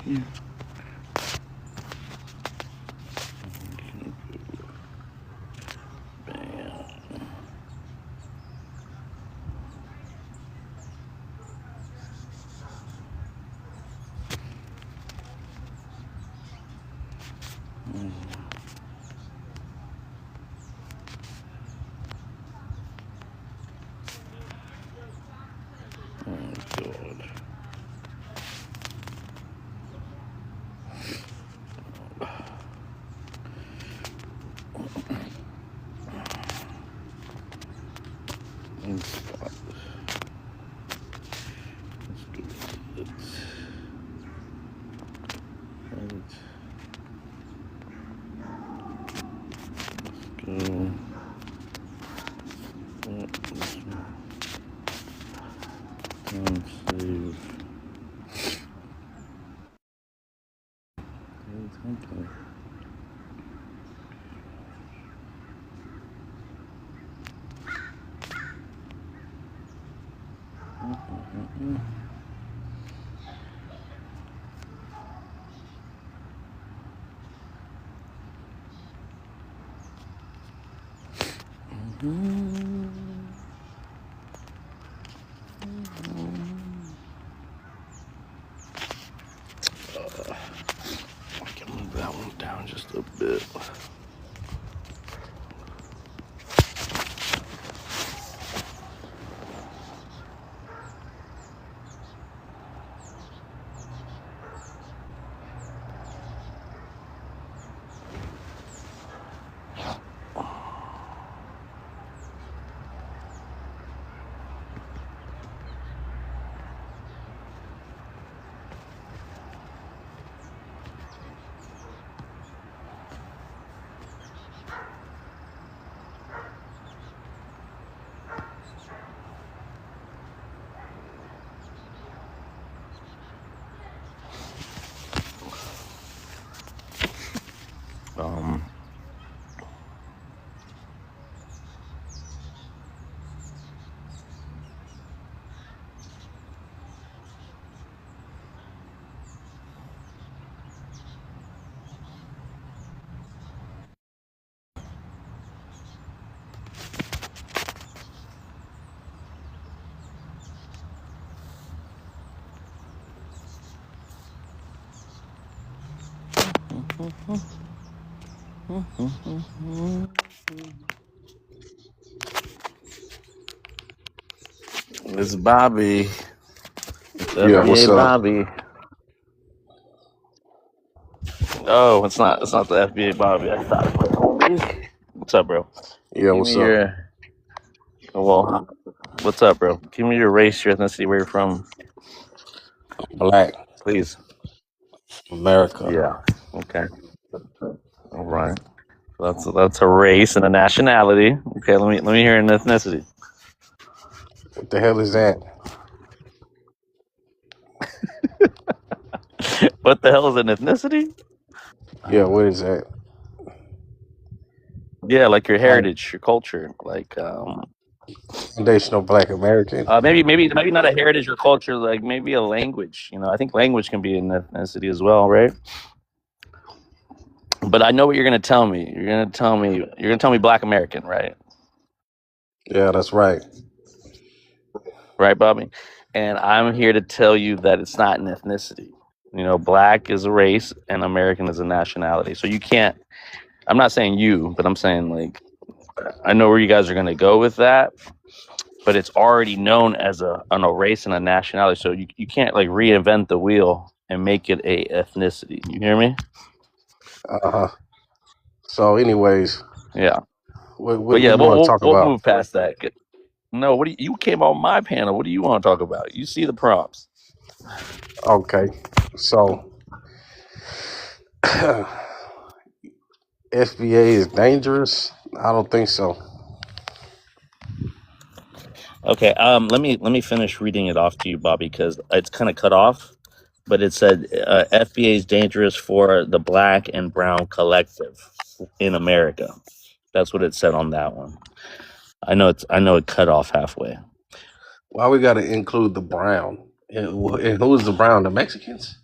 Yeah. God. Let's do it. Let's go. Save. Okay. I can move that one down just a bit. Um, it's Bobby. It's Yeah, what's FBA up? Bobby. Oh, it's not. It's not the FBA Bobby. I thought it was. What's up, bro? Yeah, Give what's me up? your. Well, what's up, bro? Give me your race, your ethnicity, where you're from, Black please. America. Yeah. Okay. All right. That's a race and a nationality. Okay. Let me hear an ethnicity. What the hell is that? What the hell is an ethnicity? Yeah, what is that? Yeah, like your Like heritage, your culture, like foundational Black American. maybe not a heritage or culture, like maybe a language. I think language can be an ethnicity as well, right? But I know what you're gonna tell me. You're gonna tell me Black American, right? Yeah, that's right. Right, Bobby? And I'm here to tell you that it's not an ethnicity. Black is a race and American is a nationality. So you can't. I'm not saying you, but I'm saying like I know where you guys are gonna go with that, but it's already known as a race and a nationality. So you can't like reinvent the wheel and make it a ethnicity. You hear me? Uh-huh. So anyways, Yeah. what But what, yeah, what you we'll want to we'll, talk we'll about? move past that. No, what do you came on my panel? What do you want to talk about? You see the prompts. Okay. So SBA is dangerous? I don't think so. Okay. Let me finish reading it off to you, Bobby, because it's kind of cut off. But it said FBA is dangerous for the Black and Brown collective in America. That's what it said on that one. I know it cut off halfway. Why we gotta include the brown? And who's the brown? The Mexicans?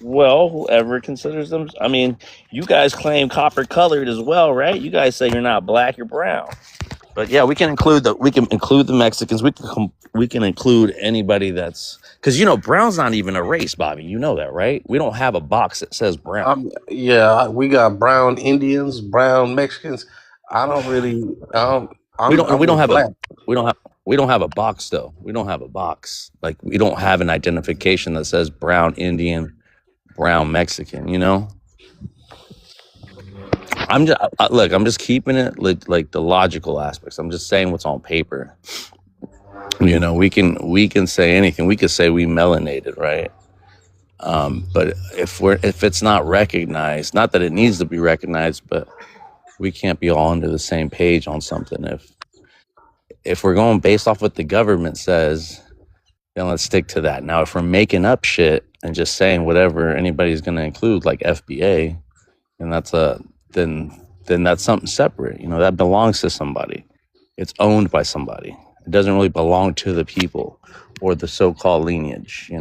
Well, whoever considers them. I mean, you guys claim copper colored as well, right? You guys say you're not black, you're brown. But yeah, we can include the Mexicans. We can include anybody that's because brown's not even a race, Bobby. You know that, right? We don't have a box that says brown. Yeah, we got brown Indians, brown Mexicans. I don't really. We I'm don't just have a black. we don't have we don't have a box though. We don't have a box. Like we don't have an identification that says brown Indian, brown Mexican. I'm just keeping it like the logical aspects. I'm just saying what's on paper. We can say anything. We could say we melanated, right? But if it's not recognized, not that it needs to be recognized, but we can't be all under the same page on something. If we're going based off what the government says, then let's stick to that. Now, if we're making up shit and just saying whatever anybody's going to include, like FBA, and then that's something separate. That belongs to somebody. It's owned by somebody. It doesn't really belong to the people or the so-called lineage.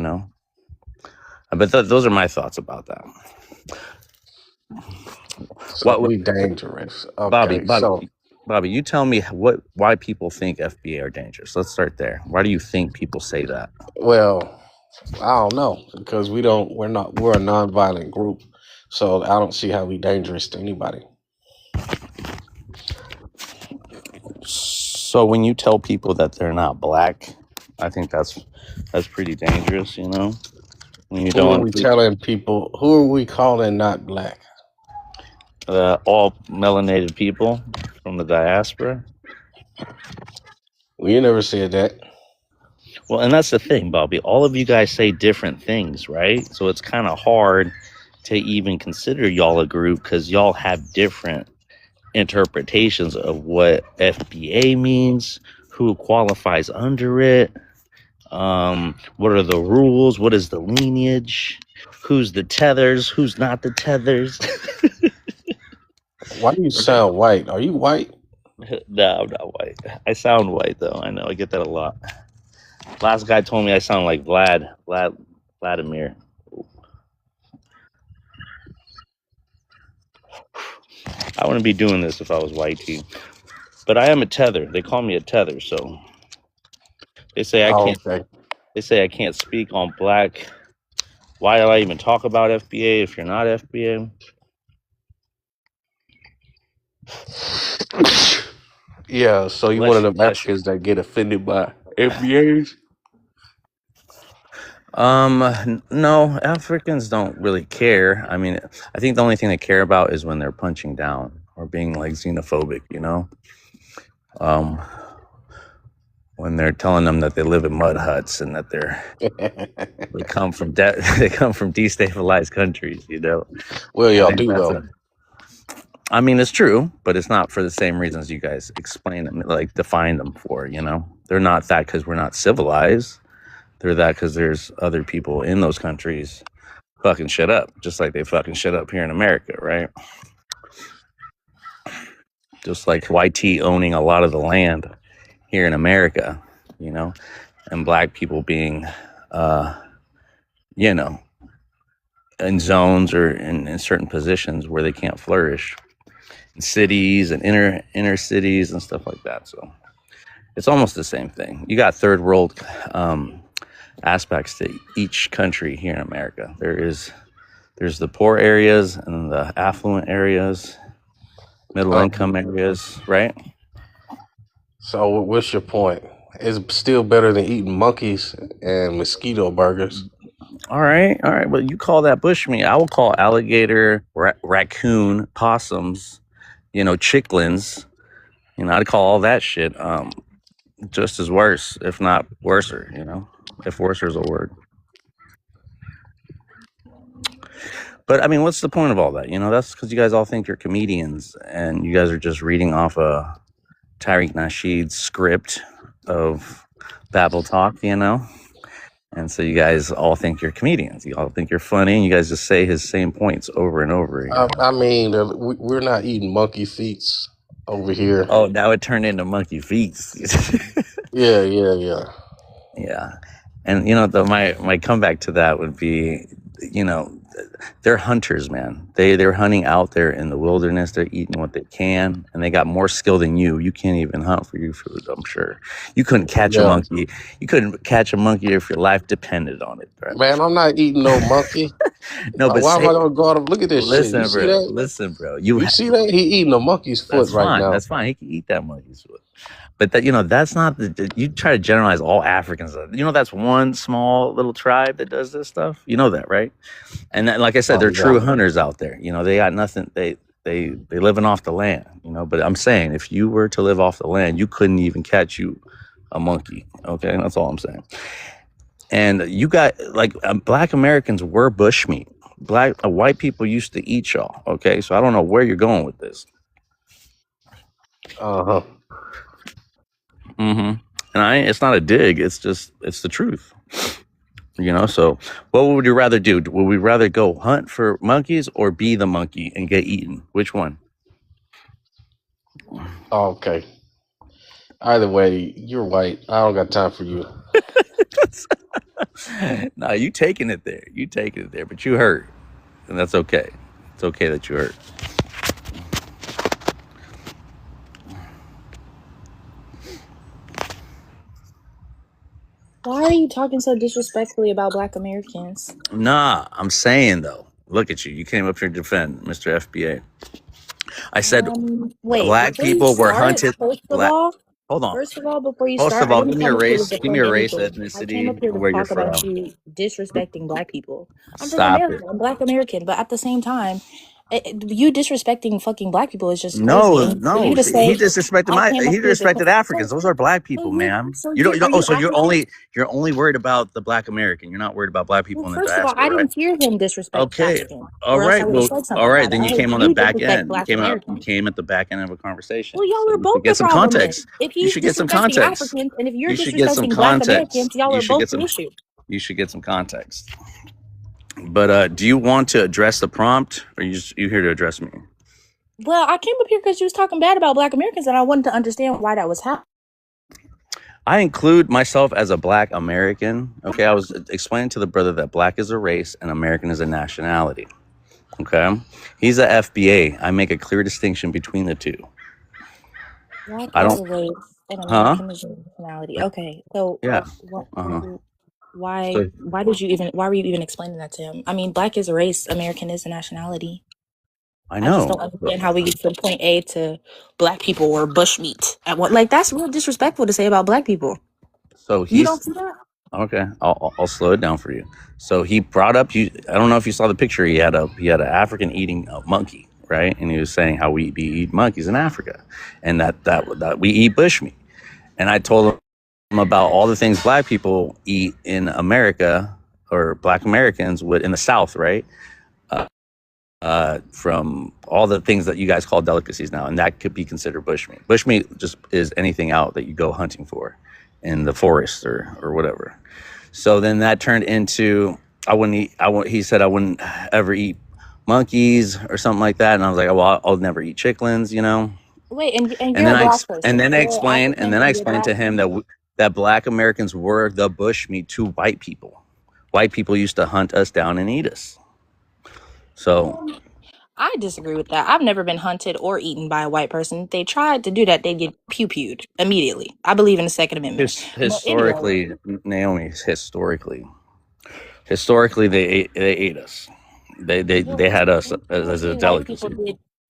But those are my thoughts about that. So What, we dangerous. Bobby, Okay, Bobby, so Bobby, you tell me why people think FBA are dangerous. Let's start there. Why do you think people say that? well, I don't know because we don't. We're not. We're a non-violent group, so I don't see how we dangerous to anybody. So when you tell people that they're not black, I think that's pretty dangerous. When you Who are don't we include telling people? Who are we calling not black? all melanated people from the diaspora. We never said that. Well, and that's the thing, Bobby. All of you guys say different things, right? So it's kind of hard to even consider y'all a group because y'all have different interpretations of what FBA means, who qualifies under it, what are the rules, what is the lineage, who's the tethers, who's not the tethers. Why do you sound white? Are you white? No, I'm not white. I sound white though. I know. I get that a lot. Last guy told me I sound like Vladimir. I wouldn't be doing this if I was white too. But I am a tether. They call me a tether, so they say I Oh, can't. okay. They say I can't speak on black. Why do I even talk about FBA if you're not FBA? Yeah, so you one of Bless you, them bless you. Africans that get offended by FBAs? No, Africans don't really care. I mean, I think the only thing they care about is when they're punching down or being like xenophobic, um, when they're telling them that they live in mud huts and that they come from they come from destabilized countries, Well, I y'all think do that's though. I mean, it's true, but it's not for the same reasons you guys explain them, like define them for. They're not that because we're not civilized. They're that because there's other people in those countries fucking shit up, just like they fucking shit up here in America, right? Just like YT owning a lot of the land here in America, and black people being, you know, in zones or in certain positions where they can't flourish in cities and inner cities and stuff like that. So it's almost the same thing. You got third world aspects to each country here in America. There's the poor areas and the affluent areas, middle Uh, income areas, right? so what's your point? It's still better than eating monkeys and mosquito burgers. All right. Well, you call that bushmeat. I will call alligator, raccoon, possums, chicklins. I'd call all that shit just as worse, if not worser. If worser is a word. But I mean, what's the point of all that? That's because you guys all think you're comedians and you guys are just reading off a Tariq Nasheed's script of Babble Talk, And so you guys all think you're comedians. You all think you're funny, and you guys just say his same points over and over again. I mean, we're not eating monkey feet over here. Oh, now it turned into monkey feet. Yeah. Yeah. And my comeback to that would be, they're hunters, man. They're hunting out there in the wilderness. They're eating what they can, and they got more skill than you. You can't even hunt for your food. I'm sure you couldn't catch a Yeah, monkey. You couldn't catch a monkey if your life depended on it, bro. man, I'm not eating no monkey. No, but Why am I say, gonna go out and look at this shit? You listen, see bro. that? Listen, bro. You see that? He eating a monkey's foot That's right fine. now. That's fine. He can eat that monkey's foot. But that, that's not you try to generalize all Africans. That's one small little tribe that does this stuff. You know that, right? And that, like I said, Oh they're yeah. true hunters out there. They got nothing. They living off the land. But I'm saying, if you were to live off the land, you couldn't even catch you a monkey. Okay, that's all I'm saying. And you got Black Americans were bushmeat. White people used to eat y'all. Okay, so I don't know where you're going with this. Uh-huh. Mm-hmm. And it's not a dig. It's the truth. So what would you rather do? Would we rather go hunt for monkeys or be the monkey and get eaten? Which one? Okay. Either way, you're white. I don't got time for you. No, you taking it there. You taking it there, but you hurt. And that's okay. It's okay that you hurt. Why are you talking so disrespectfully about Black Americans? Nah, I'm saying though. Look at you. You came up here to defend Mr. FBA. I said Wait, black before you people were start, hunted. Hold on. First of all, before you First start, of I all, didn't give me a come up here to race. Give me defend a race, anything. I came up ethnicity, here and to where you're talk about from. you disrespecting Black people. I'm from Stop America. it. I'm Black American, but at the same time, you disrespecting fucking Black people is just No, crazy. And for no. you to He say, disrespected I came up he here to disrespected Africans. Those are black people, ma'am. You don't. are you So you're African? only worried about the Black American. You're not worried about black people Well, in the first of all, I diaspora, right? didn't hear him disrespect Okay. Africans, All or else I right. would have Well, said something all right. about it. Then I you heard came on the you back disrespect end. Black You Americans. came at the back end of a conversation. Well, y'all So are you should both the get some problem then. context. If You he's should get some disrespecting context. Africans and if you're You should get some disrespecting Black context. Americans, y'all You are should both get the some. issue. You should get some context. But do you want to address the prompt, or you here to address me? Well, I came up here because you was talking bad about Black Americans, and I wanted to understand why that was happening. I include myself as a Black American. Okay, I was explaining to the brother that Black is a race and American is a nationality. Okay, he's a FBA. I make a clear distinction between the two. Black I is don't. a race and Huh? American is a nationality. Okay, so Yeah. why So, were you even explaining that to him? I mean, Black is a race, American is a nationality. I I just don't know. understand how we get from point A to Black people or bushmeat. That's real disrespectful to say about Black people. So You don't see that? okay. I'll slow it down for you. So he brought up I don't know if you saw the picture. He had an African eating a monkey, right? And he was saying how we eat monkeys in Africa, and that we eat bushmeat. And I told him about all the things Black people eat in America, or Black Americans would in the South, right? From all the things that you guys call delicacies now, and that could be considered bushmeat. Bushmeat just is anything out that you go hunting for in the forest or whatever. So then that turned into he said I wouldn't ever eat monkeys or something like that, and I was like, well, I'll never eat chitlins, Wait, and And you're then a I Black ex- person. and then I You're explained African and then I and you're explained to Black. him that Black Americans were the bushmeat to white people. White people used to hunt us down and eat us. So I disagree with that. I've never been hunted or eaten by a white person. If they tried to do that, they'd get pew-pewed immediately. I believe in the Second Amendment. historically, Naomi, historically, they ate us. They had us as a delicacy.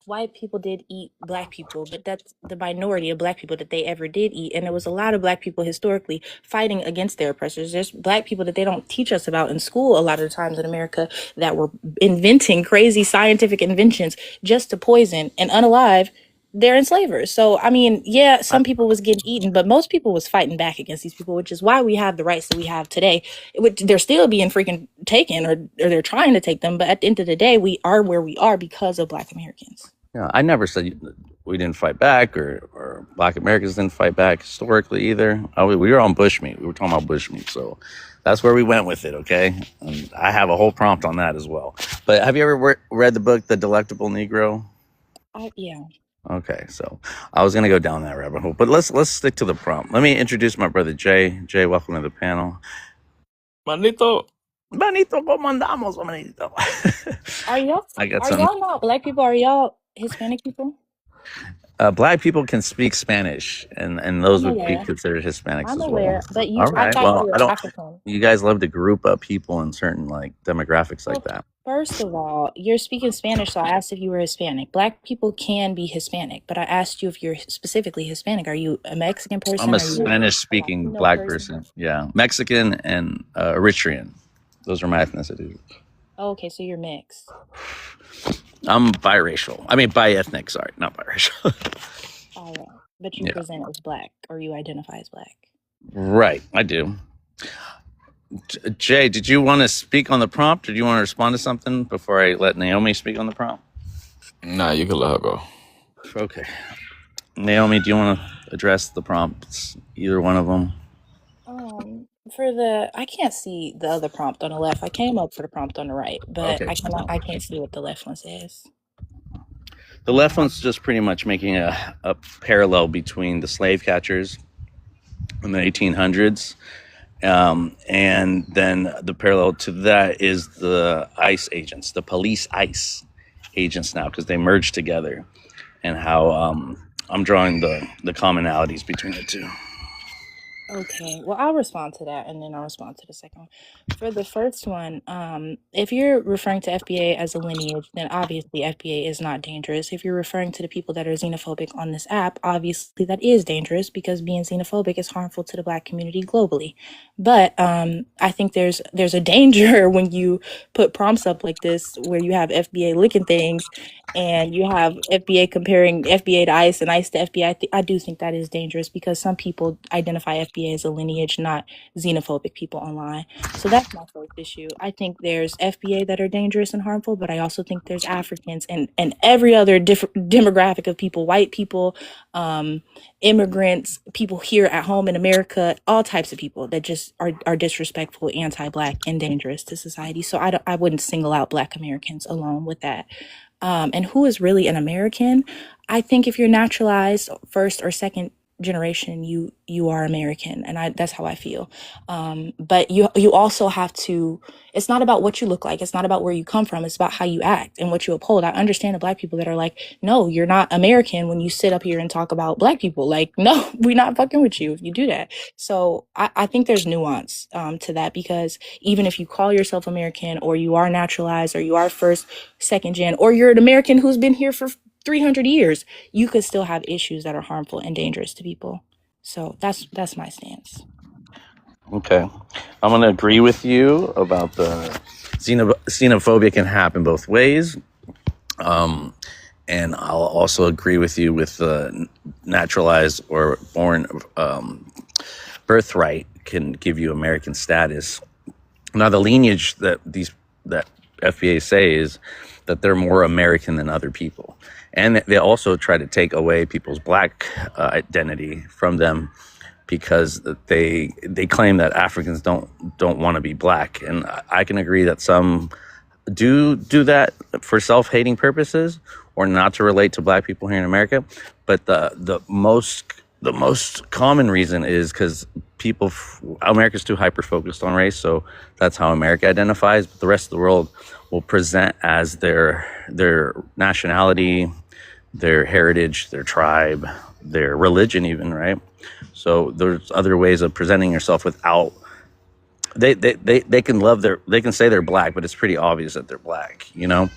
White people did eat Black people, but that's the minority of Black people that they ever did eat. And there was a lot of Black people historically fighting against their oppressors. There's Black people that they don't teach us about in school a lot of the times in America that were inventing crazy scientific inventions just to poison and unalive their enslavers. So, I mean, yeah, some people was getting eaten, but most people was fighting back against these people, which is why we have the rights that we have today. They're still being freaking taken or they're trying to take them. But at the end of the day, we are where we are because of Black Americans. Yeah, I never said we didn't fight back or Black Americans didn't fight back historically either. We were on bushmeat. We were talking about bushmeat. So that's where we went with it, okay? And I have a whole prompt on that as well. But have you ever read the book, The Delectable Negro? Yeah. Okay, so I was going to go down that rabbit hole. But let's stick to the prompt. Let me introduce my brother Jay. Jay, welcome to the panel. Manito, Benito, ¿cómo andamos, Benito? Are y'all I got are something. y'all not black people? Are y'all Hispanic people? Black people can speak Spanish, and those I'm would be aware. considered Hispanics I'm as well. aware, but All I right. thought you Well, I were don't. African. You guys love to group up people in certain like demographics like Well, that. first of all, you're speaking Spanish, so I asked if you were Hispanic. Black people can be Hispanic, but I asked you if you're specifically Hispanic. Are you a Mexican I'm person? a Are you a Spanish-speaking Latino black person? person. Yeah, Mexican and Eritrean. Those are my ethnicities. Oh, okay, so you're mixed. I'm biracial. I mean, bi-ethnic. Sorry, not biracial. All right, but you Yeah, present as black, or you identify as black. right. I do. Jay, did you want to speak on the prompt, or do you want to respond to something before I let Naomi speak on the prompt? Nah, you can let her go. Okay. Naomi, do you want to address the prompts? Either one of them. I can't see the other prompt on the left. I came up for the prompt on the right, but Okay. I can't see what the left one says. The left one's just pretty much making a parallel between the slave catchers in the 1800s. And then the parallel to that is the ICE agents, the police ICE agents now, because they merged together, and how I'm drawing the commonalities between the two. Okay, well, I'll respond to that and then I'll respond to the second one. For the first one, if you're referring to FBA as a lineage, then obviously FBA is not dangerous. If you're referring to the people that are xenophobic on this app, obviously that is dangerous because being xenophobic is harmful to the Black community globally. But I think there's a danger when you put prompts up like this where you have FBA licking things and you have FBA comparing FBA to ICE and ICE to FBI. I do think that is dangerous because some people identify FBA as a lineage, not xenophobic people online. So that's my first issue. I think there's FBA that are dangerous and harmful, but I also think there's Africans and every other different demographic of people, white people, immigrants, people here at home in America, all types of people that just are disrespectful, anti-Black, and dangerous to society. So I wouldn't single out Black Americans alone with that. And who is really an American? I think if you're naturalized first or second generation, you are American, and that's how I feel. But you also have to. It's not about what you look like. It's not about where you come from. It's about how you act and what you uphold. I understand the Black people that are like, no, you're not American when you sit up here and talk about Black people. Like, no, we're not fucking with you if you do that. So I think there's nuance to that because even if you call yourself American or you are naturalized or you are first, second gen, or you're an American who's been here for 300 years, you could still have issues that are harmful and dangerous to people. So that's my stance. Okay. I'm going to agree with you about the xenophobia can happen both ways. And I'll also agree with you with the naturalized or born birthright can give you American status. Now, the lineage that FBA say is that they're more American than other people. And they also try to take away people's Black identity from them because they claim that Africans don't want to be Black. And I can agree that some do that for self-hating purposes or not to relate to Black people here in America. But the most common reason is because America's too hyper-focused on race, so that's how America identifies. But the rest of the world will present as their nationality, their heritage, their tribe, their religion even, right? So there's other ways of presenting yourself without they can say they're Black, but it's pretty obvious that they're Black, you know?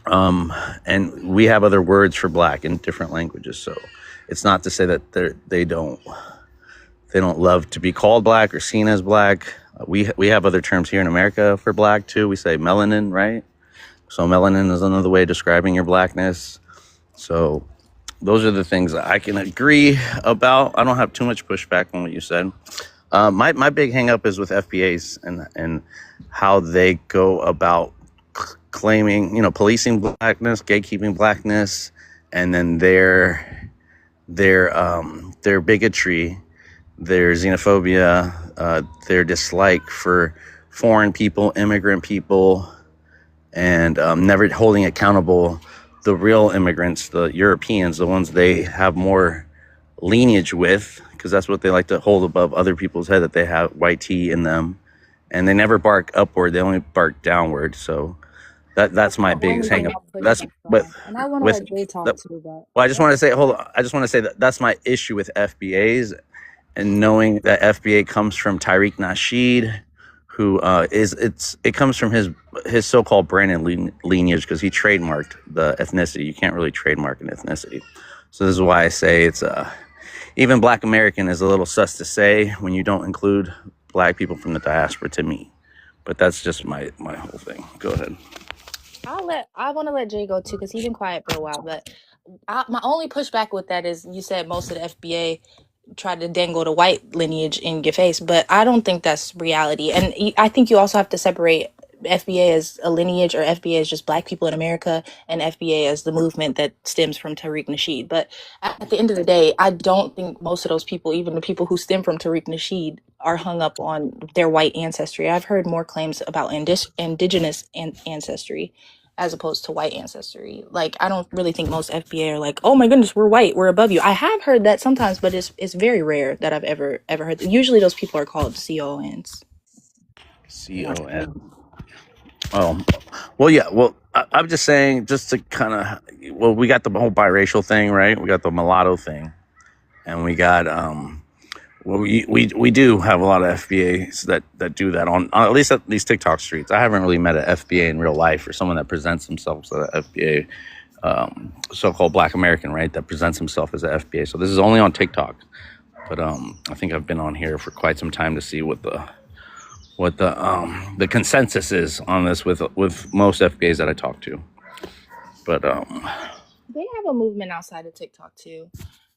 And we have other words for Black in different languages, so it's not to say that they don't love to be called Black or seen as Black. We have other terms here in America for Black too. We say melanin, right? So melanin is another way of describing your Blackness. So those are the things that I can agree about. I don't have too much pushback on what you said. My big hang up is with FBAs and how they go about claiming, policing Blackness, gatekeeping Blackness, and then their bigotry, their xenophobia, their dislike for foreign people, immigrant people, and never holding accountable the real immigrants, the Europeans, the ones they have more lineage with, because that's what they like to hold above other people's head, that they have white tea in them and they never bark upward; they only bark downward. So that's my The biggest only hang thing up. I'll push That's back but on. And I want to with let Jay the, talk too, but well, I just want to say, hold on. I just want to say that that's my issue with FBAs, and knowing that FBA comes from Tariq Nasheed, who it comes from his so-called Brandon lineage, because he trademarked the ethnicity. You can't really trademark an ethnicity. So this is why I say it's even Black American is a little sus to say when you don't include Black people from the diaspora, to me. But that's just my whole thing. Go ahead. I want to let Jay go too because he's been quiet for a while. But my only pushback with that is you said most of the FBA tried to dangle the white lineage in your face, but I don't think that's reality. And I think you also have to separate FBA as a lineage, or FBA as just Black people in America, and FBA as the movement that stems from Tariq Nasheed. But at the end of the day, I don't think most of those people, even the people who stem from Tariq Nasheed, are hung up on their white ancestry. I've heard more claims about indigenous ancestry as opposed to white ancestry. Like, I don't really think most FBA are like, oh my goodness, we're white, we're above you. I have heard that sometimes, but it's very rare that I've ever heard that. Usually those people are called CONs. CON. Oh, well, yeah. Well, I'm just saying, just to kind of, well, we got the whole biracial thing, right? We got the mulatto thing, and we got well, we do have a lot of FBAs that do that on at least at these TikTok streets. I haven't really met an FBA in real life, or someone that presents themselves as an FBA, so-called Black American, right? That presents himself as an FBA. So this is only on TikTok, but I think I've been on here for quite some time to see what the consensus is on this with most FBAs that I talk to. But They have a movement outside of TikTok too.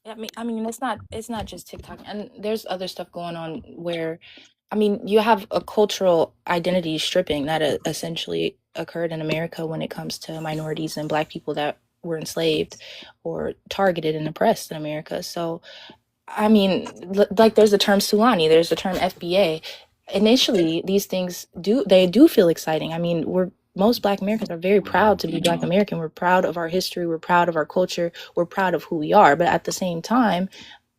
I mean, it's not just TikTok, and there's other stuff going on where, I mean, you have a cultural identity stripping that essentially occurred in America when it comes to minorities and Black people that were enslaved or targeted and oppressed in America. So I mean, like there's the term Sulani, there's the term FBA. Initially, these things do feel exciting. I mean, most Black Americans are very proud to be Black American. We're proud of our history. We're proud of our culture. We're proud of who we are. But at the same time,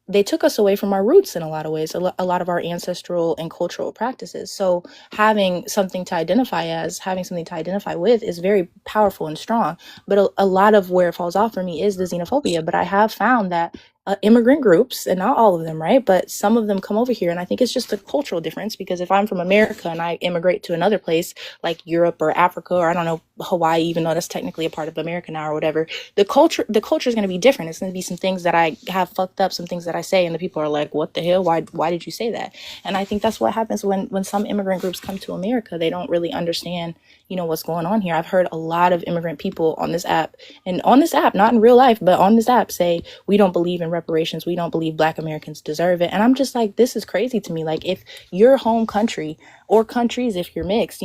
they took us away from our roots in a lot of ways, a lot of our ancestral and cultural practices. So having something to identify with is very powerful and strong. But a lot of where it falls off for me is the xenophobia. But I have found that immigrant groups, and not all of them, right? But some of them come over here. And I think it's just a cultural difference, because if I'm from America and I immigrate to another place like Europe or Africa, or I don't know, Hawaii, even though that's technically a part of America now or whatever, the culture is going to be different. It's going to be some things that I have fucked up, some things that I say, and the people are like, what the hell? Why did you say that? And I think that's what happens when some immigrant groups come to America. They don't really understand, what's going on here. I've heard a lot of immigrant people on this app, not in real life, but on this app, say, we don't believe in reparations. We don't believe Black Americans deserve it. And I'm just like, this is crazy to me. Like, if your home country, or countries, if you're mixed,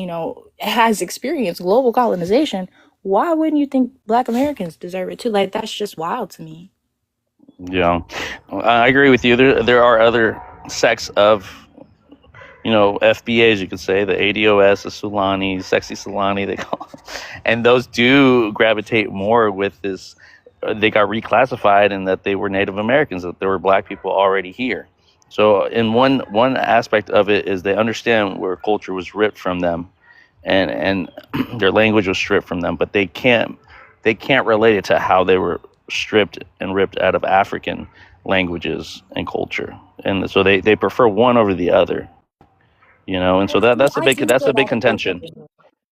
has experienced global colonization, why wouldn't you think Black Americans deserve it too? Like, that's just wild to me. yeah, I agree with you. There are other sects of FBAs, you could say, the ADOS, the Sulani, Sexy Sulani, they call them. And those do gravitate more with this. They got reclassified in that they were Native Americans, that there were Black people already here. So in one aspect of it is they understand where culture was ripped from them, and their language was stripped from them, but they can't relate it to how they were stripped and ripped out of African languages and culture, and so they prefer one over the other. And so that's a I big do that's feel a big that's contention. disingenuous.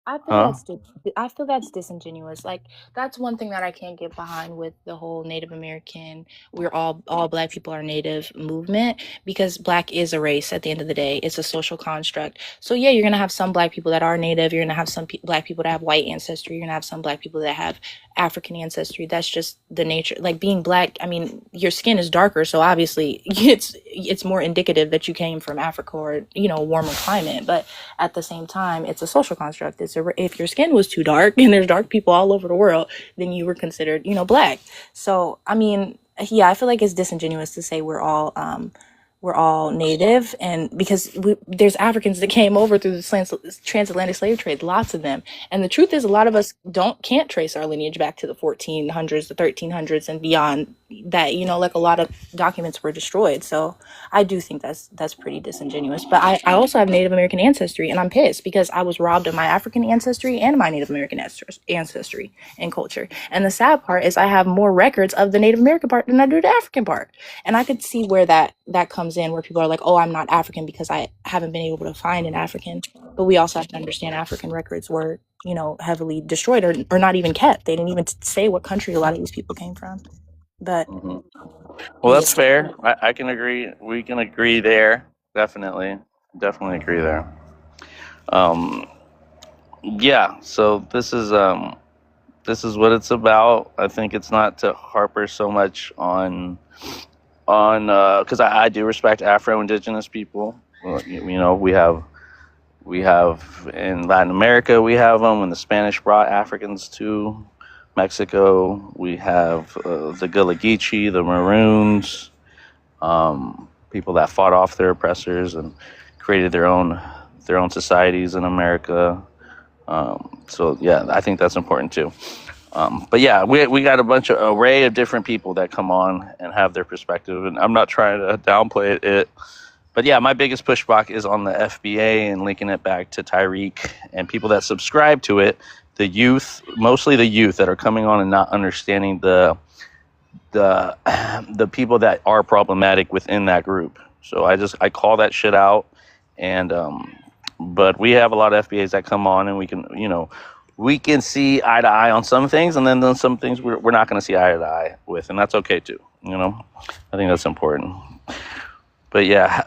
I feel Huh? that's disingenuous. Like, that's one thing that I can't get behind with the whole Native American, we're all Black people are Native movement, because Black is a race at the end of the day. It's a social construct. So yeah, you're gonna have some Black people that are Native. You're gonna have some Black people that have white ancestry. You're gonna have some Black people that have African ancestry. That's just the nature. Like, being Black, I mean, your skin is darker, so obviously it's more indicative that you came from Africa, or a warmer climate. But at the same time, it's a social construct. If your skin was too dark, and there's dark people all over the world, then you were considered, Black. So I mean, yeah, I feel like it's disingenuous to say we're all we're all native, and because there's Africans that came over through the transatlantic slave trade, lots of them. And the truth is, a lot of us can't trace our lineage back to the 1400s, the 1300s, and beyond. That, you know, like a lot of documents were destroyed. So I do think that's pretty disingenuous. But I also have Native American ancestry, and I'm pissed because I was robbed of my African ancestry and my Native American ancestry and culture. And the sad part is I have more records of the Native American part than I do the African part. And I could see where that comes in, where people are like, oh, I'm not African because I haven't been able to find an African. But we also have to understand African records were, you know, heavily destroyed or not even kept. They didn't even say what country a lot of these people came from. But well, that's fair. I can agree. We can agree there. Definitely agree there. Yeah. So this is what it's about. I think it's not to harper so much on because I do respect Afro-Indigenous people. You know, we have in Latin America, we have them when the Spanish brought Africans to Mexico. We have the Gullah Geechee, the Maroons, people that fought off their oppressors and created their own societies in America. So yeah, I think that's important too. But yeah, we got a array of different people that come on and have their perspective, and I'm not trying to downplay it. But yeah, my biggest pushback is on the FBA and linking it back to Tyreek and people that subscribe to it. The youth, mostly the youth that are coming on and not understanding the people that are problematic within that group. So I call that shit out. And but we have a lot of FBAs that come on and we can see eye to eye on some things, and then some things we're not going to see eye to eye with, and that's okay too. You know, I think that's important. But yeah,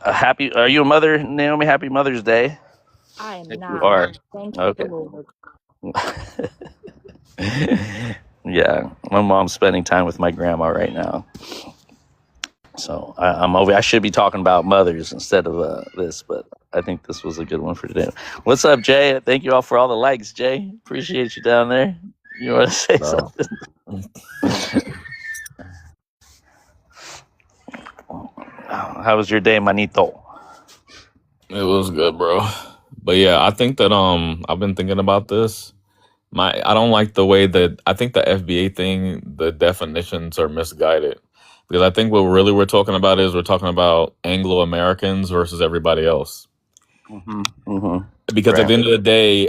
are you a mother, Naomi? Happy Mother's Day. I am If not. you are. Thank you, Okay. Lord. Yeah, my mom's spending time with my grandma right now. So I'm over. I should be talking about mothers instead of this, but I think this was a good one for today. What's up, Jay? Thank you all for all the likes, Jay. Appreciate you down there. You want to say something? How was your day, manito? It was good, bro. But yeah, I think that I've been thinking about this. I don't like the way that I think the FBA thing, the definitions are misguided. Because I think what really we're talking about is we're talking about Anglo Americans versus everybody else. Because at the end of the day,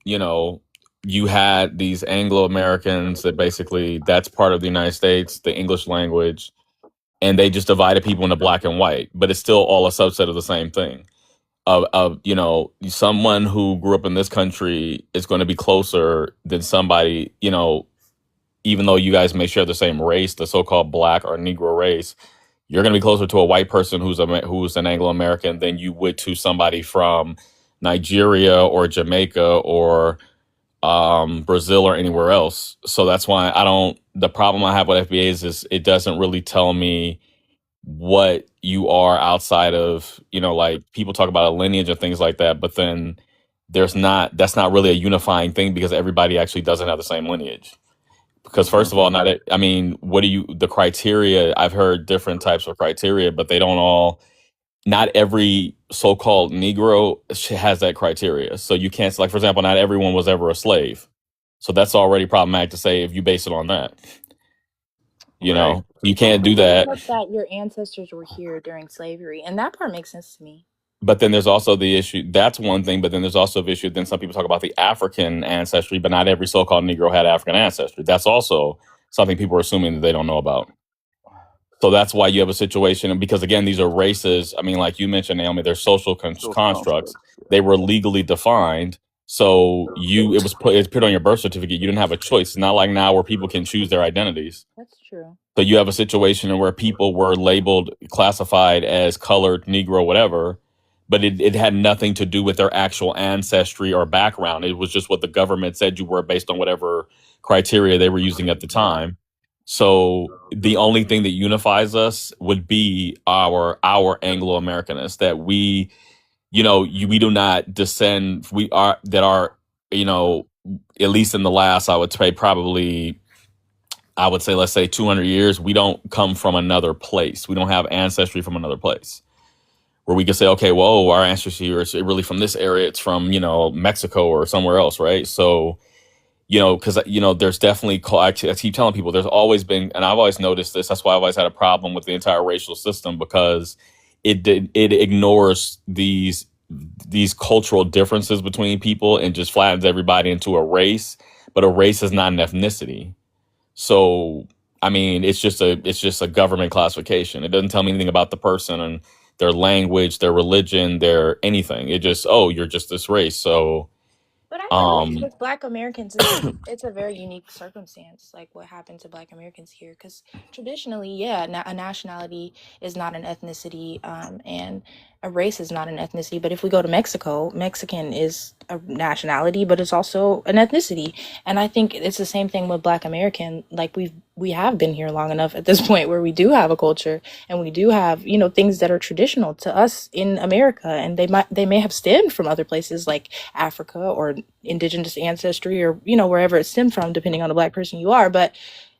you know, you had these Anglo Americans that basically that's part of the United States, the English language, and they just divided people into black and white, but it's still all a subset of the same thing. Of you know, someone who grew up in this country is going to be closer than somebody, you know, even though you guys may share the same race, the so-called black or Negro race, you're going to be closer to a white person who's an Anglo-American than you would to somebody from Nigeria or Jamaica or Brazil or anywhere else. So that's why the problem I have with FBA is it doesn't really tell me what you are outside of, you know, like people talk about a lineage and things like that, but then that's not really a unifying thing because everybody actually doesn't have the same lineage. Because first of all, the criteria, I've heard different types of criteria, but not every so-called Negro has that criteria. So you can't, like, for example, not everyone was ever a slave. So that's already problematic to say if you base it on that. You know, you can't do that. That your ancestors were here during slavery, and that part makes sense to me. But then there's also the issue. That's one thing. But then there's also the issue. Then some people talk about the African ancestry, but not every so-called Negro had African ancestry. That's also something people are assuming that they don't know about. So that's why you have a situation. And because, again, these are races. I mean, like you mentioned, Naomi, they're social constructs. They were legally defined. So it's put on your birth certificate. You didn't have a choice. It's not like now where people can choose their identities. That's true. So you have a situation where people were labeled, classified as colored, Negro, whatever, but it had nothing to do with their actual ancestry or background. It was just what the government said you were based on whatever criteria they were using at the time. So the only thing that unifies us would be our Anglo-Americanness, that we do not descend. You know, at least in the last, I would say probably I would say, let's say 200 years, we don't come from another place. We don't have ancestry from another place where we can say, okay, well, our ancestry is really from this area. It's from, Mexico or somewhere else, right? So, because, there's definitely, I keep telling people there's always been, and I've always noticed this. That's why I've always had a problem with the entire racial system, because it ignores these cultural differences between people and just flattens everybody into a race. But a race is not an ethnicity. So, I mean, it's just a government classification. It doesn't tell me anything about the person and their language, their religion, their anything. It just, oh, you're just this race. So, But I feel like with Black Americans, it's a very unique circumstance, like what happened to Black Americans here. Because traditionally, yeah, a nationality is not an ethnicity, and a race is not an ethnicity. But if we go to Mexico, Mexican is a nationality, but it's also an ethnicity. And I think it's the same thing with Black American. Like we have been here long enough at this point where we do have a culture and we do have, things that are traditional to us in America, and they may have stemmed from other places like Africa or indigenous ancestry, or wherever it stemmed from, depending on the Black person you are. But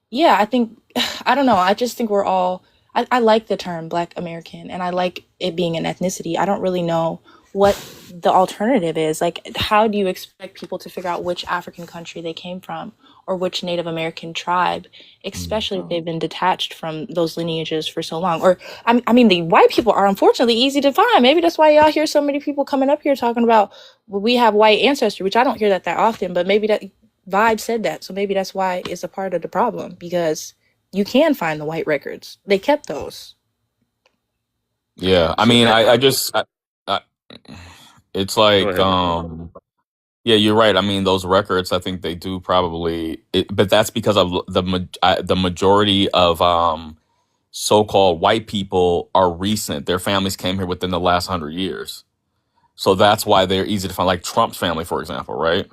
yeah, I think I don't know, I just think we're all I like the term Black American, and I like it being an ethnicity. I don't really know what the alternative is. Like, how do you expect people to figure out which African country they came from, or which Native American tribe, especially if they've been detached from those lineages for so long? Or, I mean, the white people are unfortunately easy to find. Maybe that's why y'all hear so many people coming up here talking about, well, we have white ancestry, which I don't hear that often, but maybe that Vibe said that. So maybe that's why it's a part of the problem, because you can find the white records. They kept those. Yeah, I mean, it's like, yeah, you're right. I mean, those records, I think they do probably, but that's because of the majority of so-called white people are recent. Their families came here within the last 100 years. So that's why they're easy to find, like Trump's family, for example, right?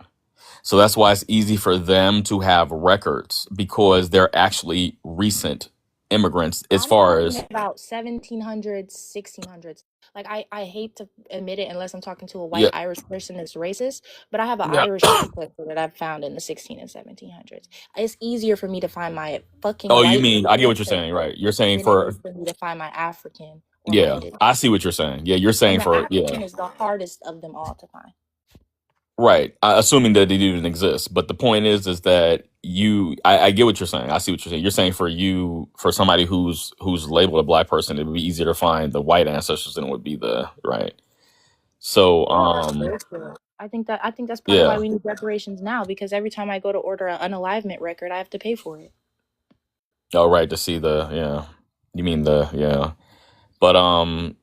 So that's why it's easy for them to have records, because they're actually recent immigrants as far as about 1700s, 1600s. Like, I hate to admit it unless I'm talking to a white Irish person that's racist, but I have an Irish ancestor that I've found in the 16 and 1700s. It's easier for me to find my fucking Oh, white you mean, I get what you're saying, right? You're saying than it for is for me to find my African. Yeah, I see what you're saying. Yeah, you're saying And the for African is the hardest of them all to find. right. Assuming that they didn't exist. But the point is that I get what you're saying. I see what you're saying. You're saying for somebody who's labeled a Black person, it would be easier to find the white ancestors than it would be the right. So, I think that's probably why we need reparations now, because every time I go to order an unalivement record, I have to pay for it. Oh, right, to see you mean but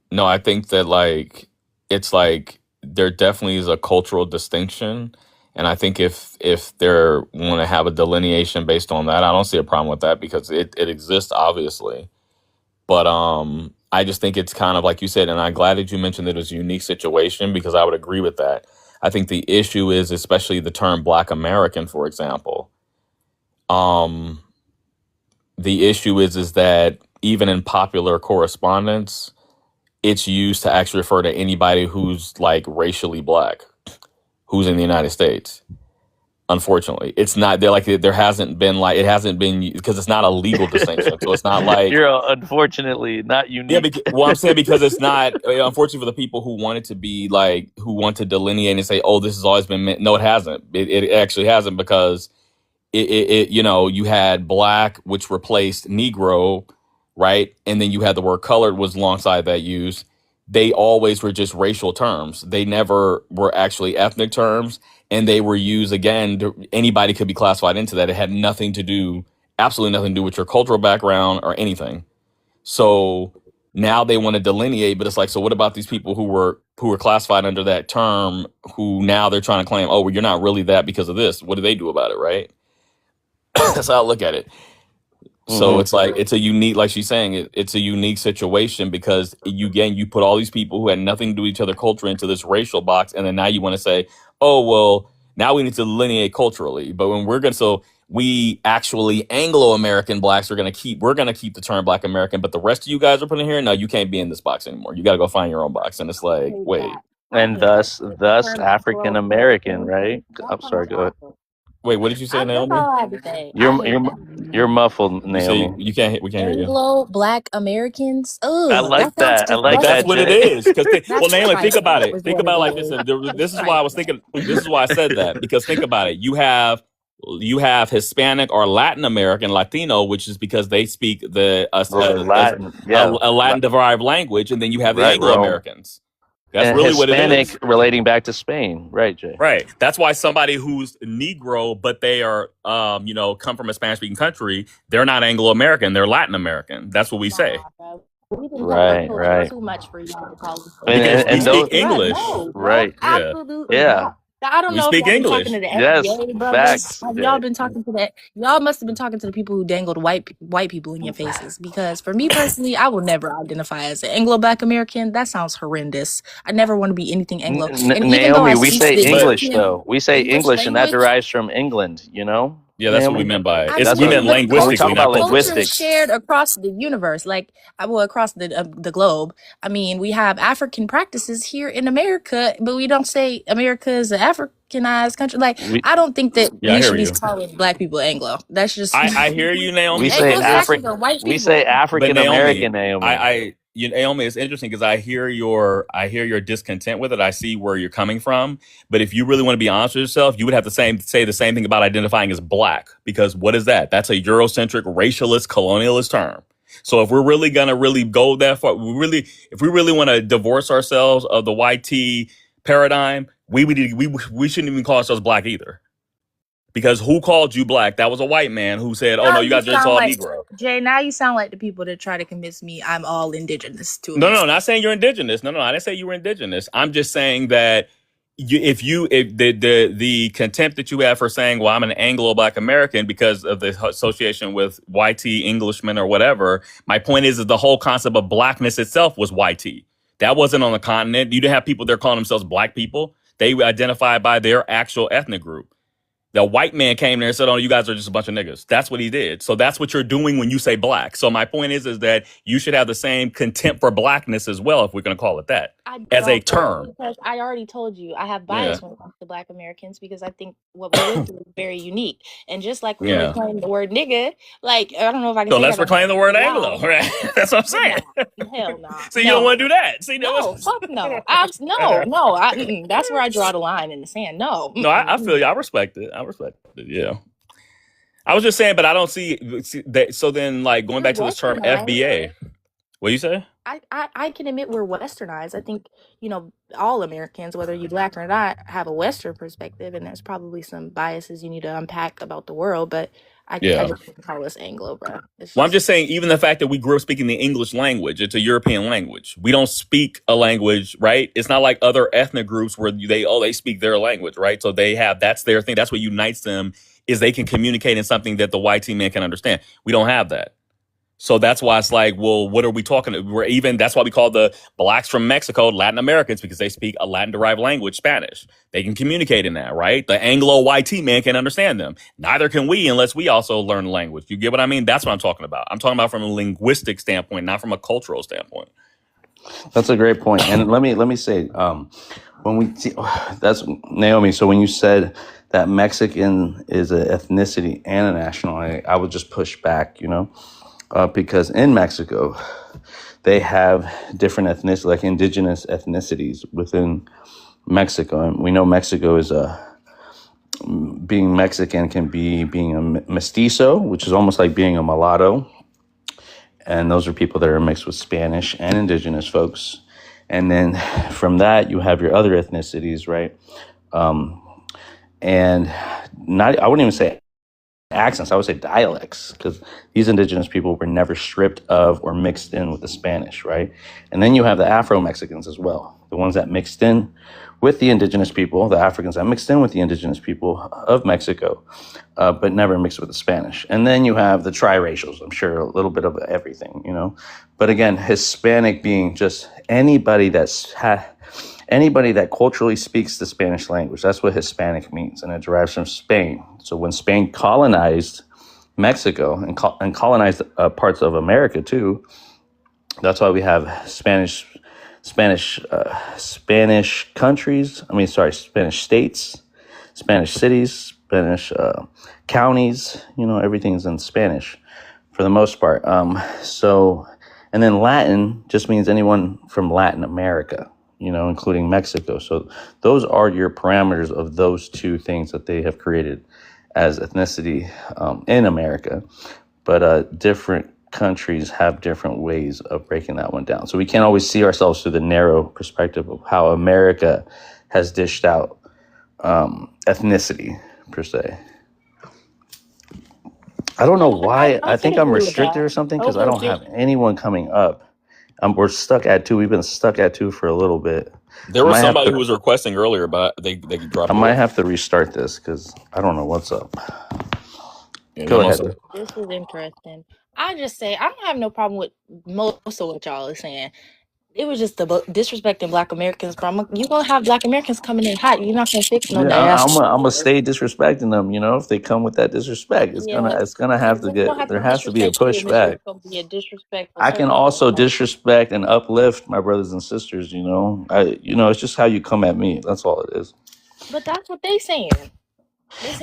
no, I think that, like, it's like there definitely is a cultural distinction, and I think if they want to have a delineation based on that, I don't see a problem with that, because it exists, obviously. But I just think it's kind of like you said, and I'm glad that you mentioned that it was a unique situation, because I would agree with that. I think the issue is, especially the term Black American, for example. The issue is that even in popular correspondence, it's used to actually refer to anybody who's like racially Black, who's in the United States. Unfortunately, it's not. There hasn't been because it's not a legal distinction. So it's not like you're unfortunately not unique. Yeah, I'm saying, because it's not. Unfortunately, for the people who want it to be like, who want to delineate and say, "Oh, this has always been meant." No, it hasn't. It actually hasn't, because you had Black, which replaced Negro, right? And then you had the word colored was alongside that used. They always were just racial terms. They never were actually ethnic terms, and they were used again. Anybody could be classified into that. It had absolutely nothing to do with your cultural background or anything. So now they want to delineate, but it's like, so what about these people who were classified under that term, who now they're trying to claim, oh, well, you're not really that because of this. What do they do about it, right? That's how I look at it. So it's like, it's a unique, like she's saying, it's a unique situation, because you put all these people who had nothing to do with each other culture into this racial box, and then now you want to say, oh, well, now we need to delineate culturally. But when we actually Anglo-American Blacks we're gonna keep the term Black American, but the rest of you guys are putting here, no, you can't be in this box anymore. You got to go find your own box, and it's like, wait, and thus African American, right? I'm sorry, go ahead. Wait, what did you say, Naomi? You're muffled, You see, Naomi. we can't hear you. Anglo Black Americans. I Ugh, like that sounds that. I But like that's that, disgusting. what it Jay. is. Because well, That's Naomi, think about trifling, it. is Think what about it it like this. is. This It's is why I was trifling. thinking. This is why I said that, because think about it. You have Hispanic or Latin American, Latino, which is because they speak Well, Latin, yeah, a Latin derived language, and then you have the right, Anglo Rome, Americans. That's and really what it Hispanic is. relating back to Spain, right, Jay? Right. That's why somebody who's Negro, but they are, come from a Spanish speaking country, they're not Anglo American, they're Latin American. That's what we say. Nah, bro. We didn't have our Right, culture right, too much for y'all to call us and Because Anglo we and speak those, American, bro. English. No, bro. right, Yeah. Absolutely yeah, not. I don't We know if speak y'all been talking English. to the yes, FBA brothers. facts, Have y'all Jay. been talking to that? Y'all must have been talking to the people who dangled white people in your faces. Because for me personally, I will never identify as an Anglo Black American. That sounds horrendous. I never want to be anything Anglo. And even though I Naomi, we speak say the But English European though. We say English English, and that language, derives from England. You know, yeah, that's what we Naomi. meant by it. That's We what meant absolutely, but when we talk linguistically, not about culture is linguistics. shared across the universe, like across the globe. I mean, we have African practices here in America, but we don't say America is an Africanized country. Like, We I don't think that Yeah, I we hear should be you. calling Black people Anglo. That's just I hear you, Naomi, we say Anglo-Saxons Afri are white we say people. but African American, Naomi, Naomi. Naomi, it's interesting because I hear your discontent with it. I see where you're coming from. But if you really want to be honest with yourself, you would have to say the same thing about identifying as Black, because what is that? That's a Eurocentric, racialist, colonialist term. So if we're really gonna really go that far, if we really want to divorce ourselves of the YT paradigm, we shouldn't even call ourselves Black either. Because who called you Black? That was a white man who said, "Oh no, Now you you guys are just sound all like Negro." Jay. Now you sound like the people that try to convince me I'm all indigenous to a No, extent. not saying you're indigenous. No, I didn't say you were indigenous. I'm just saying that if the contempt that you have for saying, "Well, I'm an Anglo Black American" because of the association with YT Englishman or whatever. My point is that the whole concept of blackness itself was YT. That wasn't on the continent. You didn't have people there calling themselves Black people. They identified by their actual ethnic group. The white man came there and said, "Oh, you guys are just a bunch of niggas." That's what he did. So that's what you're doing when you say Black. So my point is that you should have the same contempt for Blackness as well, if we're going to call it that, I as a don't, bro, term. because I already told you I have Yeah, bias when it comes to Black Americans because I think what we went through is very unique. And just like we yeah. reclaim the word nigga, like I don't know if I can So say let's that on reclaim the word Anglo, live. right? That's what I'm saying. Nah, hell nah, See, you don't want no, to do that. See, no, fuck no, no. That's where I draw the line in the sand. No, No, I feel you. I respect it. Yeah. I was just saying, but I don't see that. So then, like, going we're back to this term westernized. FBA, what do you say? I can admit we're westernized. I think, all Americans, whether you Black or not, have a Western perspective, and there's probably some biases you need to unpack about the world, but I Yeah. just wouldn't call us Anglo, bro. It's Well, I'm just just saying, even the fact that we grew up speaking the English language, it's a European language. We don't speak a language, right? It's not like other ethnic groups where they speak their language, right? So that's their thing. That's what unites them, is they can communicate in something that the YT man can understand. We don't have that. So that's why it's like, well, what are we talking? That's why we call the Blacks from Mexico Latin Americans, because they speak a Latin derived language, Spanish. They can communicate in that, right? The Anglo YT man can understand them. Neither can we unless we also learn the language. You get what I mean? That's what I'm talking about. I'm talking about from a linguistic standpoint, not from a cultural standpoint. That's a great point. And let me say, when we see, that's Naomi. So when you said that Mexican is an ethnicity and a nationality, I would just push back, because in Mexico, they have different ethnicities, like indigenous ethnicities within Mexico. And we know Mexico is being Mexican can be being a mestizo, which is almost like being a mulatto. And those are people that are mixed with Spanish and indigenous folks. And then from that, you have your other ethnicities, right? And I wouldn't even say accents, I would say dialects, because these indigenous people were never stripped of or mixed in with the Spanish, right? And then you have the Afro-Mexicans as well, the ones that mixed in with the indigenous people, the Africans that mixed in with the indigenous people of Mexico, but never mixed with the Spanish. And then you have the triracials, I'm sure a little bit of everything, But again, Hispanic being just anybody that culturally speaks the Spanish language. That's what Hispanic means, and it derives from Spain. So when Spain colonized Mexico and colonized parts of America too, that's why we have Spanish countries. Spanish states, Spanish cities, Spanish counties. Everything's in Spanish for the most part. And then Latin just means anyone from Latin America, including Mexico. So those are your parameters of those two things that they have created as ethnicity in America. But different countries have different ways of breaking that one down. So we can't always see ourselves through the narrow perspective of how America has dished out ethnicity per se. I don't know why. I think I'm restricted or something because I don't have anyone coming up. We're stuck at 2. We've been stuck at 2 for a little bit. There was somebody who was requesting earlier, but they dropped. I might have to restart this because I don't know what's up. Yeah, Go ahead. This is interesting. I just say I don't have no problem with most of what y'all are saying. It was just the disrespecting Black Americans. But you gonna have Black Americans coming in hot. You're not gonna fix no diaspora. I'm gonna stay disrespecting them. If they come with that disrespect, it's gonna have to get. There has to be a pushback. It's gonna be a disrespect. I can also disrespect and uplift my brothers and sisters. It's just how you come at me. That's all it is. But that's what they saying.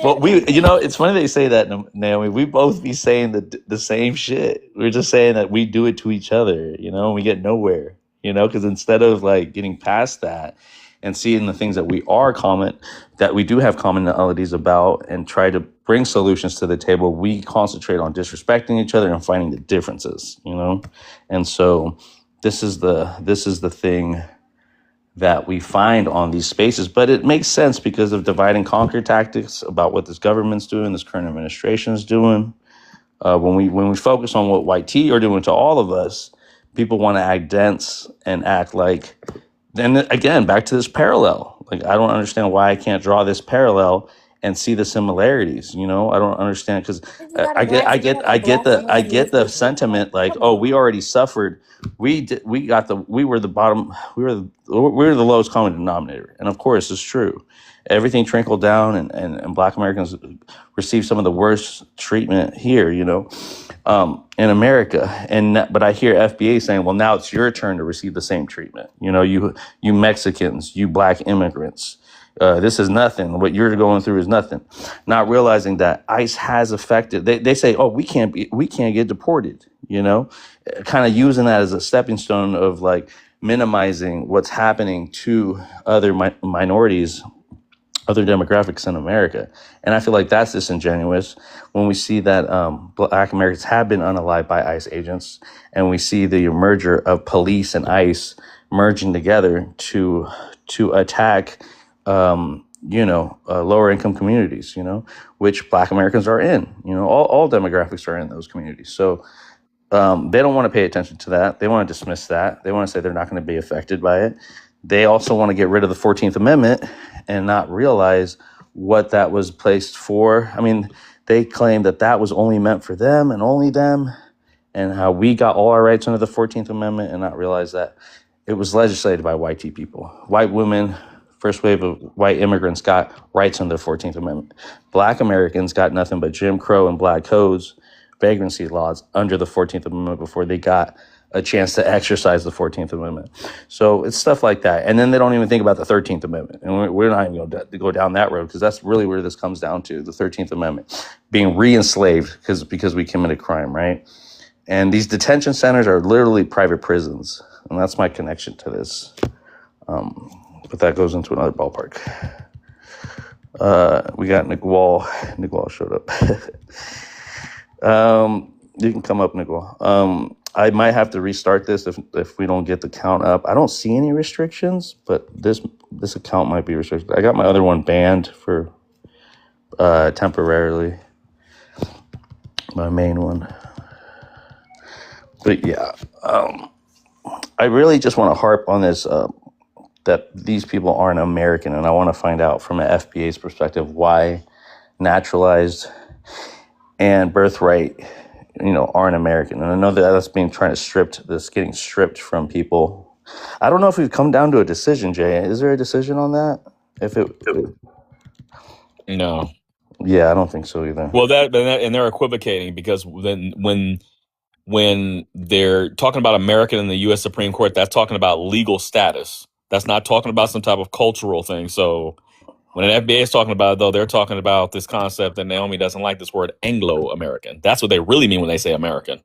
Well, it's funny they say that, Naomi. We both be saying the same shit. We're just saying that we do it to each other, and we get nowhere, because instead of like getting past that and seeing the things that we do have commonalities about and try to bring solutions to the table, we concentrate on disrespecting each other and finding the differences, And so this is the thing that we find on these spaces, but it makes sense because of divide and conquer tactics about what this government's doing, this current administration is doing. When we focus on what white tea are doing to all of us, people want to act dense and act like. Then again, back to this parallel. Like I don't understand why I can't draw this parallel and see the similarities. I don't understand because I get the sentiment like, oh, we already suffered. We were the bottom. We were the lowest common denominator, and of course it's true. Everything trickled down, and Black Americans received some of the worst treatment here, in America. But I hear FBA saying, well, now it's your turn to receive the same treatment. You Mexicans, you Black immigrants. This is nothing. What you're going through is nothing. Not realizing that ICE has affected. They say, oh, we can't get deported. Kind of using that as a stepping stone of like minimizing what's happening to other minorities, other demographics in America. And I feel like that's disingenuous when we see that Black Americans have been unalived by ICE agents, and we see the merger of police and ICE merging together to attack lower income communities, which Black Americans are in, all demographics are in those communities. So they don't want to pay attention to that. They want to dismiss that. They want to say they're not going to be affected by it. They also want to get rid of the 14th Amendment and not realize what that was placed for. I mean, they claim that was only meant for them and only them, and how we got all our rights under the 14th Amendment, and not realize that it was legislated by white people. White women, first wave of white immigrants got rights under the 14th Amendment. Black Americans got nothing but Jim Crow and Black Codes, vagrancy laws under the 14th Amendment before they got a chance to exercise the 14th Amendment. So it's stuff like that. And then they don't even think about the 13th Amendment. And we're not even going to go down that road because that's really where this comes down to, the 13th Amendment, being re-enslaved because we committed crime, right? And these detention centers are literally private prisons. And that's my connection to this. But that goes into another ballpark. We got Nick Wall. Nick Wall showed up. You can come up, Nick Wall. I might have to restart this if we don't get the count up. I don't see any restrictions, but this account might be restricted. I got my other one banned for temporarily. My main one. But yeah, I really just want to harp on this, that these people aren't American. And I want to find out from an FBA's perspective why naturalized and birthright, aren't American. And I know that's getting stripped from people. I don't know if we've come down to a decision, Jay. Is there a decision on that? No. Yeah, I don't think so either. Well, and they're equivocating because then when they're talking about American in the U.S. Supreme Court, that's talking about legal status. That's not talking about some type of cultural thing. So When an FBA is talking about it, though, they're talking about this concept that Naomi doesn't like this word Anglo-American. That's what they really mean when they say American.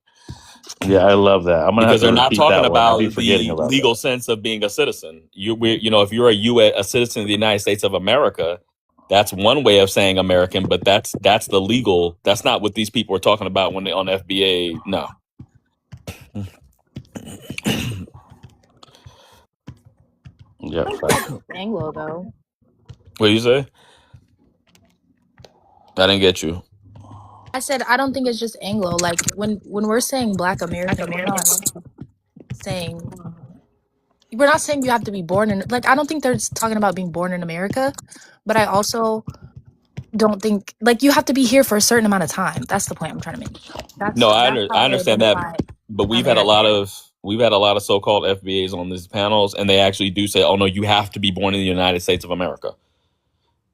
Yeah, I love that. I'm gonna have Because to they're not repeat talking that one. I'll be about forgetting the about legal that. sense of being a citizen. If you're a citizen of the United States of America, that's one way of saying American, but that's the legal. That's not what these people are talking about when they on FBA. No. Yeah, I don't fact. think it's Anglo though. What do you say? I didn't get you. I said I don't think it's just Anglo. Like when we're saying Black American, we're not saying you have to be born in, like, I don't think they're just talking about being born in America, but I also don't think, like, you have to be here for a certain amount of time. That's the point I'm trying to make. No, That's how I they understand that, identify but we've had a American. lot of so-called FBAs on these panels, and they actually do say, "Oh no, you have to be born in the United States of America."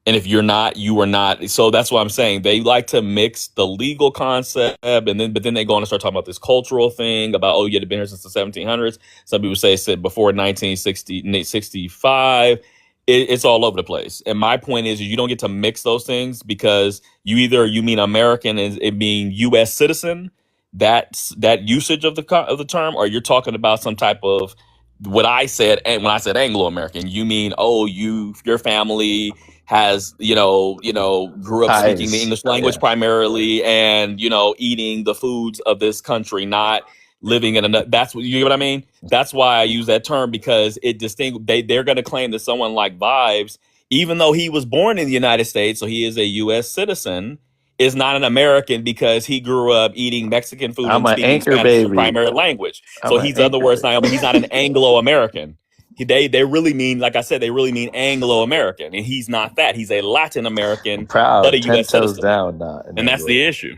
And if you're not, you are not. So that's what I'm saying. They like to mix the legal concept, but then they go on and start talking about this cultural thing about, oh, you had been here since the 1700s. Some people say before 1965. It's all over the place. And my point is you don't get to mix those things because you mean American as it being U.S. citizen, that usage of the term, or you're talking about some type of what I said. And when I said Anglo-American, you mean, oh, your family has grew up speaking the Ties. English language Yeah. primarily, and eating the foods of this country, not living in another. That's what you get what I mean. That's why I use that term, because it they're going to claim that someone like Vibes, even though he was born in the United States, so he is a U.S. citizen, is not an American because he grew up eating Mexican food I'm and an speaking anchor Spanish as a baby. primary language. I'm So an he's other anchor words, baby. Naomi. He's not an Anglo-American. They really mean, like I said, they really mean Anglo-American, and he's not that. He's a Latin American, but Proud, a 10 U.S. toes citizen, down, not an and that's Anglo. the issue.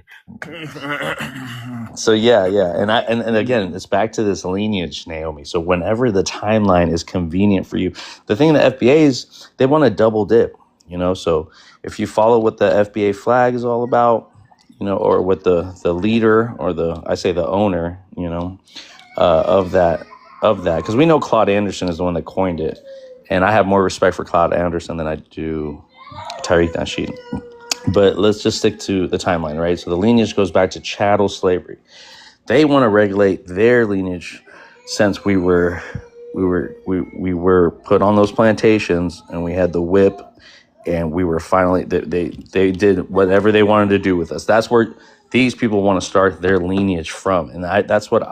So yeah, and again, it's back to this lineage, Naomi. So whenever the timeline is convenient for you, the thing the FBA is, they want to double dip, So if you follow what the FBA flag is all about, or what the leader or the owner, of that, because we know Claude Anderson is the one that coined it, and I have more respect for Claude Anderson than I do Tariq Nasheed. But let's just stick to the timeline, right? So the lineage goes back to chattel slavery. They want to regulate their lineage since we were put on those plantations, and we had the whip, and we were finally they did whatever they wanted to do with us. That's where these people want to start their lineage from, and that's what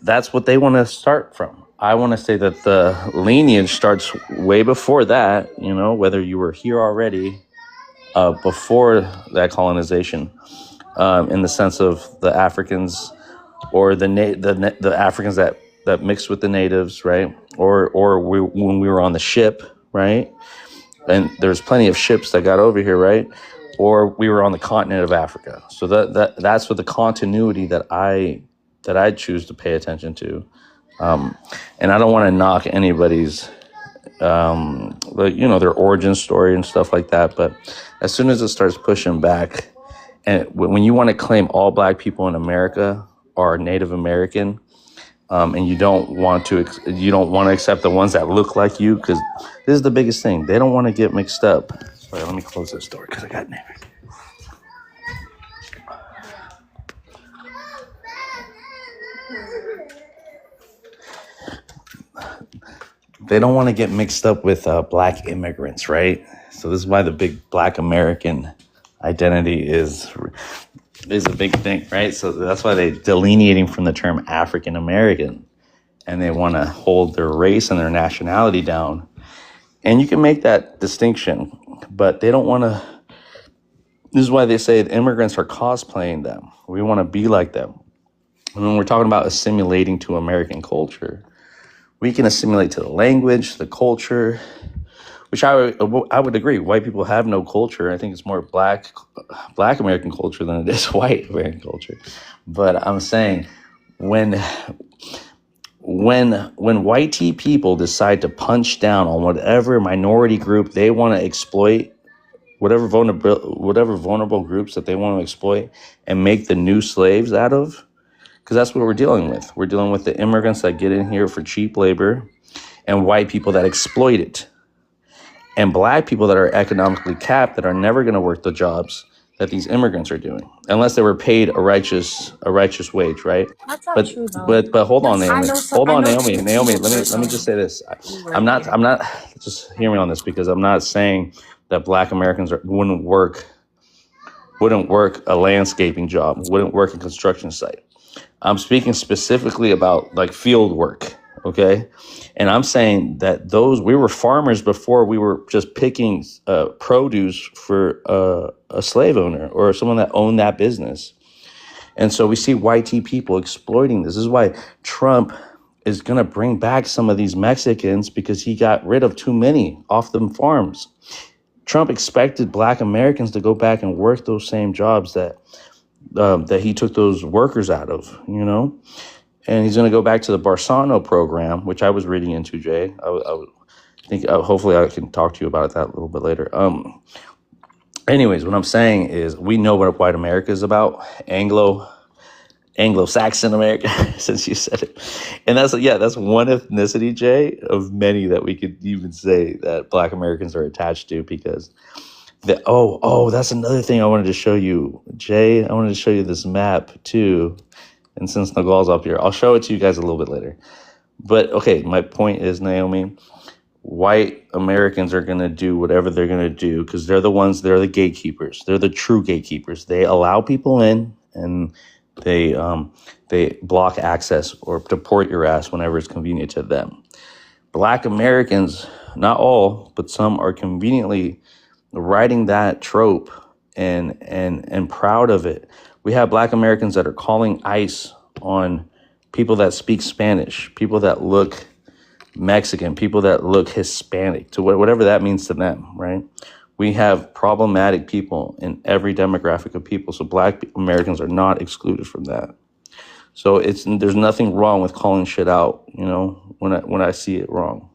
that's what they want to start from. I want to say that the lineage starts way before that, whether you were here already before that colonization, in the sense of the Africans or the Africans that mixed with the natives, right? Or when we were on the ship, right? And there's plenty of ships that got over here, right? Or we were on the continent of Africa. So that's what the continuity that I choose to pay attention to. And I don't want to knock anybody's, their origin story and stuff like that. But as soon as it starts pushing back, and when you want to claim all Black people in America are Native American, and you don't want to accept the ones that look like you, because this is the biggest thing. They don't want to get mixed up. Sorry, let me close this door because I got neighbors. They don't want to get mixed up with Black immigrants, right? So this is why the big Black American identity is a big thing, right? So that's why they're delineating from the term African American, and they want to hold their race and their nationality down. And you can make that distinction, but they don't want to. This is why they say immigrants are cosplaying them. We want to be like them. And when we're talking about assimilating to American culture, we can assimilate to the language, the culture, which I would agree. White people have no culture. I think it's more Black American culture than it is white American culture. But I'm saying when white people decide to punch down on whatever minority group they want to exploit, whatever vulnerable groups that they want to exploit and make the new slaves out of, because that's what we're dealing with. We're dealing with the immigrants that get in here for cheap labor and white people that exploit it. and black people that are economically capped that are never going to work the jobs that these immigrants are doing unless they were paid a righteous wage, right? That's not But true though. but hold on, I Naomi. know some. Hold I on, know Naomi. some Naomi, people let me just say personally this. who I'm work not there. I'm not just hear me on this because I'm not saying that black Americans wouldn't work a landscaping job, wouldn't work a construction site. I'm speaking specifically about like field work, okay? And I'm saying that we were farmers before we were just picking produce for a slave owner or someone that owned that business. And so we see white people exploiting this. This is why Trump is going to bring back some of these Mexicans because he got rid of too many off them farms. Trump expected black Americans to go back and work those same jobs that he took those workers out of, and he's going to go back to the Barsano program, which I was reading into, Jay. I think hopefully I can talk to you about that a little bit later. Anyways, what I'm saying is we know what white America is about, Anglo-Saxon America, since you said it. And that's one ethnicity, Jay, of many that we could even say that black Americans are attached to because that's another thing I wanted to show you, Jay. I wanted to show you this map too. And since Nagal's up here, I'll show it to you guys a little bit later. But okay, my point is, Naomi, white Americans are going to do whatever they're going to do because they're the gatekeepers. They're the true gatekeepers. They allow people in and they block access or deport your ass whenever it's convenient to them. Black Americans, not all, but some are conveniently writing that trope and proud of it. We have black Americans that are calling ICE on people that speak Spanish, people that look Mexican, people that look Hispanic, to whatever that means to them, right? We have problematic people in every demographic of people. So black Americans are not excluded from that. So there's nothing wrong with calling shit out, when I see it wrong.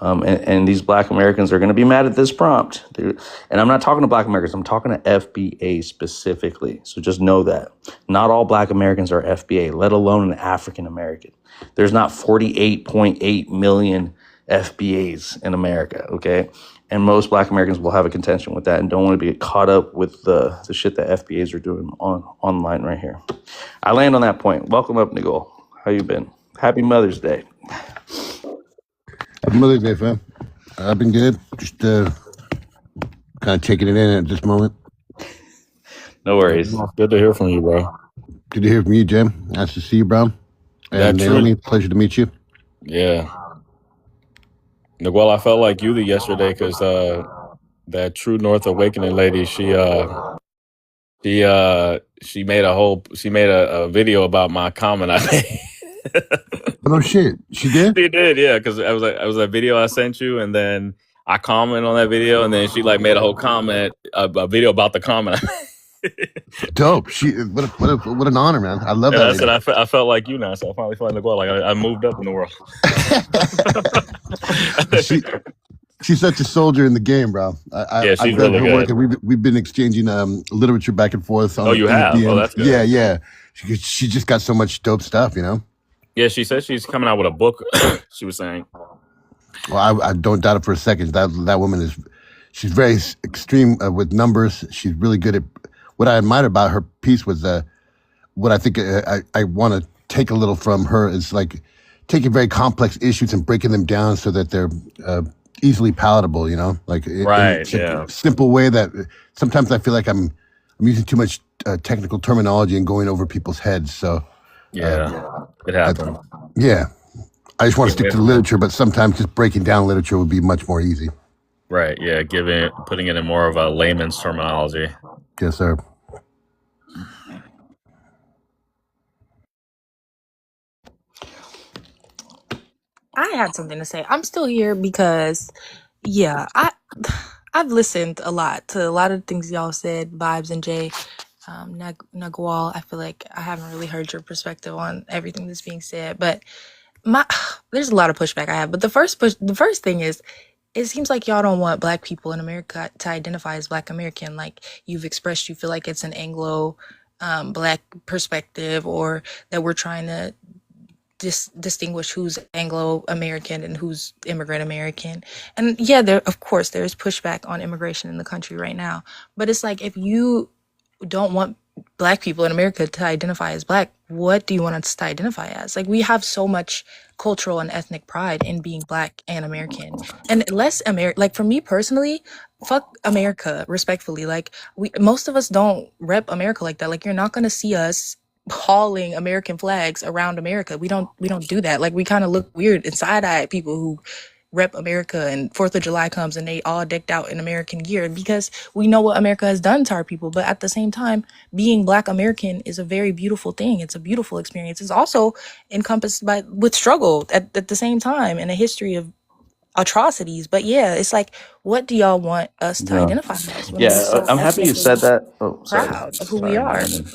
And these black Americans are going to be mad at this prompt. And I'm not talking to black Americans. I'm talking to FBA specifically. So just know that. Not all black Americans are FBA, let alone an African American. There's not 48.8 million FBAs in America, okay? And most black Americans will have a contention with that and don't want to be caught up with the shit that FBAs are doing online right here. I land on that point. Welcome up, Nicole. How you been? Happy Mother's Day. Happy Mother's Day, fam. I've been good. Just kind of taking it in at this moment. No worries. Good to hear from you, bro. Good to hear from you, Jim. Nice to see you, bro. And That Naomi, pleasure to meet you. Yeah. Well, I felt like you yesterday because that True North Awakening lady, she made a video about my comment I made. Oh shit, she did? She did, yeah, because I was a video I sent you, and then I commented on that video, and then she made a whole comment, a video about the comment. Dope. What an honor, man. I love Yeah, that. I said I felt like you now, so I finally felt like I moved up in the world. She's such a soldier in the game, bro. Yeah, she's really good. Work, and we've been exchanging literature back and forth. Oh, you have? Oh, that's good. Yeah. She just got so much dope stuff, Yeah, she said she's coming out with a book. She was saying. Well, I don't doubt it for a second. That woman she's very extreme with numbers. She's really good at. What I admired about her piece was what I think I want to take a little from her is like taking very complex issues and breaking them down so that they're easily palatable. Like right, in a simple way that sometimes I feel like I'm using too much technical terminology and going over people's heads. So yeah, it happens. Yeah, I just want to stick to the literature, but sometimes just breaking down literature would be much more easy. Right. Yeah. Putting it in more of a layman's terminology. Yes, sir. I had something to say. I'm still here because, yeah, I've listened a lot to a lot of the things y'all said, Vibes and Jay. Nagwal, I feel like I haven't really heard your perspective on everything that's being said, but there's a lot of pushback I have. But the first thing is, it seems like y'all don't want black people in America to identify as black American. Like you've expressed, you feel like it's an Anglo black perspective, or that we're trying to distinguish who's Anglo-American and who's immigrant American. And yeah, of course there's pushback on immigration in the country right now, but it's like, if you don't want Black people in America to identify as Black, what do you want us to identify as? Like, we have so much cultural and ethnic pride in being Black and American, and less like, for me personally, fuck America, respectfully. Like, most of us don't rep America like that. Like, you're not gonna see us hauling American flags around America. We don't do that. Like, we kind of look weird and side-eye at people who rep America, and 4th of July comes and they all decked out in American gear, because we know what America has done to our people. But at the same time, being Black American is a very beautiful thing. It's a beautiful experience. It's also encompassed with struggle at the same time, and a history of atrocities. But yeah, it's like, what do y'all want us to Yeah. identify as when we're Yeah, so I'm happy you said ethnically that. Oh, sorry. proud of who we Sorry, are? Naomi.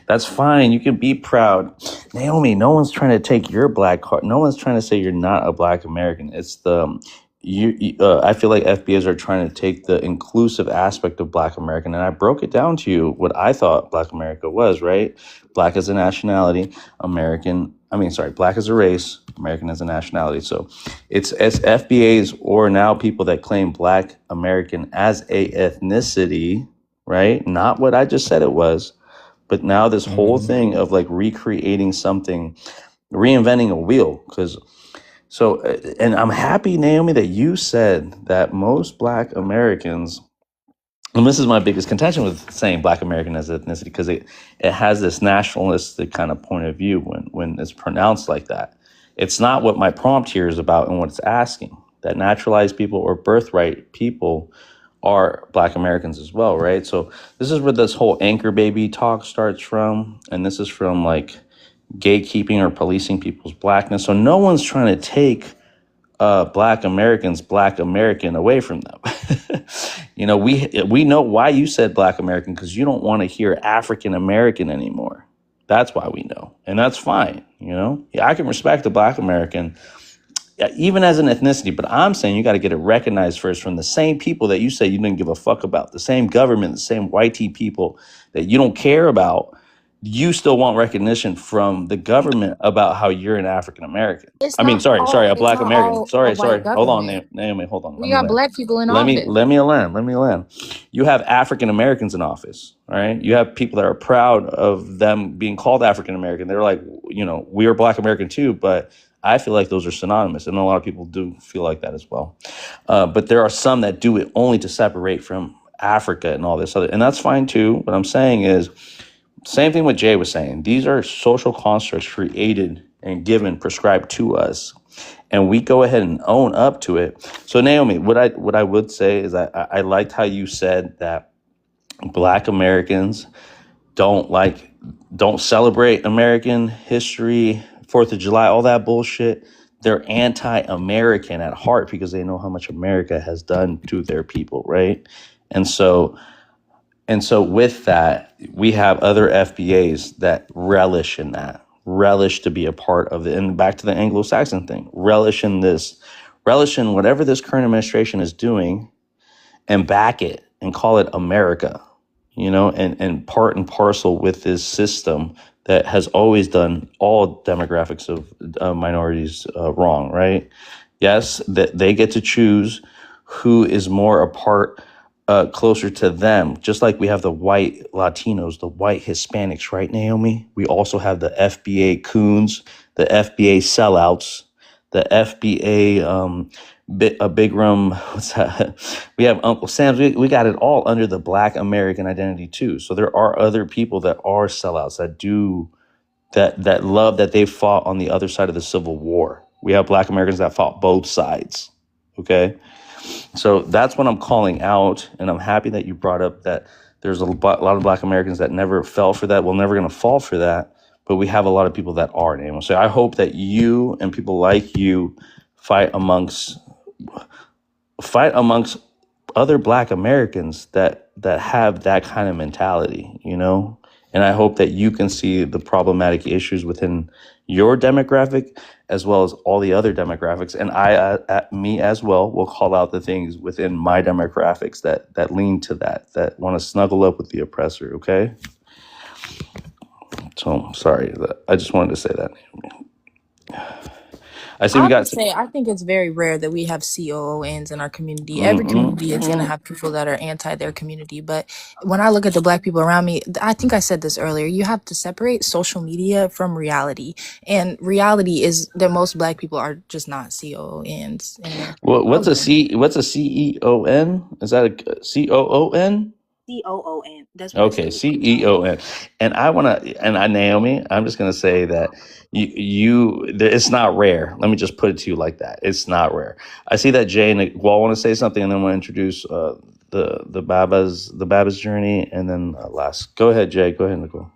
That's fine. You can be proud. Naomi, no one's trying to take your Black card. No one's trying to say you're not a Black American. It's I feel like FBAs are trying to take the inclusive aspect of Black American, and I broke it down to you what I thought Black America was, right? Black as a nationality, Black as a race, American as a nationality. So it's FBAs, or now people that claim Black American as a ethnicity, right? Not what I just said it was, but now this whole thing of like recreating something, reinventing a wheel. And I'm happy, Naomi, that you said that most Black Americans, and this is my biggest contention with saying Black American as ethnicity, because it has this nationalistic kind of point of view when it's pronounced like that. It's not what my prompt here is about and what it's asking. That naturalized people or birthright people are Black Americans as well, right? So this is where this whole anchor baby talk starts from, and this is from like gatekeeping or policing people's Blackness. So no one's trying to take Black Americans, Black American away from them. We know why you said Black American, because you don't want to hear African American anymore. That's why we know, and that's fine. I can respect the Black American, even as an ethnicity, but I'm saying you got to get it recognized first from the same people that you say you didn't give a fuck about, the same government, the same white people that you don't care about. You still want recognition from the government about how you're an African American. A Black American. Sorry. Hold on, Naomi. Hold on. We got Black people in office. Let me land. You have African Americans in office, all right? You have people that are proud of them being called African American. They're like, we are Black American too, but I feel like those are synonymous, and a lot of people do feel like that as well. But there are some that do it only to separate from Africa and all this other, and that's fine too. What I'm saying is, same thing what Jay was saying. These are social constructs created and prescribed to us, and we go ahead and own up to it. So Naomi, what I would say is I liked how you said that Black Americans don't celebrate American history, 4th of July, all that bullshit. They're anti-American at heart because they know how much America has done to their people, right? And so with that, we have other FBAs that relish in that, relish to be a part of it. And back to the Anglo-Saxon thing, relish in whatever this current administration is doing, and back it and call it America, and part and parcel with this system that has always done all demographics of minorities wrong, right? Yes, that they get to choose who is more a part closer to them, just like we have the white Latinos, the white Hispanics, right, Naomi? We also have the FBA coons, the FBA sellouts, the FBA Big Rum. What's that? We have Uncle Sam's. We got it all under the Black American identity too. So there are other people that are sellouts that do that love that they fought on the other side of the Civil War. We have Black Americans that fought both sides. Okay. So that's what I'm calling out, and I'm happy that you brought up that there's a lot of Black Americans that never fell for that. We're never going to fall for that, but we have a lot of people that are. So I hope that you and people like you fight amongst other Black Americans that have that kind of mentality, And I hope that you can see the problematic issues within your demographic as well as all the other demographics. And me as well, will call out the things within my demographics that lean to that want to snuggle up with the oppressor, okay? So, sorry, I just wanted to say that. I see I we have to got. say, I think it's very rare that we have COONs in our community. Every Mm-mm, community is going to have people that are anti their community. But when I look at the black people around me, I think I said this earlier, you have to separate social media from reality. And reality is that most black people are just not COONs in America. what's a What's a CEON? Is that a COON? COON. That's what it Okay, says. CEON. And Naomi, I'm just gonna say that it's not rare. Let me just put it to you like that. It's not rare. I see that Jay and Wall want to say something, and then we'll introduce the Baba's journey, and then last. Go ahead, Jay. Go ahead, Nicole.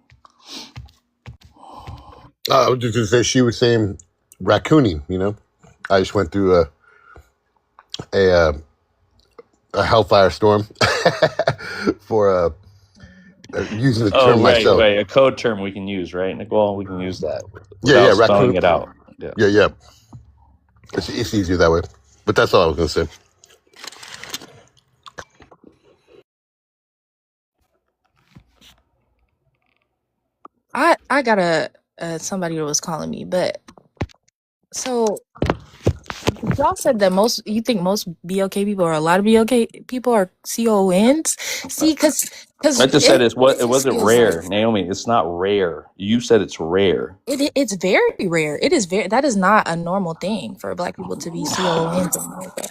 I was just going to say she was saying raccooning. I just went through a hellfire storm for using the Oh, term right, myself. right. A code term we can use, right, Nicole? We can use that Yeah, without spelling raccoon. it out. Yeah. Yeah. It's easier that way. But that's all I was going to say. I got somebody that was calling me, but so y'all said that you think most BLK people or a lot of BLK people are CONs. See, because I just said it it just wasn't feels like rare, Naomi. It's not rare. You said it's rare. it's very rare. It is that is not a normal thing for black people to be CONs in America.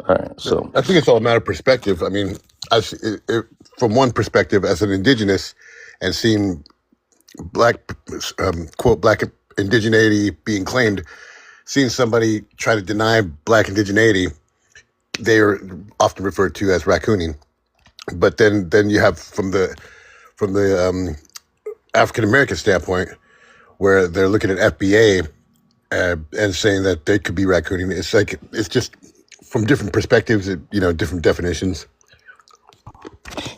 All right, so I think it's all a matter of perspective. I mean, from one perspective, as an indigenous and seeing black, quote, black indigeneity being claimed, seeing somebody try to deny black indigeneity, they are often referred to as raccooning. But then you have from the African American standpoint, where they're looking at FBA and saying that they could be raccooning. It's just from different perspectives, different definitions.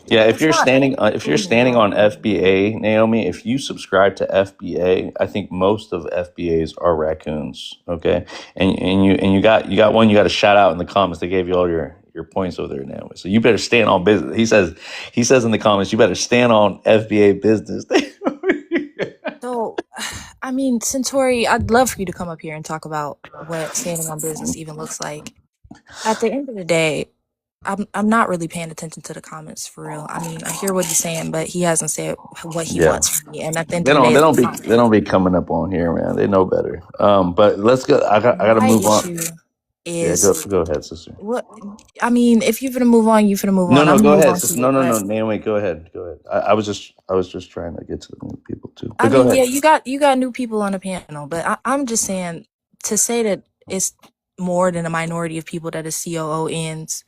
yeah, if It's you're not standing on raccooning. FBA, Naomi, if you subscribe to FBA, I think most of FBAs are raccoons. Okay, and you got one you got to shout out in the comments. They gave you all your points over there, Naomi. So you better stand on business. He says in the comments, you better stand on FBA business. So, I mean, Centauri, I'd love for you to come up here and talk about what standing on business even looks like. At the end of the day, I'm not really paying attention to the comments for real. I mean, I hear what he's saying, but he hasn't said what he Yeah. wants from me. And at the end They of the day, they don't be coming up on here, man. They know better. But let's go. I got to my move on. issue Yeah, is go ahead, sister. what I mean. If you're gonna move on, you're gonna move on. No, I'm go gonna move ahead, on sister. to No, it. But Naomi, go ahead. I was just trying to get to the new people too. I But go mean, ahead. yeah, you got new people on the panel, but I'm just saying to say that it's more than a minority of people that is COONs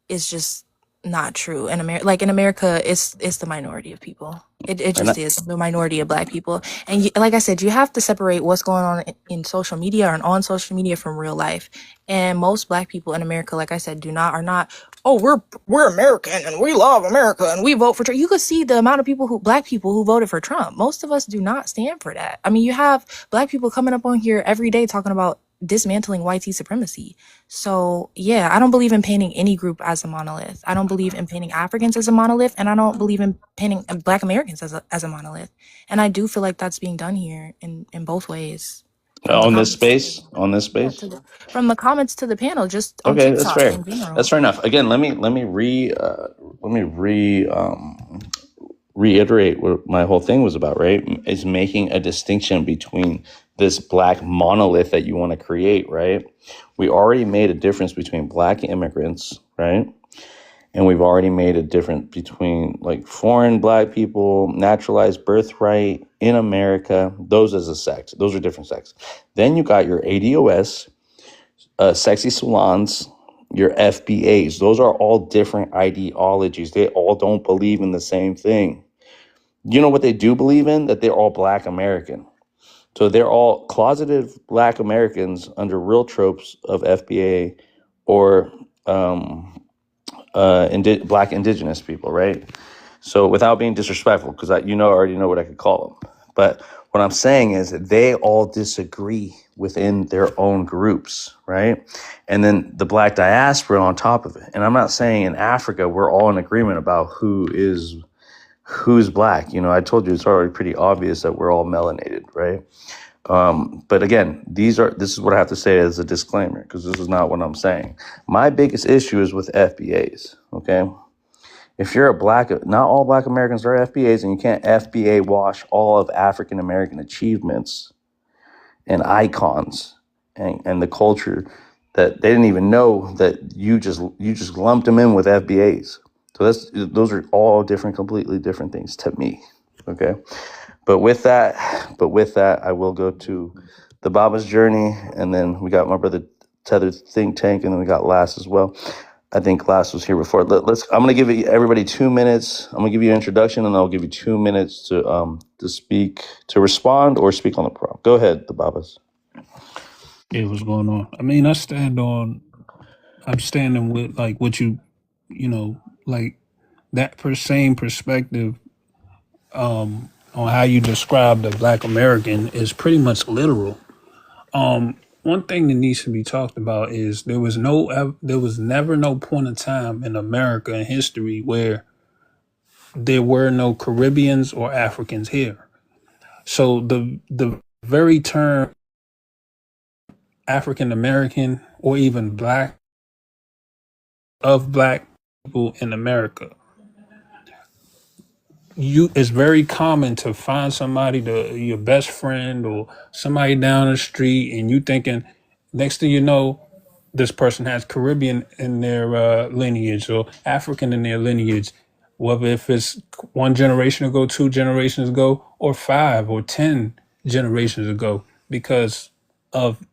is just not true. In America, it's the minority of people. It And just is the minority of black people. And like I said, you have to separate what's going on in social media and on social media from real life. And most black people in America, like I said, are not. Oh, we're American and we love America and we vote for Trump. You could see the amount of black people who voted for Trump. Most of us do not stand for that. I mean, you have black people coming up on here every day talking about dismantling white supremacy. So yeah, I don't believe in painting any group as a monolith. I don't believe in painting Africans as a monolith, and I don't believe in painting Black Americans as a monolith. And I do feel like that's being done here in both ways. on this space, From the comments to the panel, just on okay, that's TikTok fair. in general. That's fair enough. Again, let me reiterate what my whole thing was about. Right, is making a distinction between this black monolith that you want to create. Right, we already made a difference between black immigrants. Right. And we've already made a difference between like foreign black people, naturalized birthright in America. Those as a sex. Those are different sects. Then you got your ADOS, sexy salons, your FBAs. Those are all different ideologies. They all don't believe in the same thing. You know what they do believe in? That they're all black American. So they're all closeted black Americans under real tropes of FBA or black indigenous people, right? So without being disrespectful, because I already know what I could call them. But what I'm saying is that they all disagree within their own groups, right? And then the black diaspora on top of it. And I'm not saying in Africa we're all in agreement about who's black. I told you it's already pretty obvious that we're all melanated, right? But again, this is what I have to say as a disclaimer, because this is not what I'm saying. My biggest issue is with FBAs. Okay, if you're not all Black Americans are FBAs, and you can't FBA wash all of African American achievements and icons and the culture that they didn't even know that you just lumped them in with FBAs. So those are all completely different things to me. Okay. But with that, I will go to the Baba's Journey, and then we got my brother Tethered Think Tank, and then we got Last as well. I think Last was here before. I'm gonna give everybody 2 minutes. I'm gonna give you an introduction, and I'll give you 2 minutes to speak, to respond, or speak on the prompt. Go ahead, the Babas. Yeah, what's going on? I mean, I'm standing with like what you know, like that same perspective on how you describe the Black American is pretty much literal. One thing that needs to be talked about is there was never no point in time in America in history where there were no Caribbeans or Africans here. So the very term African American or even Black people in America, it's very common to find somebody, your best friend or somebody down the street, and you thinking, next thing you know, this person has Caribbean in their lineage or African in their lineage, whether if it's one generation ago, 2 generations ago, or 5 or 10 generations ago, because of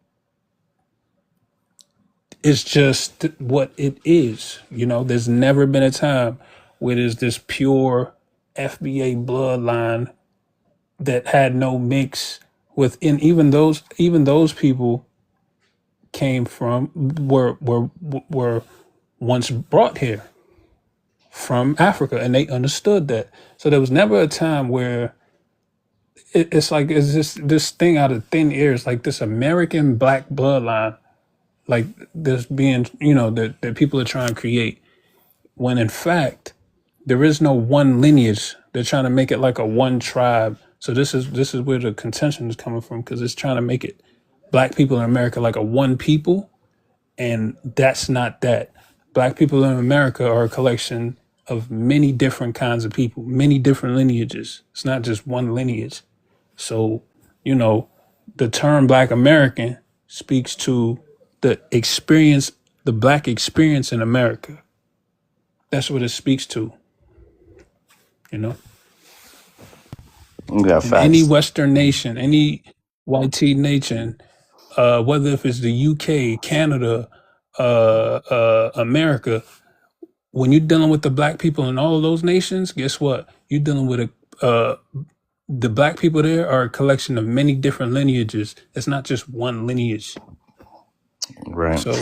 it's just what it is. There's never been a time where there's this pure FBA bloodline that had no mix with, and even those people were once brought here from Africa, and they understood that. So there was never a time where it's like it's this thing out of thin air. It's like this American Black bloodline, like this being, that people are trying to create, when in fact there is no one lineage. They're trying to make it like a one tribe. So this is where the contention is coming from, because it's trying to make it Black people in America like a one people, and that's not that. Black people in America are a collection of many different kinds of people, many different lineages. It's not just one lineage. So, the term Black American speaks to the experience, the Black experience in America. That's what it speaks to, Yeah, And any facts. Western nation, any YT nation, whether if it's the UK, Canada, America, when you're dealing with the Black people in all of those nations, guess what? You're dealing with the Black people there are a collection of many different lineages. It's not just one lineage. Right. So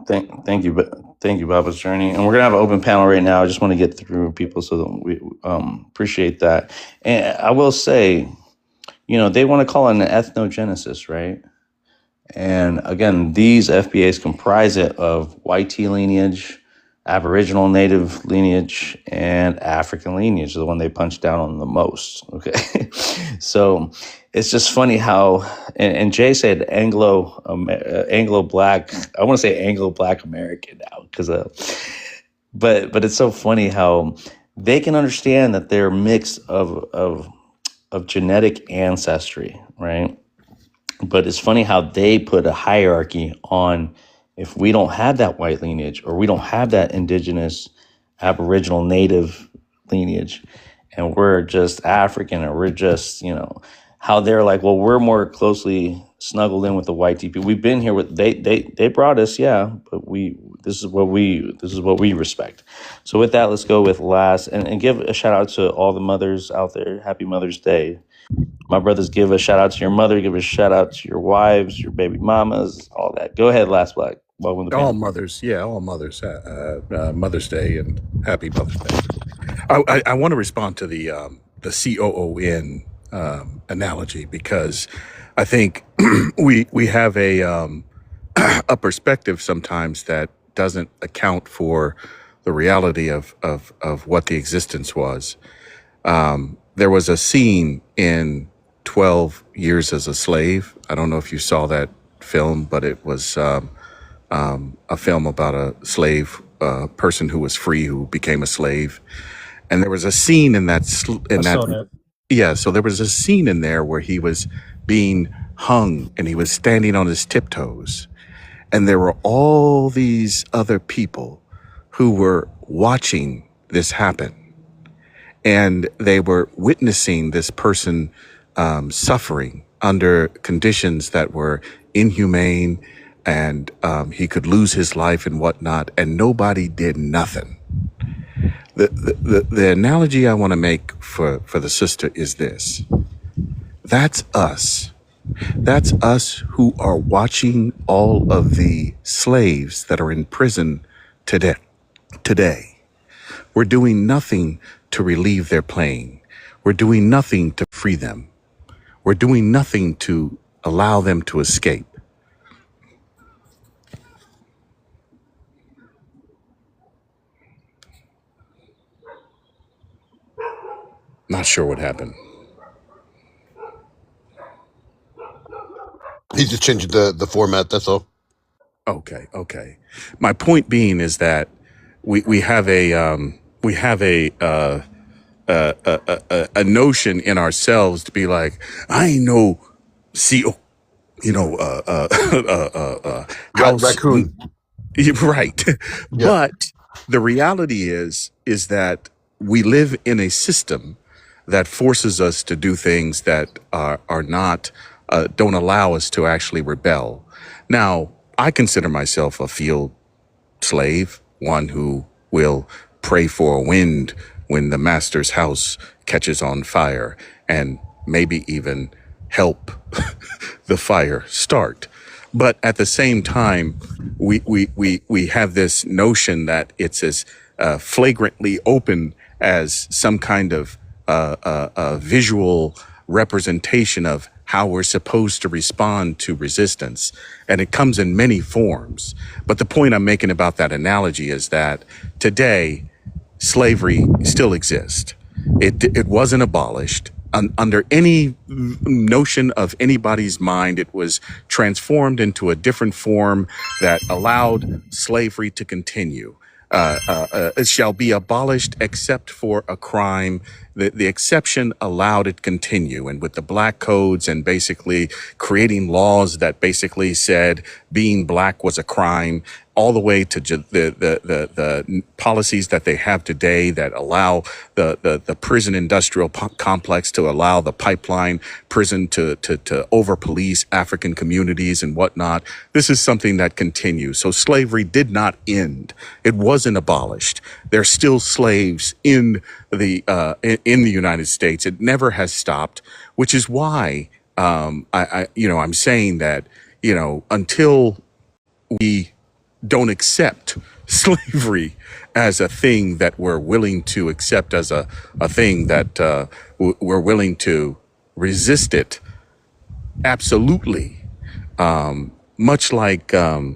Thank you, Baba's Journey, and we're gonna have an open panel right now. I just want to get through people, so that we appreciate that. And I will say, they want to call it an ethnogenesis, right? And again, these FBAs comprise it of YT lineage, Aboriginal Native lineage, and African lineage, the one they punch down on the most. Okay, so it's just funny how, and Jay said Anglo Black. I want to say Anglo Black American now, because but it's so funny how they can understand that they're a mix of genetic ancestry, right? But it's funny how they put a hierarchy on, if we don't have that white lineage, or we don't have that indigenous Aboriginal Native lineage, and we're just African, or we're just, how they're like, well, we're more closely snuggled in with the white people. We've been here with, they brought us, yeah, but this is what we respect. So with that, let's go with Last, and give a shout out to all the mothers out there. Happy Mother's Day. My brothers, give a shout out to your mother, give a shout out to your wives, your baby mamas, all that. Go ahead, Last Black. Welcome to the All panel. mothers, all mothers. Mother's Day and happy Mother's Day. I want to respond to the COON analogy, because I think we have a perspective sometimes that doesn't account for the reality of what the existence was. There was a scene in 12 Years as a Slave. I don't know if you saw that film, but it was a film about a slave person who was free, who became a slave. And there was a scene in that, I saw that. yeah, so there was a scene in there where he was being hung and he was standing on his tiptoes. And there were all these other people who were watching this happen. And they were witnessing this person suffering under conditions that were inhumane, and he could lose his life and whatnot, and nobody did nothing. The analogy I want to make for the sister is this. That's us. That's us who are watching all of the slaves that are in prison today. We're doing nothing to relieve their pain. We're doing nothing to free them. We're doing nothing to allow them to escape. Not sure what happened. He's just changing the format. That's all. Okay. My point being is that we have a notion in ourselves to be like, I ain't no CEO, house. Raccoon. Right. Yeah. But the reality is that we live in a system that forces us to do things that are not, don't allow us to actually rebel. Now, I consider myself a field slave, one who will pray for a wind when the master's house catches on fire, and maybe even help the fire start. But at the same time, we have this notion that it's as flagrantly open as some kind of visual representation of how we're supposed to respond to resistance. And it comes in many forms. But the point I'm making about that analogy is that today, slavery still exists. It wasn't abolished. Under any notion of anybody's mind, it was transformed into a different form that allowed slavery to continue. It shall be abolished except for a crime. The exception allowed it continue. And with the black codes and basically creating laws that basically said being black was a crime, all the way to the policies that they have today that allow the prison industrial complex to allow the pipeline prison to over police African communities and whatnot. This is something that continues. So slavery did not end. It wasn't abolished. There's still slaves in the United States. It never has stopped, which is why I'm saying that until we don't accept slavery as a thing that we're willing to accept as a thing that we're willing to resist it. Absolutely. Much like the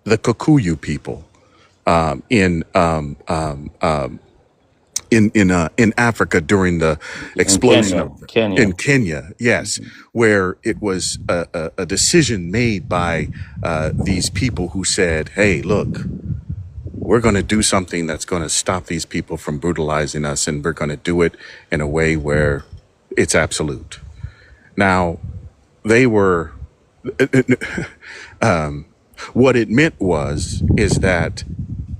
Kikuyu people in Africa during the explosion in Kenya, yes, where it was a decision made by these people who said, hey, look, we're going to do something that's going to stop these people from brutalizing us, and we're going to do it in a way where it's absolute. Now, they were, what it meant is that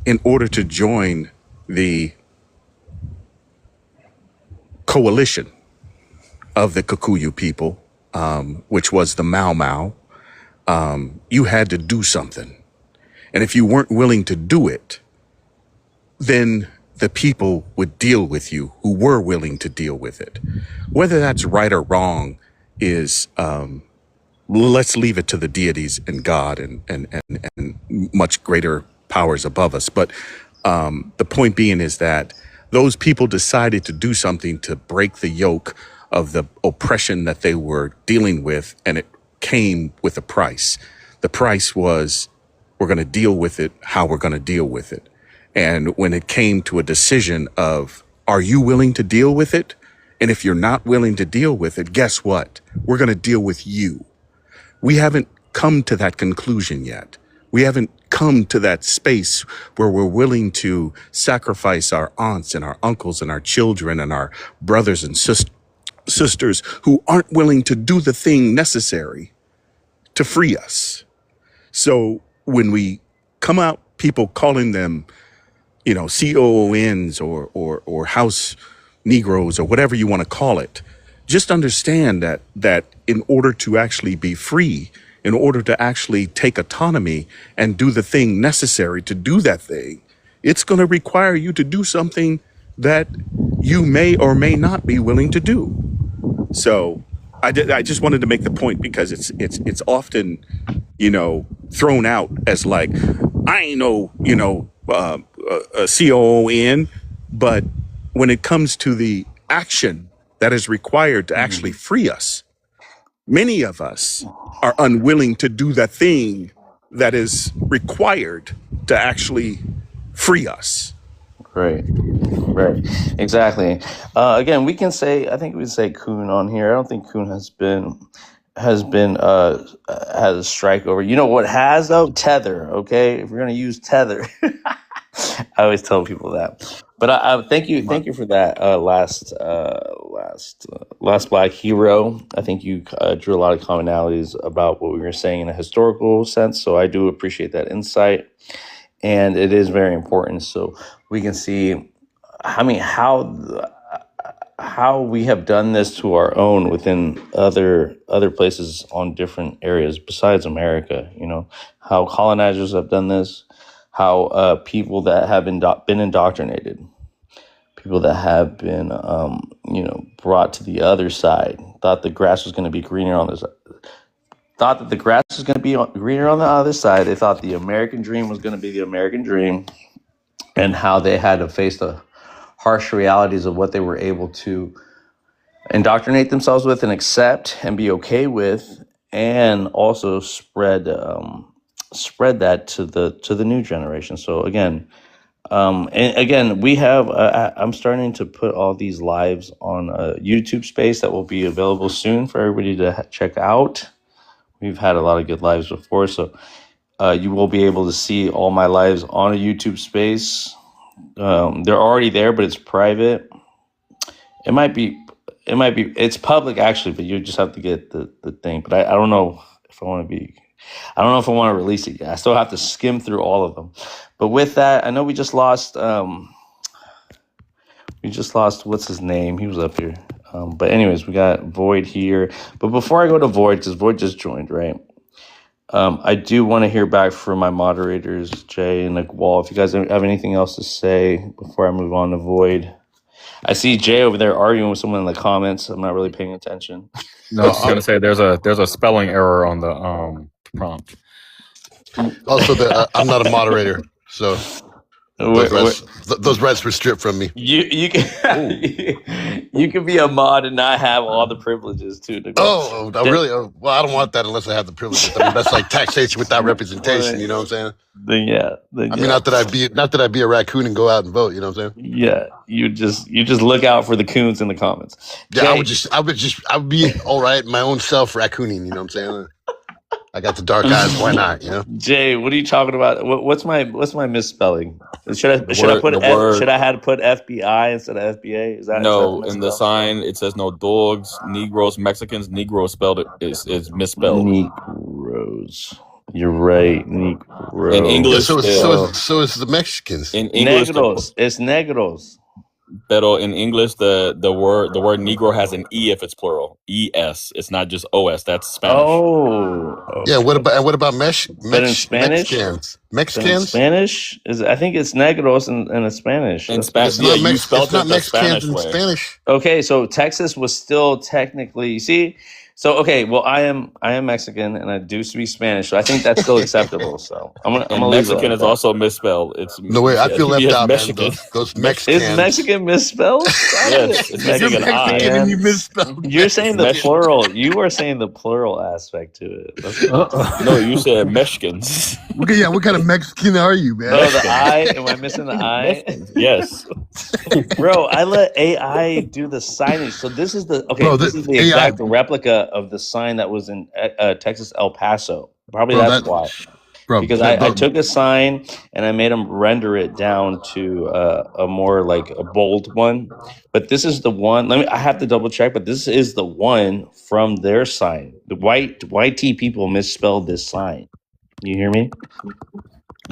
in order to join the coalition of the Kikuyu people, which was the Mau Mau, you had to do something. And if you weren't willing to do it, then the people would deal with you who were willing to deal with it. Whether that's right or wrong is, let's leave it to the deities and God and much greater powers above us. But the point being is that those people decided to do something to break the yoke of the oppression that they were dealing with, and it came with a price. The price was, we're going to deal with it how we're going to deal with it. And when it came to a decision of, are you willing to deal with it? And if you're not willing to deal with it, guess what? We're going to deal with you. We haven't come to that conclusion yet. We haven't come to that space where we're willing to sacrifice our aunts and our uncles and our children and our brothers and sisters who aren't willing to do the thing necessary to free us. So when we come out, people calling them, COONs or house Negroes or whatever you want to call it, just understand that in order to actually be free, in order to actually take autonomy and do the thing necessary to do that thing, it's going to require you to do something that you may or may not be willing to do. So I just wanted to make the point because it's often, thrown out as like, I ain't no, a COON, but when it comes to the action that is required to actually free us, many of us are unwilling to do the thing that is required to actually free us. Right, exactly. Again, we can say, I think we can say Coon on here. I don't think Coon has a strike over. You know what has though? Tether. Okay, if we're gonna use Tether, I always tell people that. But I thank you for that last Black Hero. I think you drew a lot of commonalities about what we were saying in a historical sense. So I do appreciate that insight, and it is very important. So we can see, how we have done this to our own within other places on different areas besides America. How colonizers have done this, how people that have been indoctrinated, people that have been brought to the other side, thought the grass was going to be greener on this, thought that the grass was going to be greener on the other side. They thought the American dream was going to be the American dream, and how they had to face the harsh realities of what they were able to indoctrinate themselves with and accept and be okay with, and also spread that to the new generation. So again, we have. I'm starting to put all these lives on a YouTube space that will be available soon for everybody to check out. We've had a lot of good lives before, so you will be able to see all my lives on a YouTube space. They're already there, but it's private. It's public actually, but you just have to get the thing. But I don't know if I want to release it yet. I still have to skim through all of them. But with that, I know we just lost what's his name? He was up here. But anyways, we got Void here. But before I go to Void, because Void just joined, right? I do want to hear back from my moderators, Jay and Wall. If you guys have anything else to say before I move on to Void. I see Jay over there arguing with someone in the comments. I'm not really paying attention. No, I was going to say there's a spelling error on the prompt. Also, I'm not a moderator, so those rights were stripped from me. You can you can be a mod and not have all the privileges too. Well, I don't want that unless I have the privileges. I mean, that's like taxation without representation. You know what I'm saying? Then yeah. I mean, not that I'd be a raccoon and go out and vote. You know what I'm saying? Yeah, you just look out for the coons in the comments. Yeah, Jay, I would be all right, my own self raccooning. You know what I'm saying? I got the dark eyes. Why not? Jay, what are you talking about? What's my misspelling? Should I had to put FBI instead of FBA? Is that no? In the sign it says no dogs, Negroes, Mexicans. Negro spelled is misspelled. Negroes. You're right, Negro. In English, so it's the Mexicans. In English, negros. It's negros. Pero in English, the word Negro has an E if it's plural. ES. It's not just OS. That's Spanish. Oh. Okay. Yeah. What about Spanish? Mexicans? In Spanish I think it's negros in Spanish. In Spanish, you spelled it's not Mexicans in Spanish. Okay, so Texas was still technically. See. So okay, well I am Mexican and I do speak Spanish, so I think that's still acceptable. So I'm gonna Mexican is also misspelled. It's no way. I feel left out, Mexican. Man. Those Mexicans. Is Mexican misspelled? Yes, it's Mexican. And you misspelled. You're saying the plural. You are saying the plural aspect to it. No, you said Mexicans. Okay, yeah. What kind of Mexican are you, man? Oh, the I. Am I missing the I? Yes. Bro, I let AI do the signage. So this is the Bro, this is the AI, exact replica of the sign that was in Texas El Paso. Probably bro, that's that, why. bro, Because that, I bro, took a sign and I made them render it down to a more like a bold one. But this is the one. I have to double check, but this is the one from their sign. The YT people misspelled this sign. You hear me?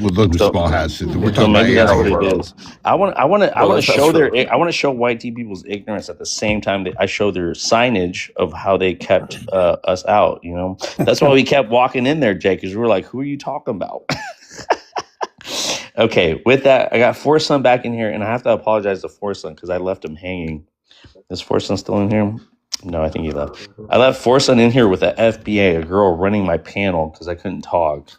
well, those with So, small hats. We're so talking about maybe that's AI what here. it is. I want Bro, to that's not show true. I want to show YT people's ignorance at the same time that I show their signage of how they kept us out. You know, that's why we kept walking in there, Jake, because we were like, "Who are you talking about?" Okay, with that, I got Forson back in here, and I have to apologize to Forson because I left him hanging. Is Forson still in here? No, I think he left. I left Forson in here with a FBA, a girl running my panel because I couldn't talk.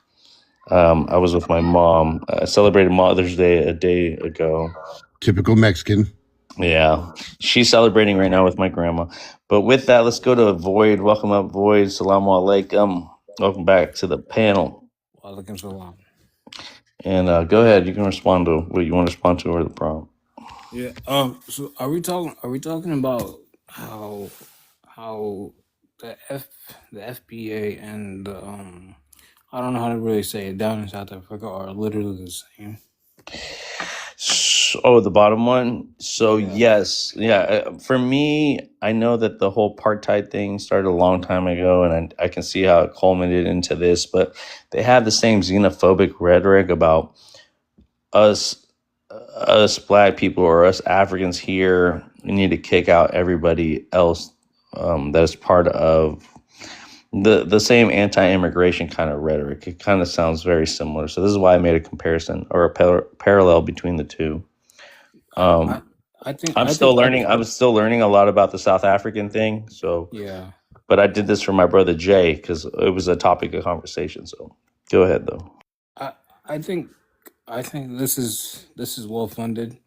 I was with my mom. I celebrated Mother's Day a day ago. Typical Mexican. Yeah, she's celebrating right now with my grandma. But with that, let's go to Void. Welcome up, Void. Salaam alaikum. Welcome back to the panel. Walaikum salam. And go ahead. You can respond to what you want to respond to or the prompt. Yeah. So are we talking about how the FBA and the I don't know how to really say it down in South Africa are literally the same. Oh, the bottom one. So Yeah. yes, yeah. For me, I know that the whole apartheid thing started a long time ago, and I can see how it culminated into this. But they have the same xenophobic rhetoric about us black people or us Africans here. We need to kick out everybody else that is part of the same anti-immigration kind of rhetoric. It kind of sounds very similar. So this is why I made a comparison or a parallel between the two. I think I'm still learning. I was still learning a lot about the South African thing. So, yeah. but I did this for my brother Jay because it was a topic of conversation. So, go ahead though. I think this is well funded.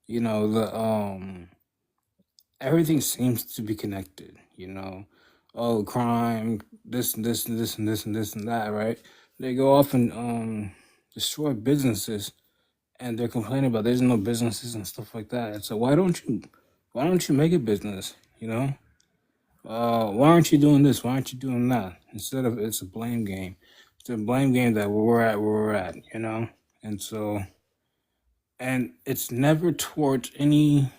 You know, the everything seems to be connected, you know. Oh, crime, this and this and this and this and this and that, right? They go off and destroy businesses, and they're complaining about there's no businesses and stuff like that. So why don't you make a business, you know? Why aren't you doing this? Why aren't you doing that? Instead of it's a blame game. It's a blame game that where we're at, you know? And so, and it's never towards any,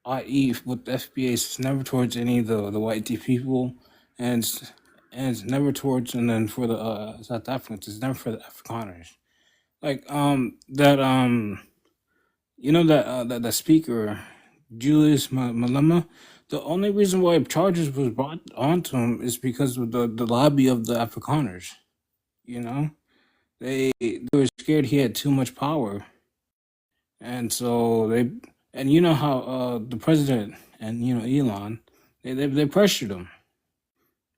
i.e., with the FBA, it's never towards any of the white people, and it's never towards, and then for the South Africans, it's never for the Afrikaners. Like that you know that speaker Julius Malema. The only reason why charges was brought onto him is because of the lobby of the Afrikaners. You know, they were scared he had too much power, and so and you know how the president and you know Elon they pressured him,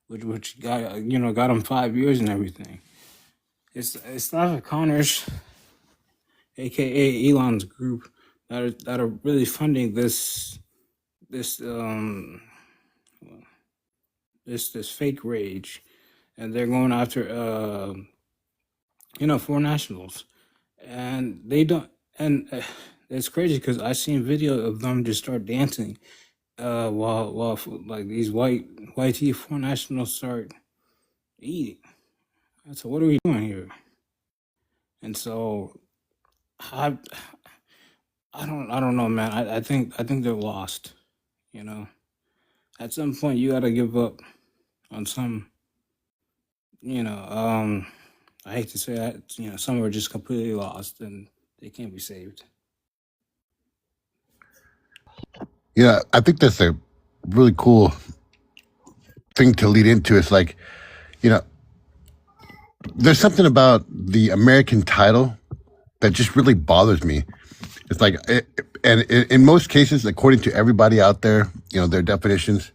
which got got him 5 years and everything. It's the Afrikaners, aka Elon's group, that are really funding this fake rage, and they're going after foreign nationals, and they don't. And it's crazy because I seen video of them just start dancing, while like these white foreign nationals start eating. So what are we doing here? And so I don't know, man. I think they're lost. You know, at some point you got to give up on some. I hate to say that. Some are just completely lost and they can't be saved. Yeah, I think that's a really cool thing to lead into. It's like, there's something about the American title that just really bothers me. It's like, and in most cases, according to everybody out there, their definitions,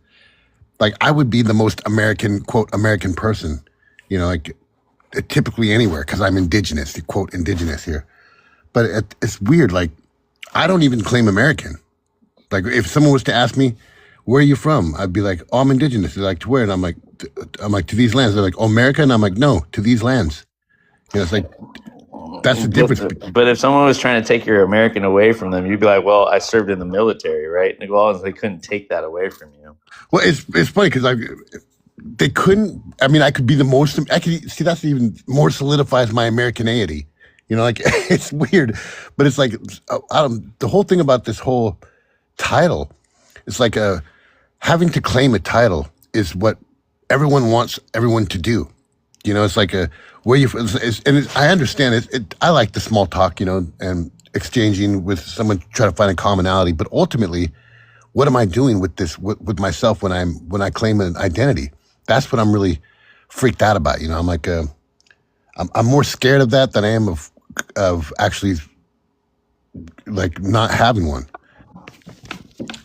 like I would be the most American, quote, American person, like typically anywhere because I'm indigenous, quote, indigenous here. But it's weird. Like, I don't even claim American. Like, if someone was to ask me, where are you from? I'd be like, oh, I'm indigenous. They're like, to where? And I'm like, to these lands. They're like, oh, America? And I'm like, no, to these lands. It's like, That's the difference. But if someone was trying to take your American away from them, you'd be like, "Well, I served in the military, right?" Well, they couldn't take that away from you. Well, it's funny because they couldn't. I mean, I could be the most. I could see that's even more solidifies my Americanity. You know, like it's weird, but it's like the whole thing about this whole title. It's like having to claim a title is what everyone wants everyone to do. You know, it's like where you I understand it. I like the small talk, you know, and exchanging with someone to try to find a commonality. But ultimately, what am I doing with this with myself when I claim an identity? That's what I'm really freaked out about. You know, I'm like I'm more scared of that than I am of actually like not having one.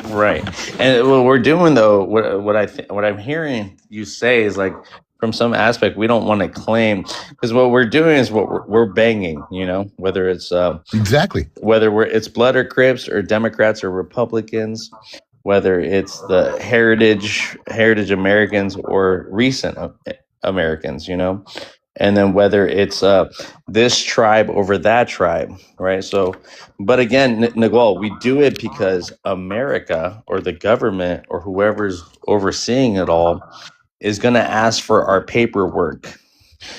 Right. And what we're doing though, what I'm hearing you say is like from some aspect we don't want to claim, because what we're doing is we're banging, you know, whether it's Exactly. whether it's blood or Crips or Democrats or Republicans, whether it's the heritage Americans or recent Americans, you know, and then whether it's this tribe over that tribe, right? So, but again, Niguel, we do it because America or the government or whoever's overseeing it all is going to ask for our paperwork.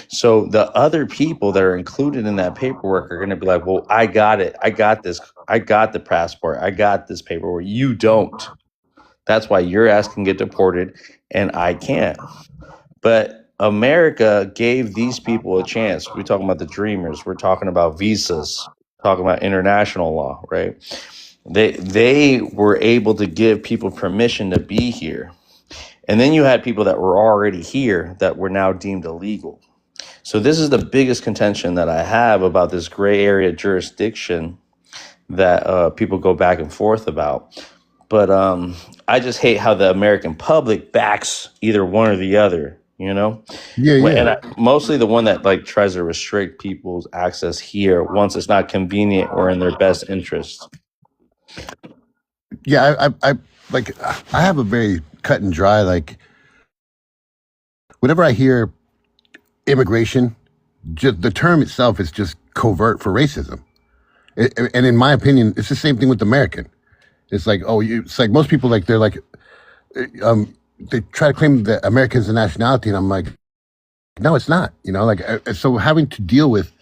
So the other people that are included in that paperwork are going to be like, well, I got it. I got this. I got the passport. I got this paperwork. You don't. That's why you're asking to get deported and I can't. But America gave these people a chance. We're talking about the Dreamers. We're talking about visas, talking about international law, right? They were able to give people permission to be here. And then you had people that were already here that were now deemed illegal. So this is the biggest contention that I have about this gray area jurisdiction that people go back and forth about. But I just hate how the American public backs either one or the other, you know? Yeah. And mostly the one that like tries to restrict people's access here once it's not convenient or in their best interest. Yeah, I like I have a very cut and dry, like whenever I hear immigration, just the term itself is just covert for racism. And in my opinion, it's the same thing with American. It's like, it's like most people, like they're like, they try to claim that American's a nationality, and I'm like, no, it's not. You know, like so having to deal with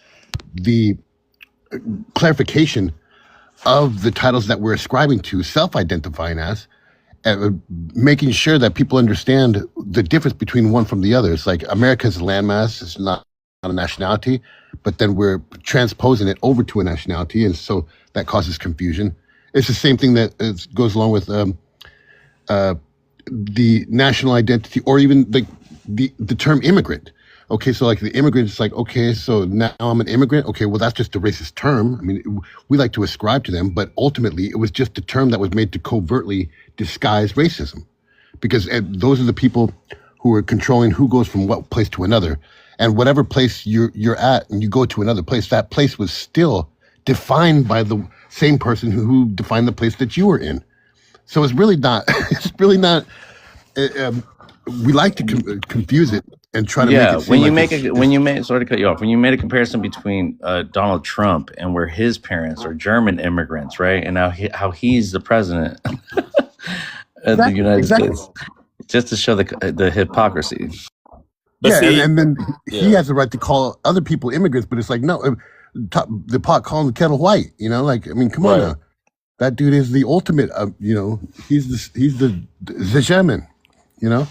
the clarification of the titles that we're ascribing to, self-identifying as, making sure that people understand the difference between one from the other. It's like America's a landmass, it's not a nationality, but then we're transposing it over to a nationality, and so that causes confusion. It's the same thing that goes along with the national identity, or even the term immigrant. Okay, so like the immigrant is like, okay, so now I'm an immigrant. Okay, well, that's just a racist term. I mean, we like to ascribe to them, but ultimately it was just a term that was made to covertly disguise racism, because those are the people who are controlling who goes from what place to another. And whatever place you're at and you go to another place, that place was still defined by the same person who defined the place that you were in. So it's really not, we like to confuse it and try to make it seem sorry to cut you off, when you made a comparison between Donald Trump and where his parents are German immigrants, right? And now how he's the president of the United States, just to show the hypocrisy. But and then he has the right to call other people immigrants, but it's like, no, the pot calling the kettle white, you know, like, I mean, come on now. That dude is the ultimate, you know, he's the German, you know?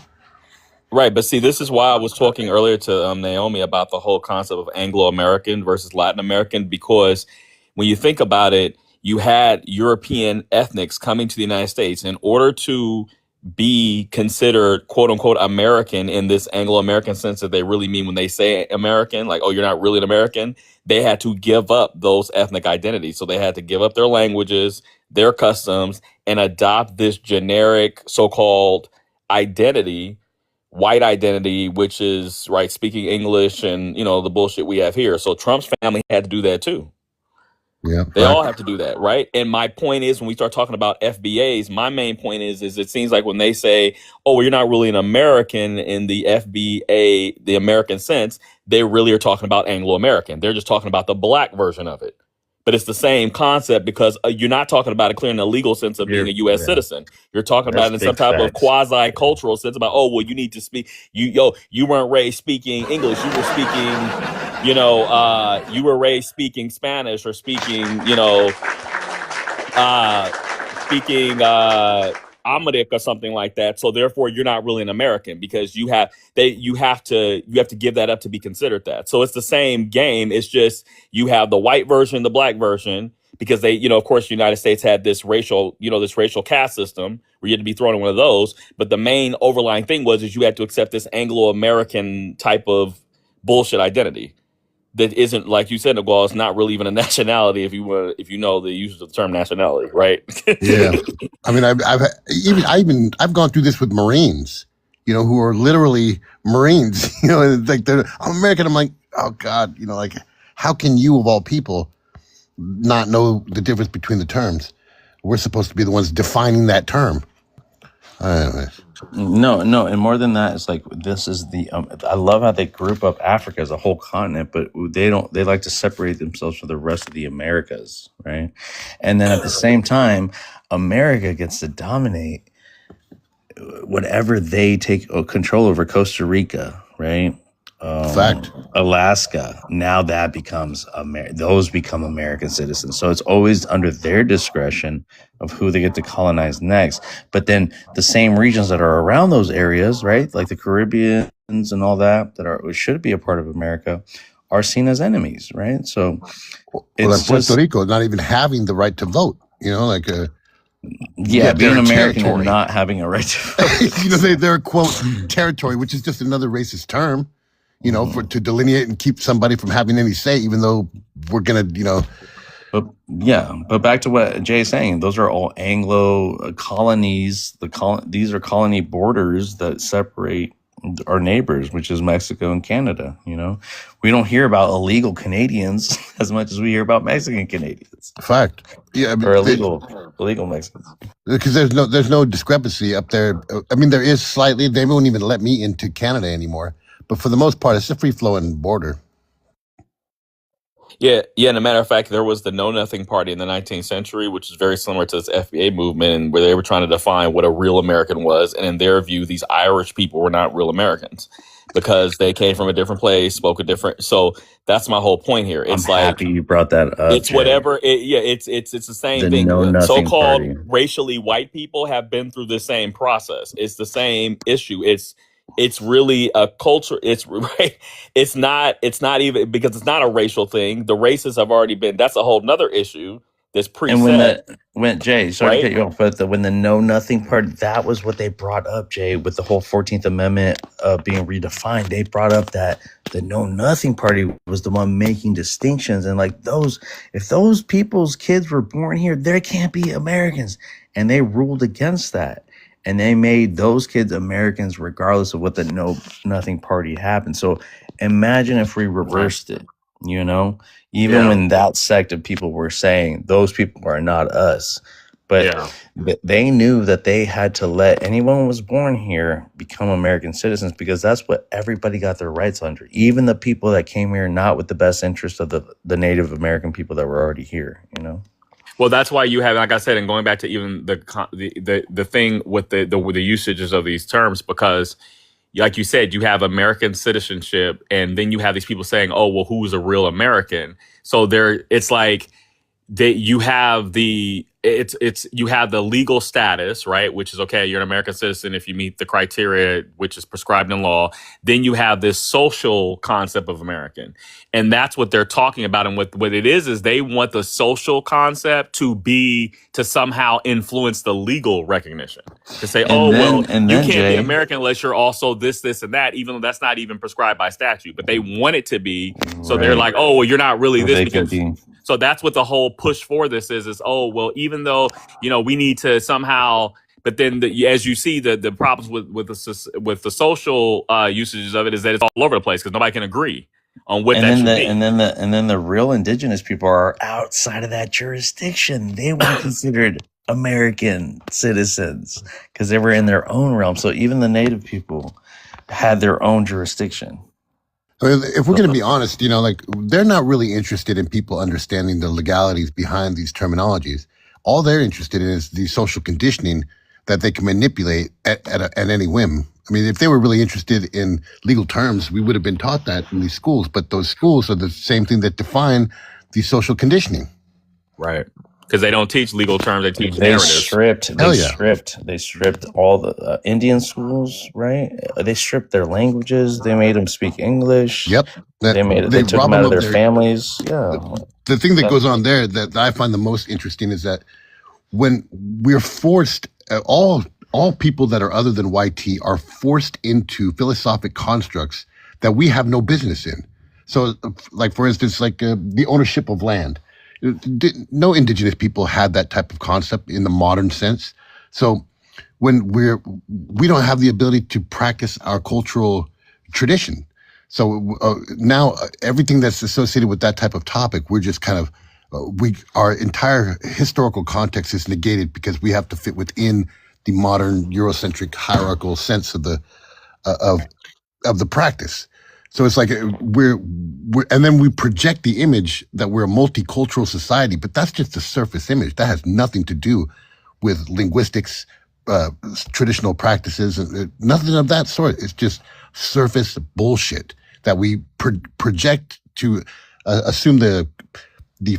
Right, but see, this is why I was talking earlier to Naomi about the whole concept of Anglo-American versus Latin American, because when you think about it, you had European ethnics coming to the United States in order to be considered quote unquote American in this Anglo-American sense that they really mean when they say American, like, oh, you're not really an American. They had to give up those ethnic identities. So they had to give up their languages, their customs, and adopt this generic so-called identity, white identity, which is right, speaking English and, you know, the bullshit we have here. So Trump's family had to do that too. Yeah, They all fact. have to do that, right? And my point is, when we start talking about FBAs, my main point is it seems like when they say, "Oh, well, you're not really an American in the FBA, the American sense," they really are talking about Anglo-American. They're just talking about the black version of it. But it's the same concept because you're not talking about it clear in the legal sense of being a U.S. Yeah, citizen. You're talking about that's it in some big type of facts. quasi-cultural sense about, oh, well, you need to speak. You weren't raised speaking English. You were speaking, you were raised speaking Spanish or speaking, uh, speaking Amharic or something like that. So therefore, you're not really an American because you have to give that up to be considered that. So it's the same game. It's just you have the white version, the black version, because they, of course, the United States had this racial caste system where you had to be thrown in one of those. But the main overlying thing is you had to accept this Anglo-American type of bullshit identity that isn't, like you said, Niguel, it's not really even a nationality if you know the use of the term nationality, right? Yeah, I mean, I've gone through this with Marines, who are literally Marines. It's like I'm American. I'm like, oh God, like how can you of all people not know the difference between the terms? We're supposed to be the ones defining that term. Anyways. No, and more than that, it's like this is the. I love how they group up Africa as a whole continent, but they don't. They like to separate themselves from the rest of the Americas, right? And then at the same time, America gets to dominate whatever they take control over. Costa Rica, right? Fact. Alaska. Now that becomes those become American citizens. So it's always under their discretion of who they get to colonize next. But then the same regions that are around those areas, right, like the Caribbeans and all that should be a part of America, are seen as enemies, right? So like Puerto Rico not even having the right to vote. Being American and not having a right to vote. they're quote territory, which is just another racist term. To delineate and keep somebody from having any say, even though we're gonna, But back to what Jay is saying, those are all Anglo colonies. These are colony borders that separate our neighbors, which is Mexico and Canada. We don't hear about illegal Canadians as much as we hear about Mexican Canadians. Fact, yeah, or illegal Mexicans. Because there's no discrepancy up there. I mean, there is slightly. They won't even let me into Canada anymore. But for the most part, it's a free-flowing border. Yeah. And a matter of fact, there was the Know Nothing Party in the 19th century, which is very similar to this FBA movement, and where they were trying to define what a real American was. And in their view, these Irish people were not real Americans because they came from a different place, spoke a different. So that's my whole point here. It's I'm happy you brought that up. It's Jay. Whatever. It's the same thing. So-called racially white people have been through the same process. It's the same issue. It's really a culture. It's right. It's not even because it's not a racial thing. The races have already been. That's a whole nother issue. That's preset. And when Jay, sorry to cut you off, but when the Know Nothing Party, that was what they brought up, Jay, with the whole 14th Amendment being redefined. They brought up that the Know Nothing Party was the one making distinctions, and like if those people's kids were born here, they can't be Americans, and they ruled against that. And they made those kids Americans regardless of what the Know Nothing Party happened. So imagine if we reversed it, even when that sect of people were saying those people are not us. But they knew that they had to let anyone who was born here become American citizens because that's what everybody got their rights under. Even the people that came here not with the best interest of the Native American people that were already here, Well, that's why you have, like I said, and going back to even the thing with the usages of these terms, because, like you said, you have American citizenship, and then you have these people saying, "Oh, well, who's a real American?" So it's like you have the legal status, right? Which is okay. You're an American citizen if you meet the criteria, which is prescribed in law. Then you have this social concept of American. And that's what they're talking about. And what it is they want the social concept to somehow influence the legal recognition. To say, you can't be American unless you're also this, and that, even though that's not even prescribed by statute. But they want it to be. So they're like, oh, well, you're not really this because... So that's what the whole push for this is, even though, we need to somehow, but then as you see, the problems with the social usages of it is that it's all over the place because nobody can agree. on what And that then should the be. and then the real indigenous people are outside of that jurisdiction. They weren't considered American citizens because they were in their own realm. So even the native people had their own jurisdiction. I mean, if we're going to be honest, like they're not really interested in people understanding the legalities behind these terminologies. All they're interested in is the social conditioning that they can manipulate at any whim. I mean, if they were really interested in legal terms, we would have been taught that in these schools. But those schools are the same thing that define the social conditioning. Right. Because they don't teach legal terms, they teach They narratives. stripped. Hell They yeah. stripped. They stripped all the Indian schools. Right. They stripped their languages. They made them speak English. Yep. That They took rob them out them of of their their families. Yeah. the thing that That- goes on there that I find the most interesting is that when we're forced, all people that are other than YT are forced into philosophic constructs that we have no business in. So, like for instance, like the ownership of land. No indigenous people had that type of concept in the modern sense. So, when we don't have the ability to practice our cultural tradition. So now everything that's associated with that type of topic, we're just kind of our entire historical context is negated because we have to fit within the modern Eurocentric hierarchical sense of the of the practice. So it's like we're and then we project the image that we're a multicultural society, but that's just a surface image. That has nothing to do with linguistics, traditional practices, and nothing of that sort. It's just surface bullshit that we project to assume the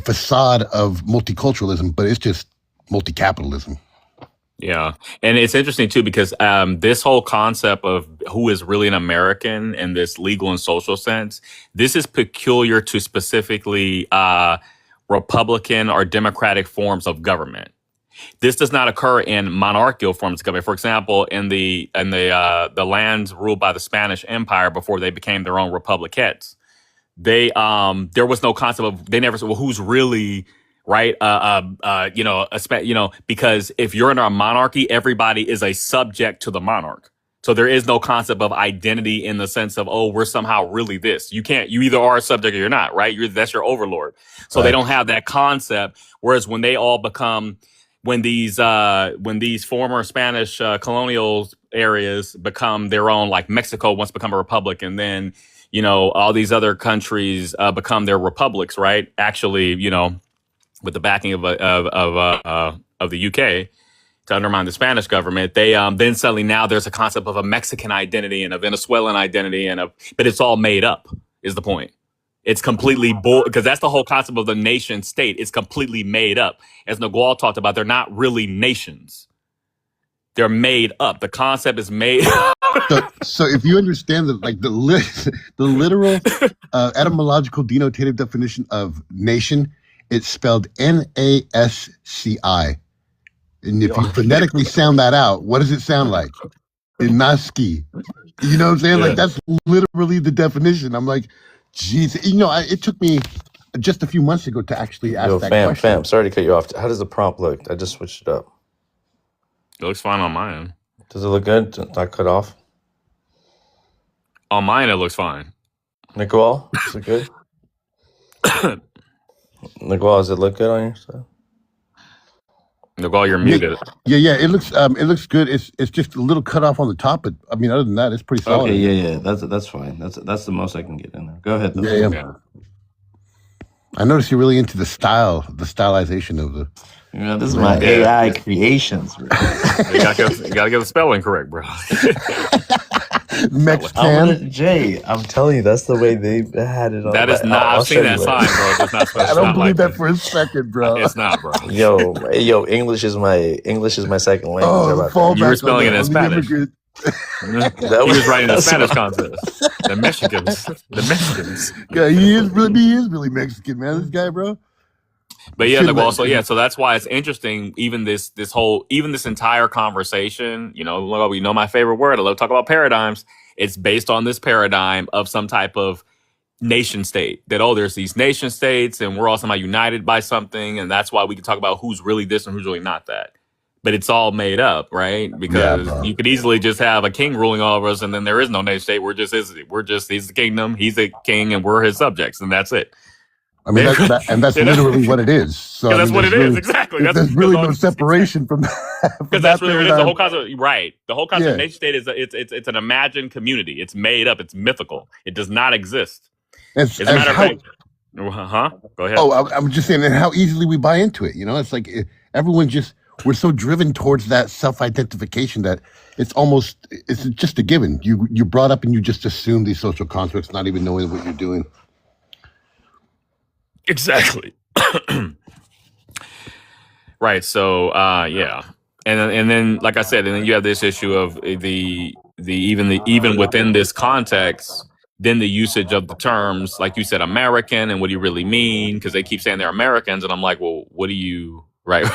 facade of multiculturalism, but it's just multi-capitalism. Yeah. And it's interesting too, because this whole concept of who is really an American in this legal and social sense, this is peculiar to specifically Republican or Democratic forms of government. This does not occur in monarchical forms of government. For example, in the lands ruled by the Spanish Empire before they became their own republiquettes, there was no concept of, they never said, well, who's really right? Because if you're in a monarchy, everybody is a subject to the monarch. So there is no concept of identity in the sense of, oh, we're somehow really this. You either are a subject or you're not, right? That's your overlord. So They don't have that concept. Whereas when they all become, when these former Spanish colonial areas become their own, like Mexico once become a republic, and then, all these other countries become their republics, right? Actually, with the backing of the UK to undermine the Spanish government, they then suddenly now there's a concept of a Mexican identity and a Venezuelan identity but it's all made up. Is the point? It's completely because that's the whole concept of the nation state. It's completely made up. As Nagual talked about, they're not really nations. They're made up. The concept is made. So if you understand the literal etymological denotative definition of nation, it's spelled Nasci. And if you phonetically sound that out, what does it sound like? Inaski. You know what I'm saying? Yeah. Like, that's literally the definition. I'm like, geez. It took me just a few months ago to actually ask that question. Fam, sorry to cut you off. How does the prompt look? I just switched it up. It looks fine on my end. Does it look good? Not cut off? On mine, it looks fine. Nicole, is it good? Nicole, does it look good on your side? Nagual, you're muted. Yeah. It looks good. It's just a little cut off on the top, but I mean, other than that, it's pretty solid. Okay, yeah. That's fine. That's the most I can get in there. Go ahead, though. Yeah. I noticed you're really into the stylization of the. This is my AI creations, bro. You gotta get the spelling correct, bro. Mexican. Jay, I'm telling you, that's the way they had it on. That is not. I've seen that sign, bro. It's not. I don't believe that for a second, bro. It's not, bro. Yo, English is my second language. Oh, you were spelling it in Spanish. He was writing the Spanish concept. The Mexicans. Yeah, he is really Mexican, man. This guy, bro. But yeah, so that's why it's interesting. Even this entire conversation, we know my favorite word. I love to talk about paradigms. It's based on this paradigm of some type of nation state. That there's these nation states, and we're all somehow united by something, and that's why we can talk about who's really this and who's really not that. but it's all made up, right? Yeah, Because bro. you could easily just have a king ruling all of us, and then there is no nation state. He's the kingdom, he's the king, and we're his subjects, and that's it. I mean, and that's You know? literally what it is. So I Because that's mean, what it is, exactly. there's really no separation from that. Because that's really what it is. The whole concept, right? The whole concept Yeah. of nation state is it's an imagined community. It's made up. It's mythical. It does not exist. As a matter of fact, Go ahead. Oh, I'm just saying, and how easily we buy into it. You know, it's like everyone we're so driven towards that self-identification that it's just a given. You're brought up and you just assume these social constructs, not even knowing what you're doing. Exactly. Right. So, yeah, and then, like I said, and then you have this issue of even within this context, then the usage of the terms, like you said, American, and what do you really mean? Because they keep saying they're Americans, and I'm like, well, what do you like?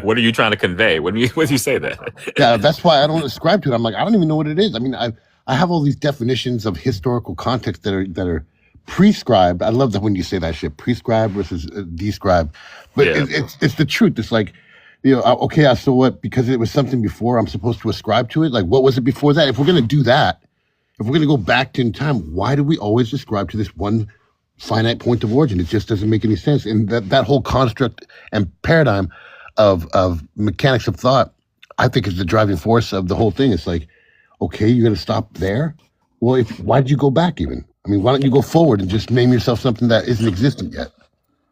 What are you trying to convey when you say that? Yeah, that's why I don't ascribe to it. I'm like, I don't even know what it is. I mean, I have all these definitions of historical context that are prescribed. I love that when you say that shit, prescribed versus described. But Yeah. it's the truth. It's like, you know, okay, so what? Because it was something before, I'm supposed to ascribe to it. Like, what was it before that? If we're gonna do that, if we're gonna go back in time, why do we always ascribe to this one finite point of origin? It just doesn't make any sense. And that whole construct and paradigm of mechanics of thought, I think, is the driving force of the whole thing. It's like, okay, you're gonna stop there. Well, why did you go back even? I mean, why don't you go forward and just name yourself something that isn't existent yet?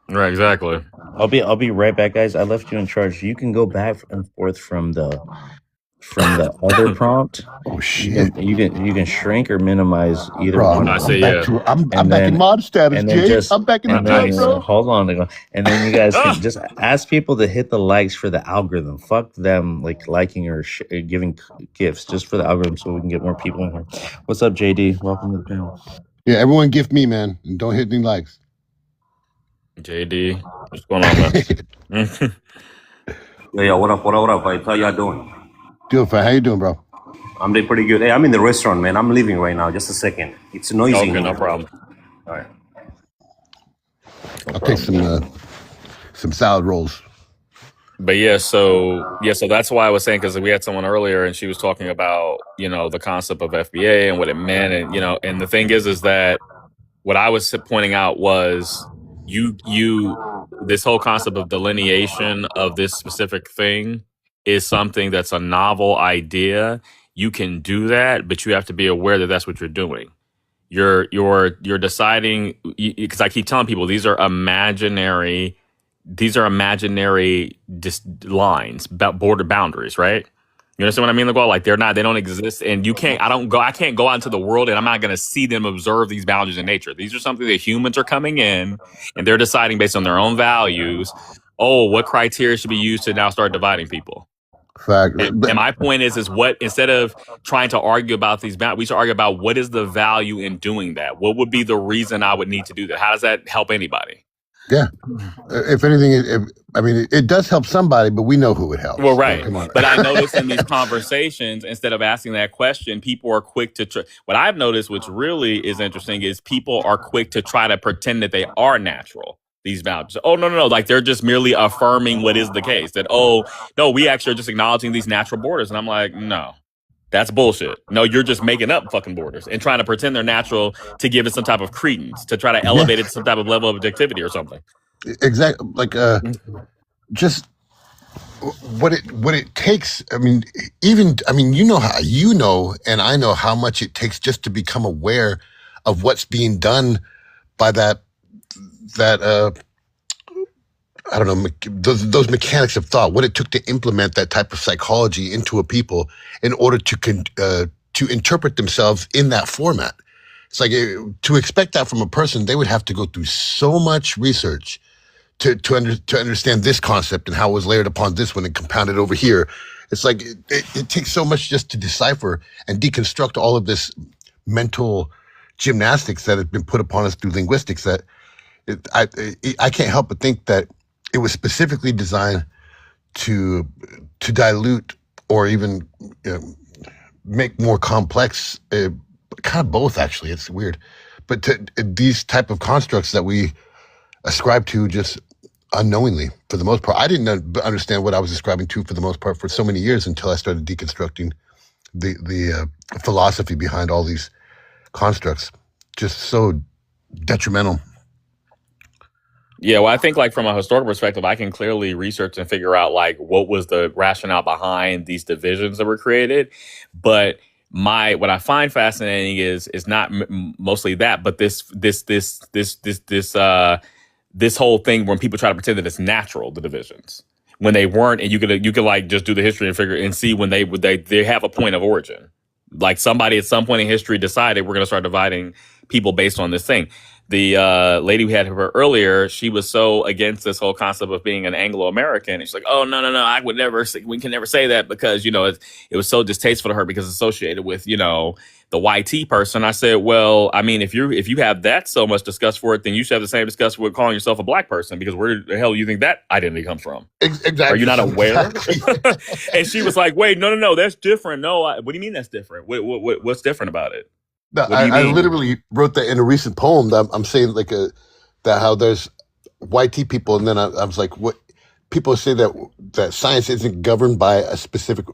Right. Exactly. I'll be right back, guys. I left you in charge. You can go back and forth from the other prompt. Oh shit! You can shrink or minimize either Bro, one. I of see, them. yeah. I'm And back in then- mod status, and then Jay. just I'm back in the and chat, then bro. hold on, and then you guys can just ask people to hit the likes for the algorithm. Fuck them like liking or giving gifts just for the algorithm, so we can get more people in here. What's up, JD? Welcome to the panel. Yeah, everyone gift me, man, and don't hit any likes. JD, what's going on, man? Yeah, what up? How y'all doing? Doing fine. How you doing, bro? I'm doing pretty good. Hey, I'm in the restaurant, man. I'm leaving right now. Just a second. It's noisy. Okay, in no here. problem. All right. I'll take some salad rolls. But yeah, so that's why I was saying, because we had someone earlier and she was talking about, you know, the concept of FBA and what it meant, and you know, and the thing is that what I was pointing out was this whole concept of delineation of this specific thing is something that's a novel idea. You can do that, but you have to be aware that that's what you're doing. You're deciding, because I keep telling people these are imaginary lines, border boundaries, right? You understand what I mean? Like they don't exist, and I can't go out into the world, and I'm not going to see them observe these boundaries in nature. These are something that humans are coming in, and they're deciding based on their own values. Oh, what criteria should be used to now start dividing people? Fact. And my point is what, instead of trying to argue about these boundaries, we should argue about what is the value in doing that. What would be the reason I would need to do that? How does that help anybody? Yeah. If anything, it does help somebody, but we know who it helps. Well, right. So, come on. But I noticed in these conversations, instead of asking that question, people are quick to what I've noticed, which really is interesting, is people are quick to try to pretend that they are natural, these values. Oh, no. Like they're just merely affirming what is the case, that, oh, no, we actually are just acknowledging these natural borders. And I'm like, no. That's bullshit. No, you're just making up fucking borders and trying to pretend they're natural to give it some type of credence, to try to elevate it to some type of level of objectivity or something. Exactly. Like, just what it takes. I mean, you know, and I know how much it takes just to become aware of what's being done by that I don't know, those mechanics of thought, what it took to implement that type of psychology into a people in order to interpret themselves in that format. It's like to expect that from a person, they would have to go through so much research to understand this concept and how it was layered upon this one and compounded over here. It's like it takes so much just to decipher and deconstruct all of this mental gymnastics that has been put upon us through linguistics that I can't help but think that it was specifically designed to dilute or even make more complex, kind of both actually. It's weird, but these type of constructs that we ascribe to just unknowingly for the most part. I didn't understand what I was describing to for the most part for so many years until I started deconstructing the philosophy behind all these constructs. Just so detrimental. Yeah, well, I think like from a historical perspective, I can clearly research and figure out like what was the rationale behind these divisions that were created. But what I find fascinating is not mostly that, but this whole thing when people try to pretend that it's natural, the divisions, when they weren't, and you could like just do the history and figure and see when they have a point of origin. Like somebody at some point in history decided we're going to start dividing people based on this thing. The lady we had her earlier, she was so against this whole concept of being an Anglo-American. And she's like, oh, no, I would never say, we can never say that because, you know, it was so distasteful to her because it's associated with, you know, the YT person. I said, well, I mean, if you have that so much disgust for it, then you should have the same disgust with calling yourself a black person, because where the hell do you think that identity comes from? Exactly. Are you not aware? And she was like, wait, no, that's different. No, what do you mean that's different? What's different about it? No, I literally wrote that in a recent poem. That I'm saying like that how there's YT people, and then I was like, what people say that science isn't governed by a specific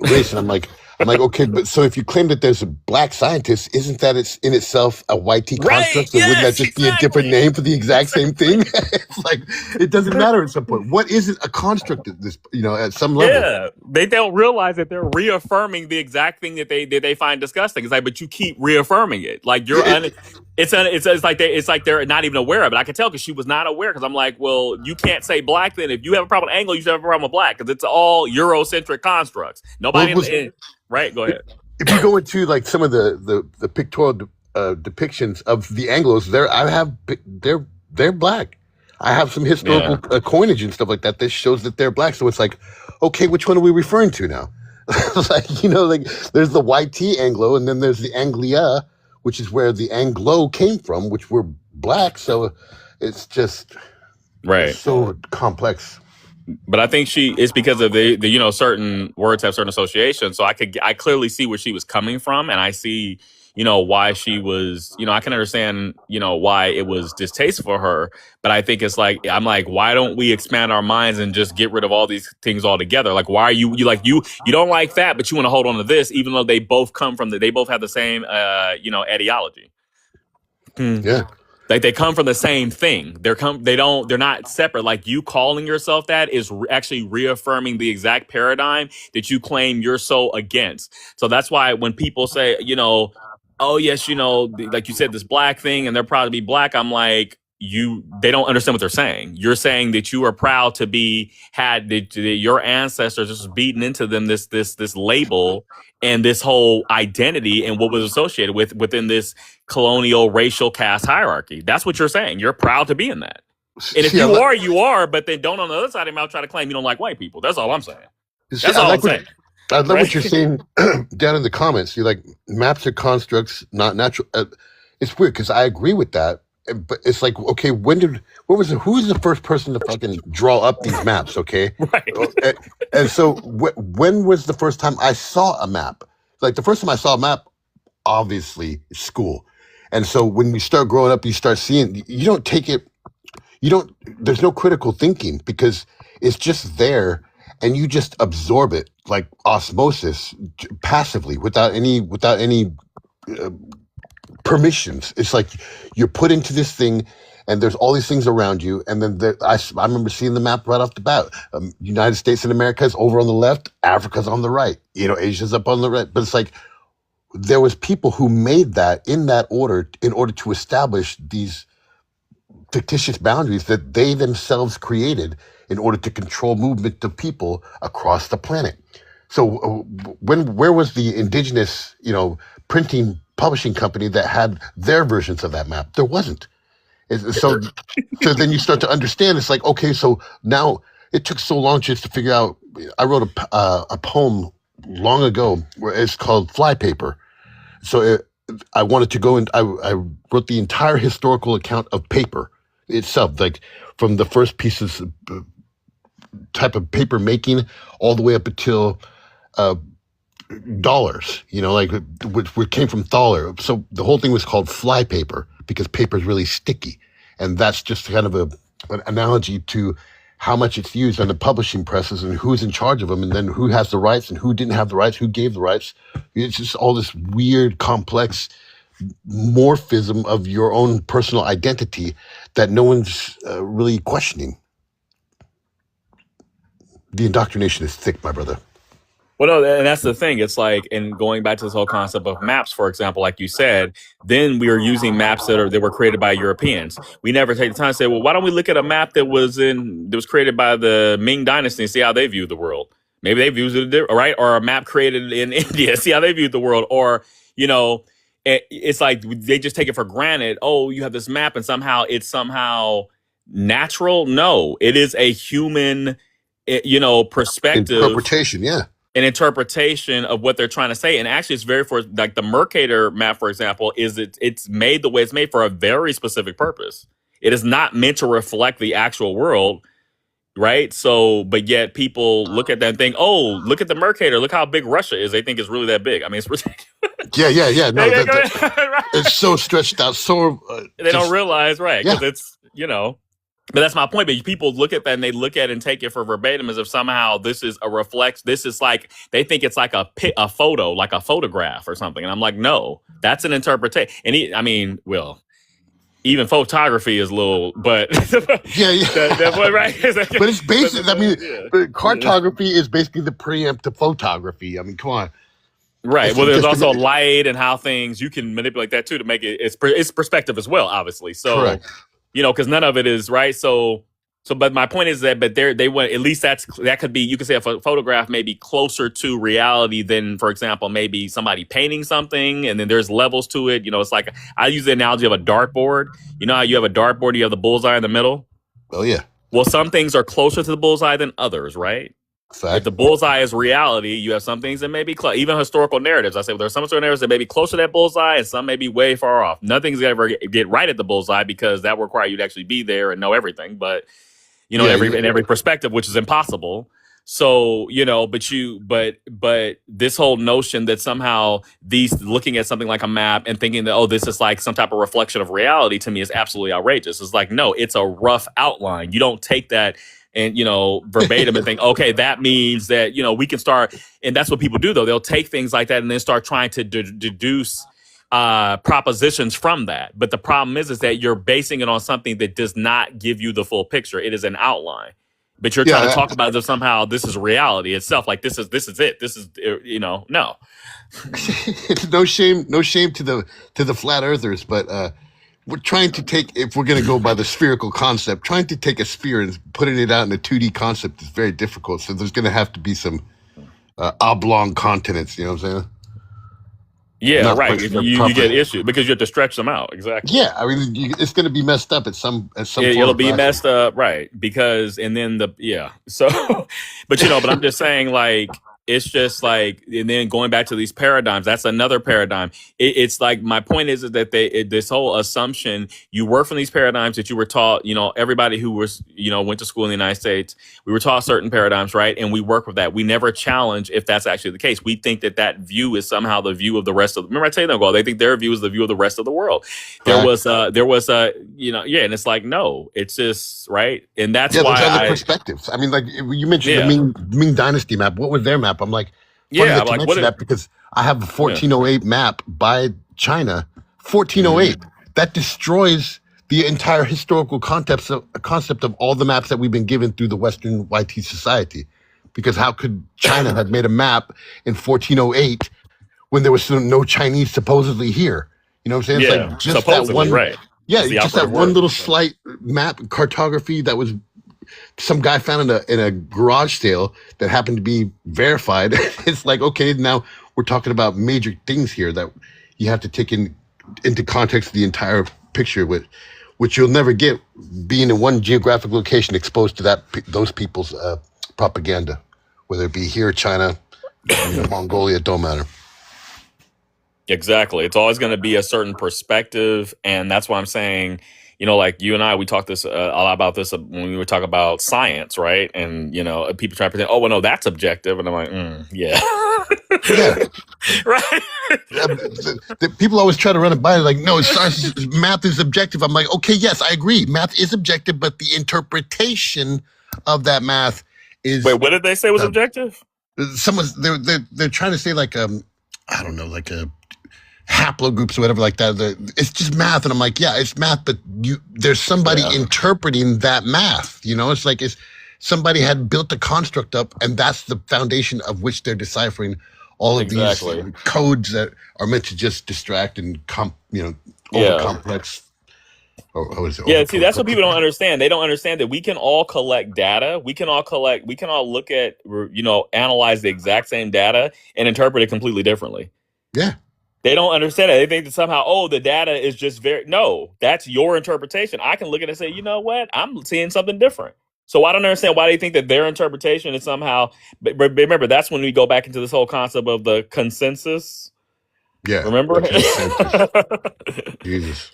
race, and I'm like, okay, but so if you claim that there's a black scientist, isn't that it's in itself a YT construct? Right, So wouldn't that just be a different name for the exact same thing? It's like it doesn't matter at some point. What isn't a construct at this? You know, at some level. Yeah, they don't realize that they're reaffirming the exact thing that they find disgusting. It's like, but you keep reaffirming it. Like you're, it's like they're not even aware of it. I can tell because she was not aware. Because I'm like, well, you can't say black then. If you have a problem with Anglo, you should have a problem with black because it's all Eurocentric constructs. Nobody. Right, go ahead. If you go into like some of the pictorial depictions of the Anglos, they're black. I have some historical coinage and stuff like that shows that they're black. So it's like, okay, which one are we referring to now? Like, you know, like there's the YT Anglo, and then there's the Anglia, which is where the Anglo came from, which were black. So it's just so complex. But I think it's because of the you know, certain words have certain associations. So I clearly see where she was coming from, and I see, you know, why she was, you know, I can understand, you know, why it was distasteful for her. But I think it's like, I'm like, why don't we expand our minds and just get rid of all these things altogether? Like, why are you don't like that, but you want to hold on to this, even though they both they both have the same, you know, ideology. Yeah. Like they come from the same thing. They're not separate. Like you calling yourself that is actually reaffirming the exact paradigm that you claim you're so against. So that's why when people say, you know, oh yes, you know, like you said, this black thing, and they're proud to be black, I'm like, they don't understand what they're saying. You're saying that you are proud to your ancestors just beaten into them this label and this whole identity and what was associated within this colonial racial caste hierarchy. That's what you're saying. You're proud to be in that. And if you are, but then don't on the other side of your mouth try to claim you don't like white people. That's all I'm saying. That's all I'm saying. I love what you're saying down in the comments. You're like, maps are constructs, not natural. It's weird because I agree with that. But it's like, okay, who's the first person to fucking draw up these maps? Okay. Right. And so when was the first time I saw a map? Like the first time I saw a map, obviously school. And so when you start growing up, you start seeing, there's no critical thinking because it's just there and you just absorb it like osmosis passively without any permissions. It's like you're put into this thing and there's all these things around you. And then I remember seeing the map right off the bat. United States and America is over on the left, Africa's on the right, you know, Asia's up on the right. But it's like there was people who made that in that order in order to establish these fictitious boundaries that they themselves created in order to control movement of people across the planet. So where was the indigenous, you know, printing publishing company that had their versions of that map? There wasn't. So then you start to understand. It's like, okay, so now it took so long just to figure out. I wrote a poem long ago where it's called Flypaper. So I wanted to go and I wrote the entire historical account of paper itself, like from the first pieces type of paper making all the way up until dollars, you know, like which came from thaler. So the whole thing was called Flypaper because paper is really sticky. And that's just kind of an analogy to how much it's used on the publishing presses and who's in charge of them, and then who has the rights and who didn't have the rights, who gave the rights. It's just all this weird, complex morphism of your own personal identity that no one's really questioning. The indoctrination is thick, my brother. Well, no, and that's the thing. It's like, and going back to this whole concept of maps, for example, like you said, then we are using maps that were created by Europeans. We never take the time to say, well, why don't we look at a map that was created by the Ming Dynasty and see how they view the world? Maybe they viewed it different, right? Or a map created in India, see how they viewed the world. Or, it's like they just take it for granted. Oh, you have this map and somehow it's somehow natural. No, it is a human, perspective, Interpretation, yeah. an interpretation of what they're trying to say. And actually it's very, for like the Mercator map, for example, it's made the way it's made for a very specific purpose. It is not meant to reflect the actual world, right? So, but yet people look at that and think, oh, look at the Mercator, look how big Russia is. They think it's really that big. I mean, it's ridiculous. Yeah. No, Right. it's so stretched out. So They don't realize, right? Because Yeah. it's, but that's my point. But people look at that and they look at it and take it for verbatim as if somehow this is a reflex. This is like, they think it's like a photo, like a photograph or something. And I'm like, no, that's an interpretation. And even photography is a little, but right. But it's basic. I mean, Yeah. cartography is basically the preempt to photography. I mean, come on. Right. It's Well, there's just also light and how things, you can manipulate that too to make it, it's perspective as well, obviously. So, Correct. because none of it is right. So, but my point is that, but they want, at least that could be, you could say a photograph may be closer to reality than, for example, maybe somebody painting something, and then there's levels to it. It's like, I use the analogy of a dartboard. You know how you have a dartboard, you have the bullseye in the middle? Oh, yeah. Well, some things are closer to the bullseye than others, right? Fact. If the bullseye is reality, you have some things that may be even historical narratives. I say, well, there's some historical narratives that may be close to that bullseye and some may be way far off. Nothing's ever get right at the bullseye because that would require you to actually be there and know everything. But, in every perspective, which is impossible. So, but this whole notion that somehow these looking at something like a map and thinking that, oh, this is like some type of reflection of reality, to me is absolutely outrageous. It's like, no, it's a rough outline. You don't take that and, verbatim and think, okay, that means that, we can start. And that's what people do, though. They'll take things like that and then start trying to deduce propositions from that. But the problem is that you're basing it on something that does not give you the full picture. It is an outline. But you're trying to talk about it as if somehow this is reality itself. Like this is it. This is, no. It's no shame to the flat earthers, but we're trying to take, if we're going to go by the spherical concept, trying to take a sphere and putting it out in a 2D concept is very difficult. So there's going to have to be some oblong continents, you know what I'm saying? Yeah, Not right. like You get issues because you have to stretch them out. Exactly. Yeah, I mean, it's going to be messed up at some It'll be messed up, right? Because So, but but I'm just saying, like, it's just like, and then going back to these paradigms, that's another paradigm. It's like, my point is that this whole assumption, you work from these paradigms that you were taught, everybody who was, went to school in the United States, we were taught certain paradigms, right? And we work with that. We never challenge if that's actually the case. We think that view is somehow the view of the rest of, remember I tell you that, they think their view is the view of the rest of the world. There was and it's like, no, it's just, right? And that's why there's other perspectives. I mean, like you mentioned the Ming Dynasty map. What was their map? I'm like, that because I have a 1408 map by China, 1408. That destroys the entire historical concept of all the maps that we've been given through the Western YT society. Because how could China have made a map in 1408 when there was no Chinese supposedly here? You know what I'm saying? Yeah, it's like just that one, right. Yeah, just that one little slight map cartography that was some guy found in a garage sale that happened to be verified. It's like, okay, now we're talking about major things here that you have to take into context the entire picture, which you'll never get being in one geographic location exposed to those people's propaganda, whether it be here, China, Mongolia, don't matter. Exactly. It's always going to be a certain perspective. And that's why I'm saying, you know, like you and I, we talked this a lot about this when we were talking about science, right? And you know, people try to pretend, oh, well, no, that's objective, and I'm like, yeah, Yeah. right. People always try to run it by like, no, science, math is objective. I'm like, okay, yes, I agree. Math is objective, but the interpretation of that math is Wait, what did they say was uh, objective? they're trying to say like I don't know, like a haplogroups or whatever like that. It's just math, and I'm like, yeah, it's math, but there's somebody Yeah. interpreting that math. You know, it's like it's somebody had built a construct up, and that's the foundation of which they're deciphering all of Exactly. these codes that are meant to just distract and over Yeah. complex. Or what is it? Yeah, see, that's what people don't understand. They don't understand that we can all collect data. We can all look at, you know, analyze the exact same data and interpret it completely differently. Yeah. They don't understand it. They think that somehow, oh, the data is just no, that's your interpretation. I can look at it and say, you know what? I'm seeing something different. So I don't understand why they think that their interpretation is somehow, but remember, that's when we go back into this whole concept of the consensus. Yeah. Remember? The consensus. Jesus.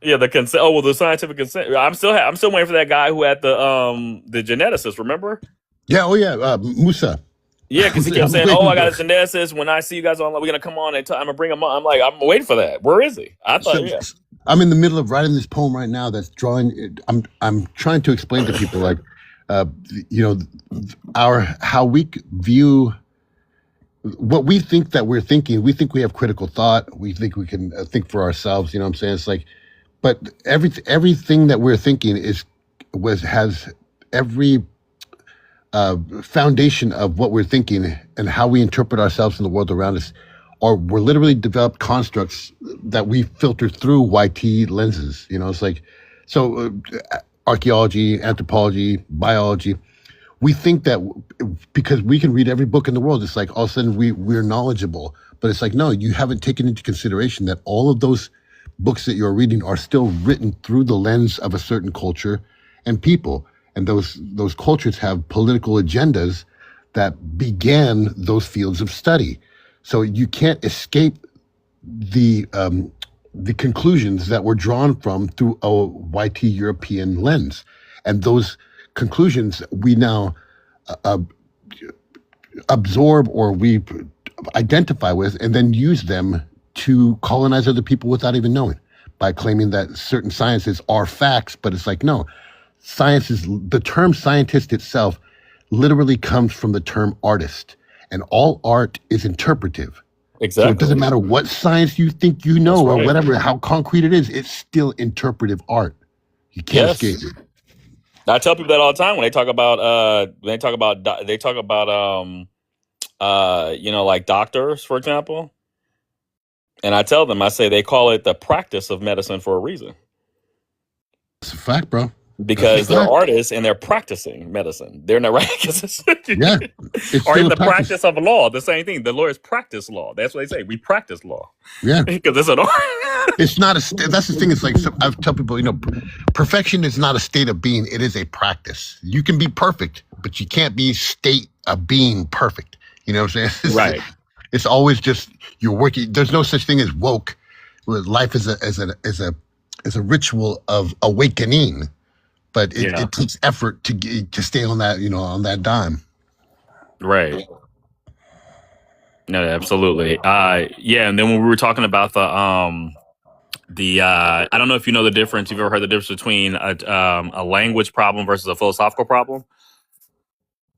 Yeah, the consent. Oh well, the scientific consent. I'm still waiting for that guy who had the geneticist. Remember? Yeah. Oh yeah. Musa. Yeah, because he kept saying, "Oh, I got a geneticist. When I see you guys online, we're gonna come on and I'm gonna bring him on." I'm like, I'm waiting for that. Where is he? I thought, yeah. I'm in the middle of writing this poem right now. That's drawing. I'm trying to explain to people like, you know, how we view what we think that we're thinking. We think we have critical thought. We think we can think for ourselves. You know what I'm saying? It's like, but everything that we're thinking has every foundation of what we're thinking and how we interpret ourselves in the world around us, or we're literally developed constructs that we filter through YT lenses. You know, it's like, so archaeology, anthropology, biology, we think that because we can read every book in the world, it's like all of a sudden we're knowledgeable. But it's like, no, you haven't taken into consideration that all of those books that you're reading are still written through the lens of a certain culture and people. And those cultures have political agendas that began those fields of study. So you can't escape the conclusions that were drawn from through a YT European lens. And those conclusions we now absorb or we identify with and then use them to colonize other people without even knowing, by claiming that certain sciences are facts. But it's like, no, the term scientist itself literally comes from the term artist, and all art is interpretive. Exactly. So it doesn't matter what science you think you know or whatever, how concrete it is, it's still interpretive art. You can't escape it. I tell people that all the time when they talk about you know, like doctors, for example. And I tell them, I say they call it the practice of medicine for a reason. It's a fact, bro. Because they're artists and they're practicing medicine. They're not right. Yeah. Or in the practice of law, the same thing. The lawyers practice law. That's what they say. We practice law. Yeah. Because it's an art. It's not that's the thing. It's like, I tell people, you know, perfection is not a state of being. It is a practice. You can be perfect, but you can't be state of being perfect. You know what I'm saying? Right. It's always just you're working. There's no such thing as woke. Life is a ritual of awakening, but it takes effort to stay on that, you know, on that dime. Right. No, absolutely. Yeah, and then when we were talking about I don't know if you know the difference. You've ever heard the difference between a language problem versus a philosophical problem?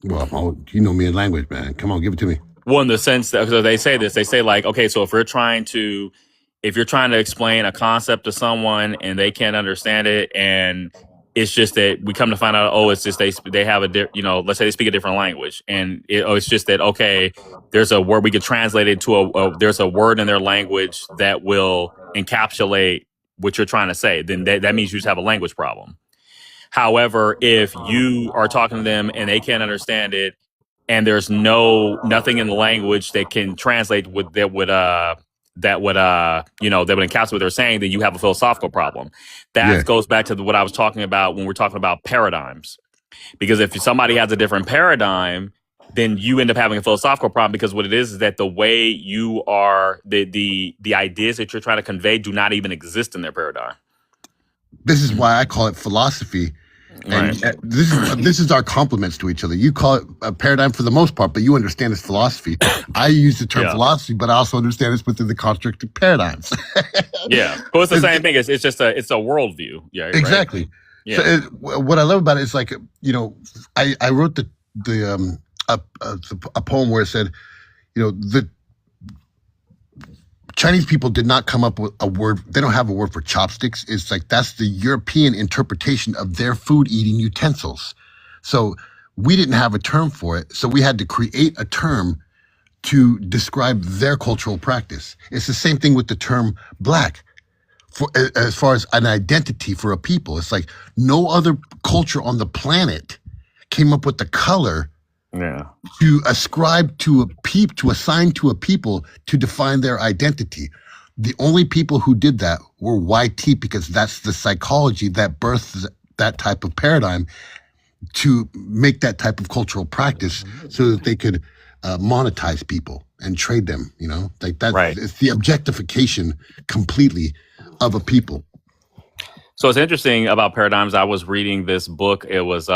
Well, you know me in language, man. Come on, give it to me. Well, in the sense that, so they say this, they say like, okay, so if you're trying to explain a concept to someone and they can't understand it, and it's just that we come to find out, oh, it's just they have you know, let's say they speak a different language, and it's just that, okay, there's a word we could translate it to there's a word in their language that will encapsulate what you're trying to say. Then that means you just have a language problem. However, if you are talking to them and they can't understand it, and there's nothing in the language that can translate that would encapsulate what they're saying, then you have a philosophical problem. That goes back to what I was talking about when we're talking about paradigms. Because if somebody has a different paradigm, then you end up having a philosophical problem, because what it is that the way you are, the ideas that you're trying to convey do not even exist in their paradigm. this is why I call it philosophy. And Right. this is our compliments to each other. You call it a paradigm for the most part, but you understand it's philosophy. I use the term Yeah. philosophy, but I also understand it's within the construct of paradigms. Yeah. Well, it's the same thing. It's just a worldview. Yeah. Right. Exactly. Yeah. So what I love about it is like, I wrote a poem where it said, the Chinese people did not come up with a word. They don't have a word for chopsticks. It's like that's the European interpretation of their food eating utensils. So we didn't have a term for it. So we had to create a term to describe their cultural practice. It's the same thing with the term black. As far as an identity for a people, it's like no other culture on the planet came up with the color Yeah. to ascribe to assign to a people to define their identity. The only people who did that were YT, because that's the psychology that births that type of paradigm to make that type of cultural practice so that they could monetize people and trade them, like that. Right. It's the objectification completely of a people. So it's interesting about paradigms. I was reading this book. It was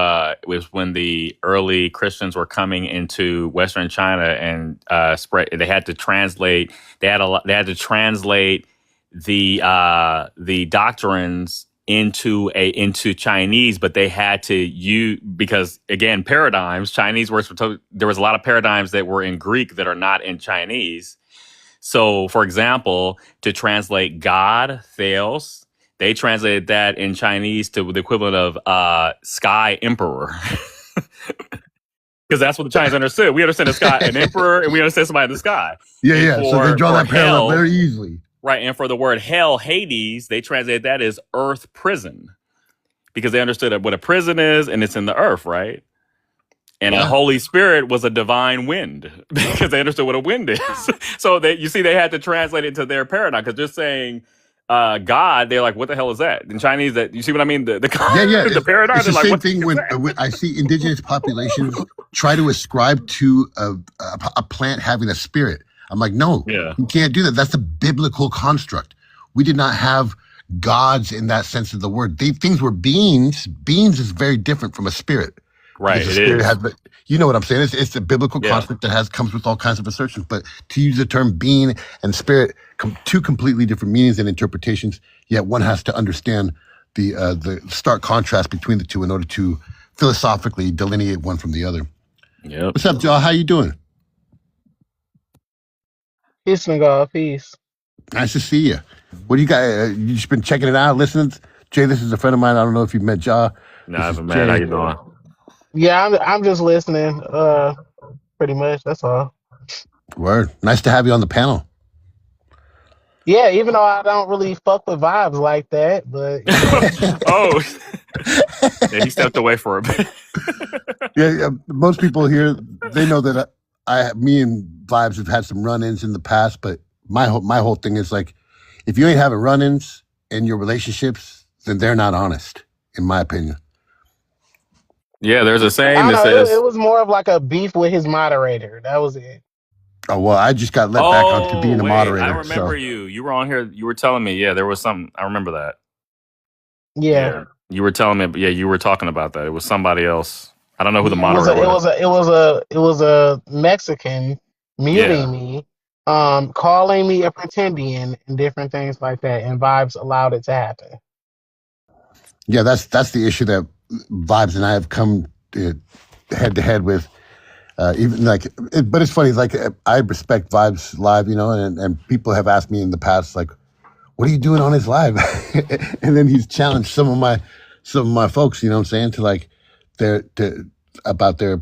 when the early Christians were coming into Western China and spread. They had to translate. They had to translate the doctrines into Chinese, but they had to use, because again, paradigms. Chinese words there was a lot of paradigms that were in Greek that are not in Chinese. So, for example, to translate God, Theos, they translated that in Chinese to the equivalent of sky emperor. Because that's what the Chinese understood. We understand the sky, an emperor, and we understand somebody in the sky. Yeah. So they draw that parallel very easily. Right. And for the word hell, Hades, they translated that as earth prison, because they understood what a prison is, and it's in the earth, right? And the Holy Spirit was a divine wind, because they understood what a wind is. So they had to translate it to their paradigm, because they're saying God, they're like, what the hell is that? In Chinese, that, you see what I mean? The paradigm. It's the same thing when I see indigenous populations try to ascribe to a plant having a spirit. I'm like, no, you can't do that. That's a biblical construct. We did not have gods in that sense of the word. Things were beings. Beings is very different from a spirit. Right, it is. You know what I'm saying? It's a biblical construct that comes with all kinds of assertions. But to use the term being and spirit, two completely different meanings and interpretations. Yet one has to understand the stark contrast between the two in order to philosophically delineate one from the other. Yep. What's up, Joe? How you doing? Peace and God, peace. Nice to see you. What do you got? You just been checking it out, listening? Jay, this is a friend of mine. I don't know if you've met Ja. No, I haven't met. How you doing? Yeah, I'm just listening. Pretty much. That's all. Word. Nice to have you on the panel. Yeah, even though I don't really fuck with vibes like that, but Oh, yeah, he stepped away for a bit. Yeah. Most people here, they know that me and Vibes have had some run-ins in the past, but my whole thing is like, if you ain't having run-ins in your relationships, then they're not honest, in my opinion. Yeah, there's a saying I that don't know, says it was more of like a beef with his moderator. That was it. Oh, well, I just got let back onto being a moderator. I remember you. You were on here. You were telling me, there was something. I remember that. Yeah. You were telling me, you were talking about that. It was somebody else. I don't know who the moderator was. It was a Mexican muting me, calling me a pretendian and different things like that, and Vibes allowed it to happen. Yeah, that's the issue that Vibes and I have come head to head with. Even but it's funny. Like, I respect Vibes live, and people have asked me in the past, like, what are you doing on his live? And then he's challenged some of my folks, you know what I'm saying, to like about their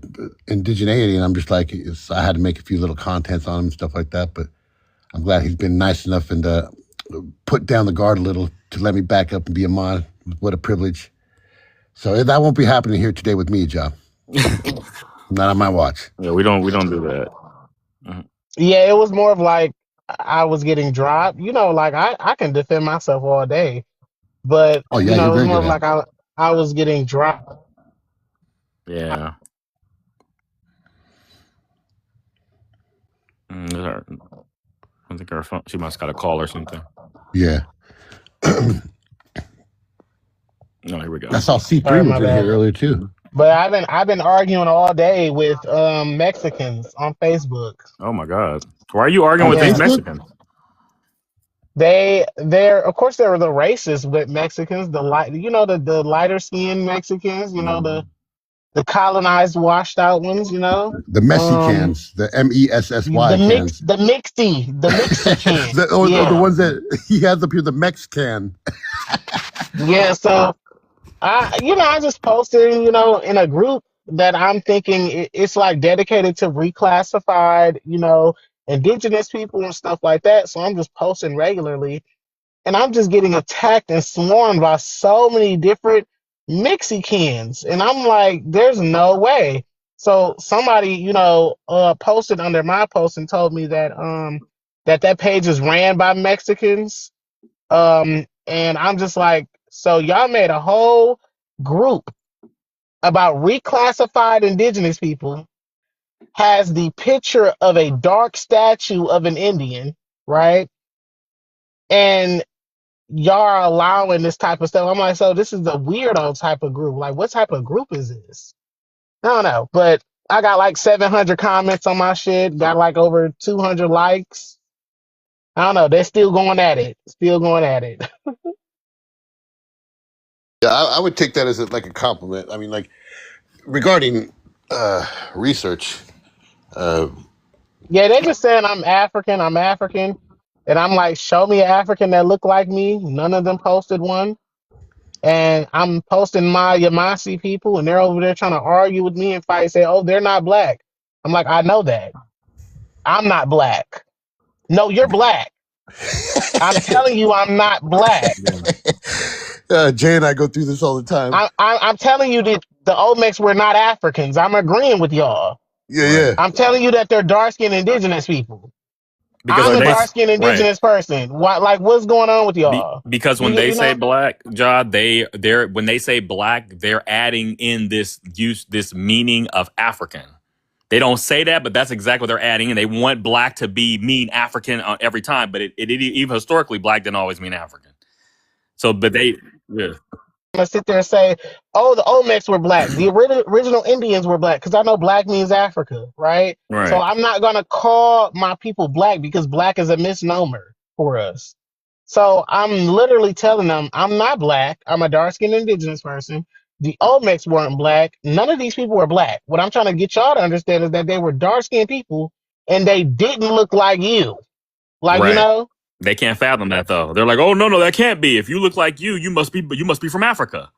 indigeneity, and I'm just like, I had to make a few little contents on him and stuff like that. But I'm glad he's been nice enough and put down the guard a little to let me back up and be a mod. What a privilege. So that won't be happening here today with me, Joe. Not on my watch. Yeah, we don't do that. Yeah, it was more of like I was getting dropped. Like I can defend myself all day, but it was more of like I was getting dropped. Yeah. I think her phone. She must got a call or something. Yeah. No, here we go. I saw Sorry, C3 my was in here bad. earlier too. But I've been arguing all day with Mexicans on Facebook. Oh my God. Why are you arguing On with these Yeah. Facebook? Mexicans? They're of course they were the racist with Mexicans, the light the lighter skinned Mexicans, the colonized washed out ones, The messy Um cans, the MESSY cans. the mixy can. The Yeah. ones that he has up here, the Mex can. Yeah, so I just posted, in a group that I'm thinking it's like dedicated to reclassified, indigenous people and stuff like that. So I'm just posting regularly, and I'm just getting attacked and swarmed by so many different Mexicans, and I'm like, there's no way. So somebody, posted under my post and told me that that page is ran by Mexicans, and I'm just like, so y'all made a whole group about reclassified indigenous people, has the picture of a dark statue of an Indian, right? And y'all are allowing this type of stuff. I'm like, so this is a weirdo type of group. Like, what type of group is this? I don't know, but I got like 700 comments on my shit, got like over 200 likes. I don't know. They're still going at it. Still going at it. Yeah, I would take that as like a compliment. I mean, like regarding research. Uh, Yeah, they just saying I'm African. I'm African. And I'm like, show me an African that look like me. None of them posted one. And I'm posting my Yamasi people, and they're over there trying to argue with me and fight, say, oh, they're not black. I'm like, I know that. I'm not black. No, you're black. I'm telling you, I'm not black. Jay and I go through this all the time. I'm telling you that the Olmecs were not Africans. I'm agreeing with y'all. Yeah, Right. yeah. I'm telling you that they're dark-skinned indigenous people. Because I'm when a they dark-skinned right. indigenous person. Like, what's going on with y'all? Because when they say black, John, they're when they say black, they're adding in this meaning of African. They don't say that, but that's exactly what they're adding, and they want black to mean African every time. But it even historically, black didn't always mean African. So, but they, yeah. I'm gonna sit there and say, "Oh, the Olmecs were black. The original Indians were black," because I know black means Africa, right? Right. So I'm not gonna call my people black because black is a misnomer for us. So I'm literally telling them I'm not black. I'm a dark-skinned indigenous person. The Olmecs weren't black. None of these people were black. What I'm trying to get y'all to understand is that they were dark-skinned people and they didn't look like you. Like, Right. They can't fathom that though. They're like, "Oh no, that can't be. If you look like you must be from Africa."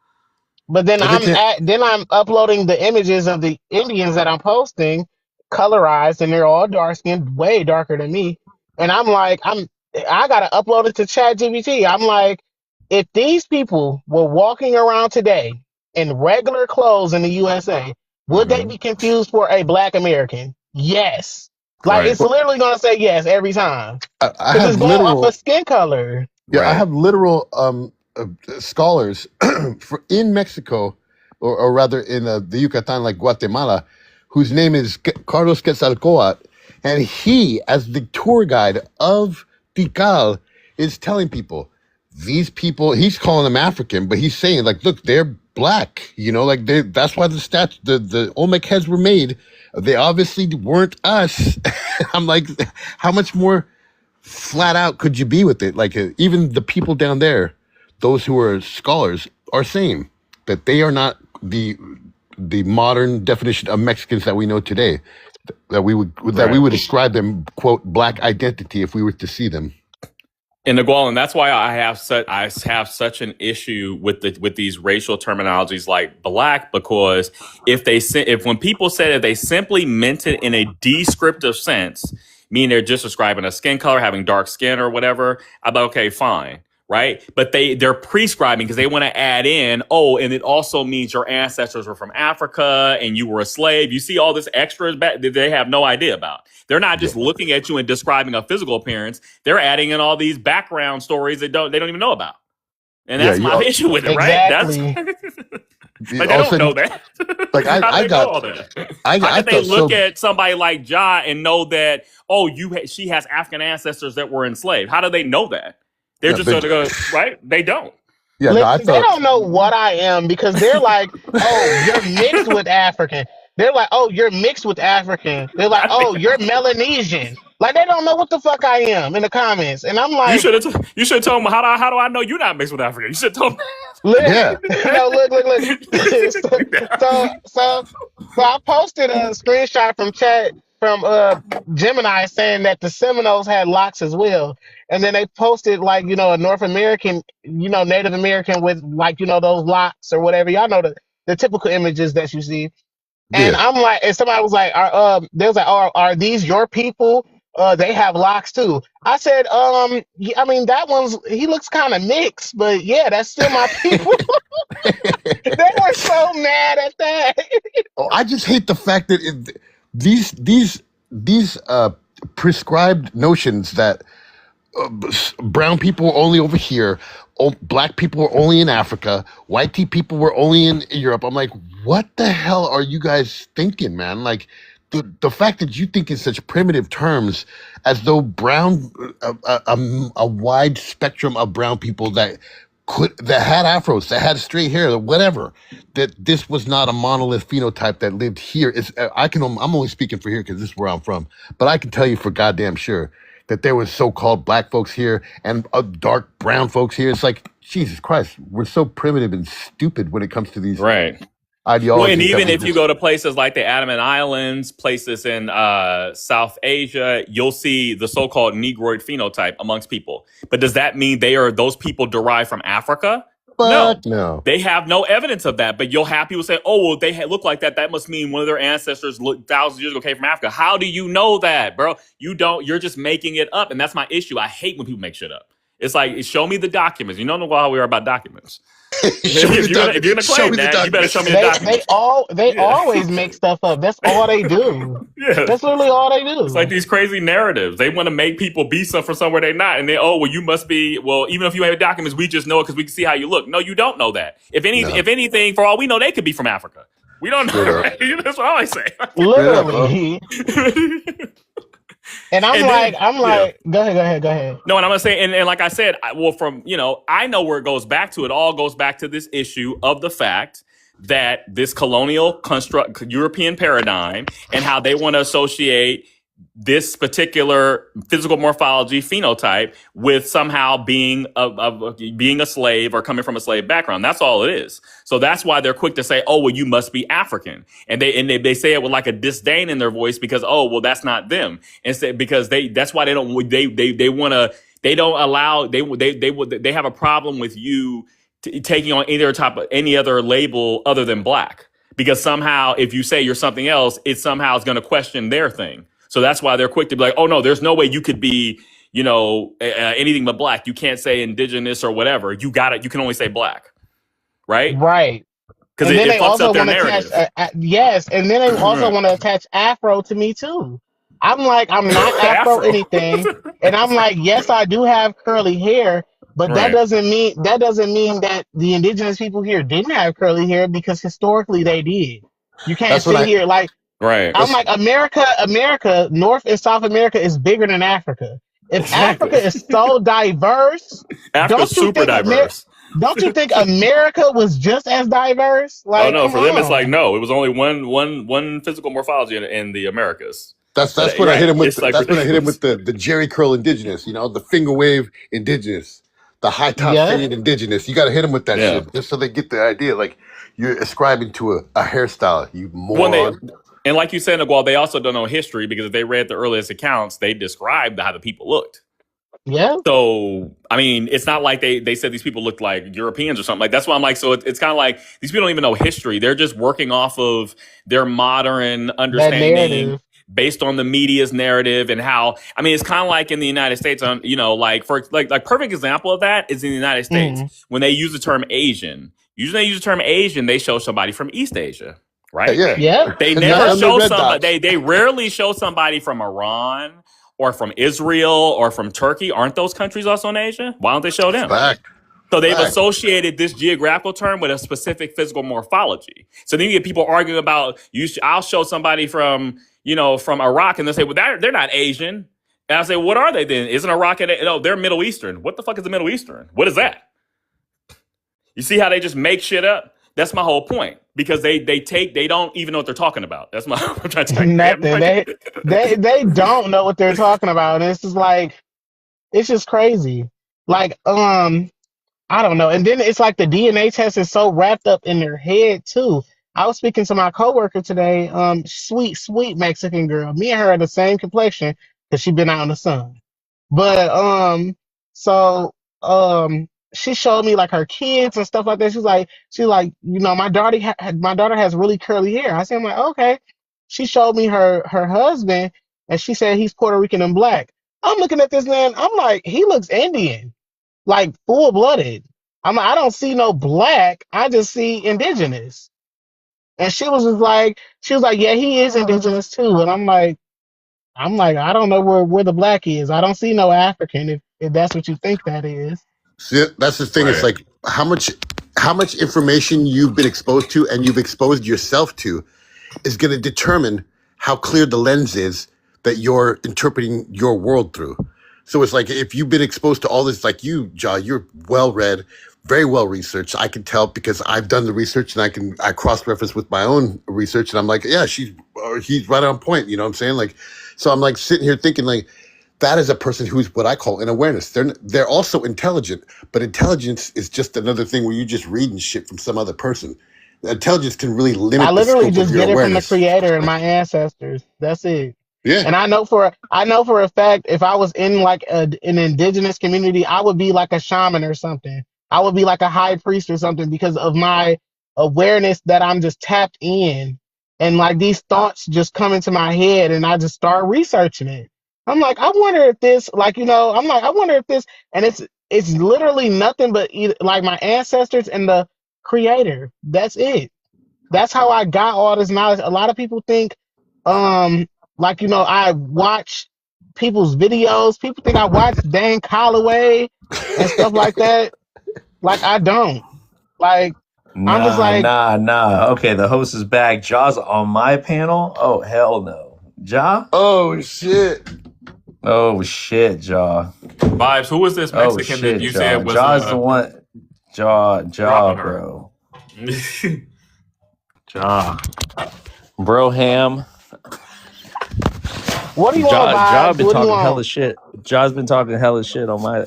But then I'm uploading the images of the Indians that I'm posting, colorized, and they're all dark skinned, way darker than me. And I'm like, I gotta upload it to ChatGPT. I'm like, if these people were walking around today in regular clothes in the USA, would they be confused for a black American? Yes. Like, Right. it's literally gonna say yes every time. I Because have it's going off literal. of skin color. Yeah, I Right. have literal scholars in Mexico, or rather in the Yucatan, like Guatemala, whose name is Carlos Quetzalcoatl, and he, as the tour guide of Tikal, is telling people, these people, he's calling them African, but he's saying, like, look, they're black, like that's why the Olmec heads were made. They obviously weren't us. I'm like, how much more flat out could you be with it? Like, even the people down there, those who are scholars, are saying that they are not the modern definition of Mexicans that we know today. That we would describe them, quote, black identity if we were to see them. And Niguel, and that's why I have such an issue with these racial terminologies like black, because if when people say that they simply meant it in a descriptive sense, meaning they're just describing a skin color, having dark skin or whatever, I'm like, okay, fine, right? But they're prescribing because they want to add in, oh, and it also means your ancestors were from Africa and you were a slave. You see all this extras that they have no idea about. They're not just looking at you and describing a physical appearance. They're adding in all these background stories they don't even know about. And that's my issue with it, exactly. right? That's like they don't know that. Like I How could they look at somebody like Ja and know that, oh, she has African ancestors that were enslaved? How do they know that? They're just going to go, right? They don't. Yeah, no, I Listen, they thought, don't know what I am because they're like, oh, you're mixed with African. They're like, oh, you're mixed with African. They're like, I think oh, you're Melanesian. Like they don't know what the fuck I am in the comments. And I'm you like, should have. You should have told them how do I know you're not mixed with Africa? You should have told look, yeah, no, look. so, so, them. so, so I posted a screenshot from chat from Gemini saying that the Seminoles had locks as well. And then they posted like, a North American, Native American with like, those locks or whatever. Y'all know the typical images that you see. And yeah. I'm like, and somebody was like, they was like, are these your people? They have locks too. I said, I mean, that he looks kind of mixed, but yeah, that's still my people. They were so mad at that. Oh, I just hate the fact that these prescribed notions that brown people were only over here, black people were only in Africa, people were only in Europe. I'm like, what the hell are you guys thinking, man? Like, the fact that you think in such primitive terms, as though brown, a wide spectrum of brown people that had afros, that had straight hair, whatever, that this was not a monolith phenotype that lived here. I'm only speaking for here because this is where I'm from, but I can tell you for goddamn sure that there was so-called black folks here and dark brown folks here. It's like, Jesus Christ, we're so primitive and stupid when it comes to these Right. Well, and ideologies that even we if you just, go to places like the Andaman Islands, places in South Asia, you'll see the so-called Negroid phenotype amongst people. But does that mean those people derived from Africa? No. fuck no. They have no evidence of that. But you'll have people say, oh, well, they look like that. That must mean one of their ancestors thousands of years ago came from Africa. How do you know that, bro? You don't. You're just making it up. And that's my issue. I hate when people make shit up. It's like, show me the documents. You don't know how we are about documents. Show me the If you're document. gonna Show claim me the that, you better show me document. the They documents. Yeah. always make stuff up. That's all they do. Yeah. That's literally all they It's like do. these crazy narratives. They want to make people be from somewhere they're not. And then, you must be, even if you have documents, we just know it because we can see how you look. No, you don't know that. If No, anything, for all we know, they could be from Africa. We don't know, straight up. right? That's what I always say. Straight up, bro. Literally. And I'm And like, then, yeah. go ahead. No, and I'm gonna say, and like I said, I know where it goes back to. It all goes back to this issue of the fact that this colonial construct, European paradigm, and how they want to associate this particular physical morphology phenotype with somehow being a slave or coming from a slave background. That's all it is. So that's why they're quick to say, "Oh, well, you must be African," and they say it with like a disdain in their voice because, "Oh, well, that's not them," instead because that's why they don't they want to they don't allow they have a problem with you taking on any other label other than black, because somehow if you say you're something else, it somehow is going to question their thing. So that's why they're quick to be like, oh no, there's no way you could be, anything but black. You can't say indigenous or whatever. You got it. You can only say black, right? Right. Because And then it they fucks also up their want to attach, narrative. yes, and then they also want to attach Afro to me too. I'm like, I'm not Afro Afro. anything, and I'm like, yes, I do have curly hair, but that Right. doesn't mean that the indigenous people here didn't have curly hair because historically they did. You can't That's what sit here like Right. I'm that's, like America, North and South America is bigger than Africa. If Exactly. Africa is so diverse, Africa's don't you super think diverse. don't you think America was just as diverse? Oh Like, no, come for them it's like on. no. It was only one physical morphology in the Americas. that's You're when I hit right. him with, It's like that's when I hit him ridiculous. with the Jerry curl indigenous, the finger wave indigenous, the high top Yeah. fade indigenous. You got to hit him with that Yeah. shit just so they get the idea. Like, you're ascribing to a hairstyle, you When moron. and like you said, Nagual, they also don't know history because if they read the earliest accounts, they described how the people looked. Yeah. So, I mean, it's not like they said these people looked like Europeans or something. Like, that's why I'm like, so it's kind of like these people don't even know history. They're just working off of their modern That understanding narrative. based on the media's narrative and how, I mean, it's kind of like in the United States, like perfect example of that is in the United States Mm. when they use the term Asian. Usually they use the term Asian, they show somebody from East Asia, right? Yeah. Yeah. They And never the show red somebody. dots. They rarely show somebody from Iran or from Israel or from Turkey. Aren't those countries also in Asia? Why don't they show them? Fact. So they've Fact. associated this geographical term with a specific physical morphology. So then you get people arguing about I'll show somebody from from Iraq and they say, well, they're not Asian. And I say, what are they then? Isn't Iraq? No, they're Middle Eastern. What the fuck is the Middle Eastern? What is that? You see how they just make shit up? That's my whole point. Because they don't even know what they're talking about. That's my I'm trying to tell you. They have no Nothing. idea. They don't know what they're talking about. And it's just like, it's just crazy. Like, I don't know. And then it's like the DNA test is so wrapped up in their head too. I was speaking to my coworker today, sweet Mexican girl. Me and her are the same complexion because she been out in the sun. But so she showed me like her kids and stuff like that. She's like, you know, my daughter has really curly hair. I said, I'm like, okay. She showed me her husband, and she said he's Puerto Rican and black. I'm looking at this man. I'm like, he looks Indian, like full blooded. I'm like, I don't see no black. I just see indigenous. And she was like, yeah, he is indigenous too. And I'm like, I don't know where the black is. I don't see no African if that's what you think that is. See, that's the thing. It's Right. like how much information you've been exposed to and you've exposed yourself to is going to determine how clear the lens is that you're interpreting your world through. So it's like if you've been exposed to all this, like you, Ja, you're well read, very well researched. I can tell because I've done the research and I cross reference with my own research, and I'm like, yeah, he's right on point. You know what I'm saying? Like, so I'm like sitting here thinking like that is a person who's what I call an awareness. They're also intelligent, but intelligence is just another thing where you just reading shit from some other person. Intelligence can really I limit the literally scope of just your get it from the awareness. creator and my ancestors. That's it. Yeah. And I know for a fact if I was in like an indigenous community, I would be like a shaman or something. I would be like a high priest or something because of my awareness that I'm just tapped in, and like these thoughts just come into my head and I just start researching it. I'm like, I wonder if this, like, you know, I'm like, I wonder if this, and it's literally nothing but either, like my ancestors and the creator. That's it. That's how I got all this knowledge. A lot of people think, like, you know, I watch people's videos. People think I watch Dan Calloway and stuff like that. Like, I don't. Like, I'm just like, Nah. Okay, the host is back. Ja's on my panel. Oh, hell no. Ja? Oh shit. Oh, shit, Ja. Vibes, who was this Oh, Mexican that shit, you Ja. said was Ja's the one. Ja, robbing her? bro. Ja. Bro, ham. what do you want, Ja Vibes? been What do you talking hella want? shit. Ja's been talking hella shit on my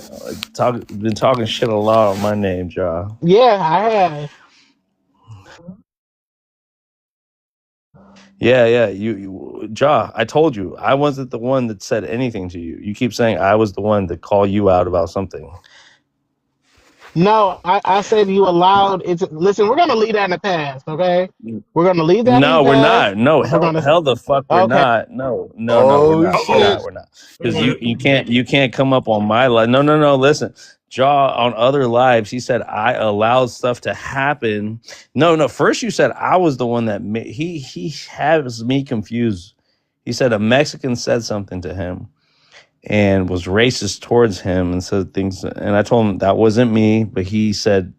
been talking shit a lot on my name, Ja. Yeah, I have. Yeah. You Ja, I told you I wasn't the one that said anything to you. You keep saying I was the one to call you out about something. No, I said you allowed it. Listen, we're gonna leave that in the past, okay? We're gonna leave that in No, the we're past. not. No, We're gonna hell the fuck we're okay. not. No, we're Oh not. shit. We're not. Because you can't come up on my live. No. Listen, Ja on other lives, he said I allowed stuff to happen. No. First you said I was the one that he has me confused. He said a Mexican said something to him and was racist towards him and said things. And I told him that wasn't me, but he said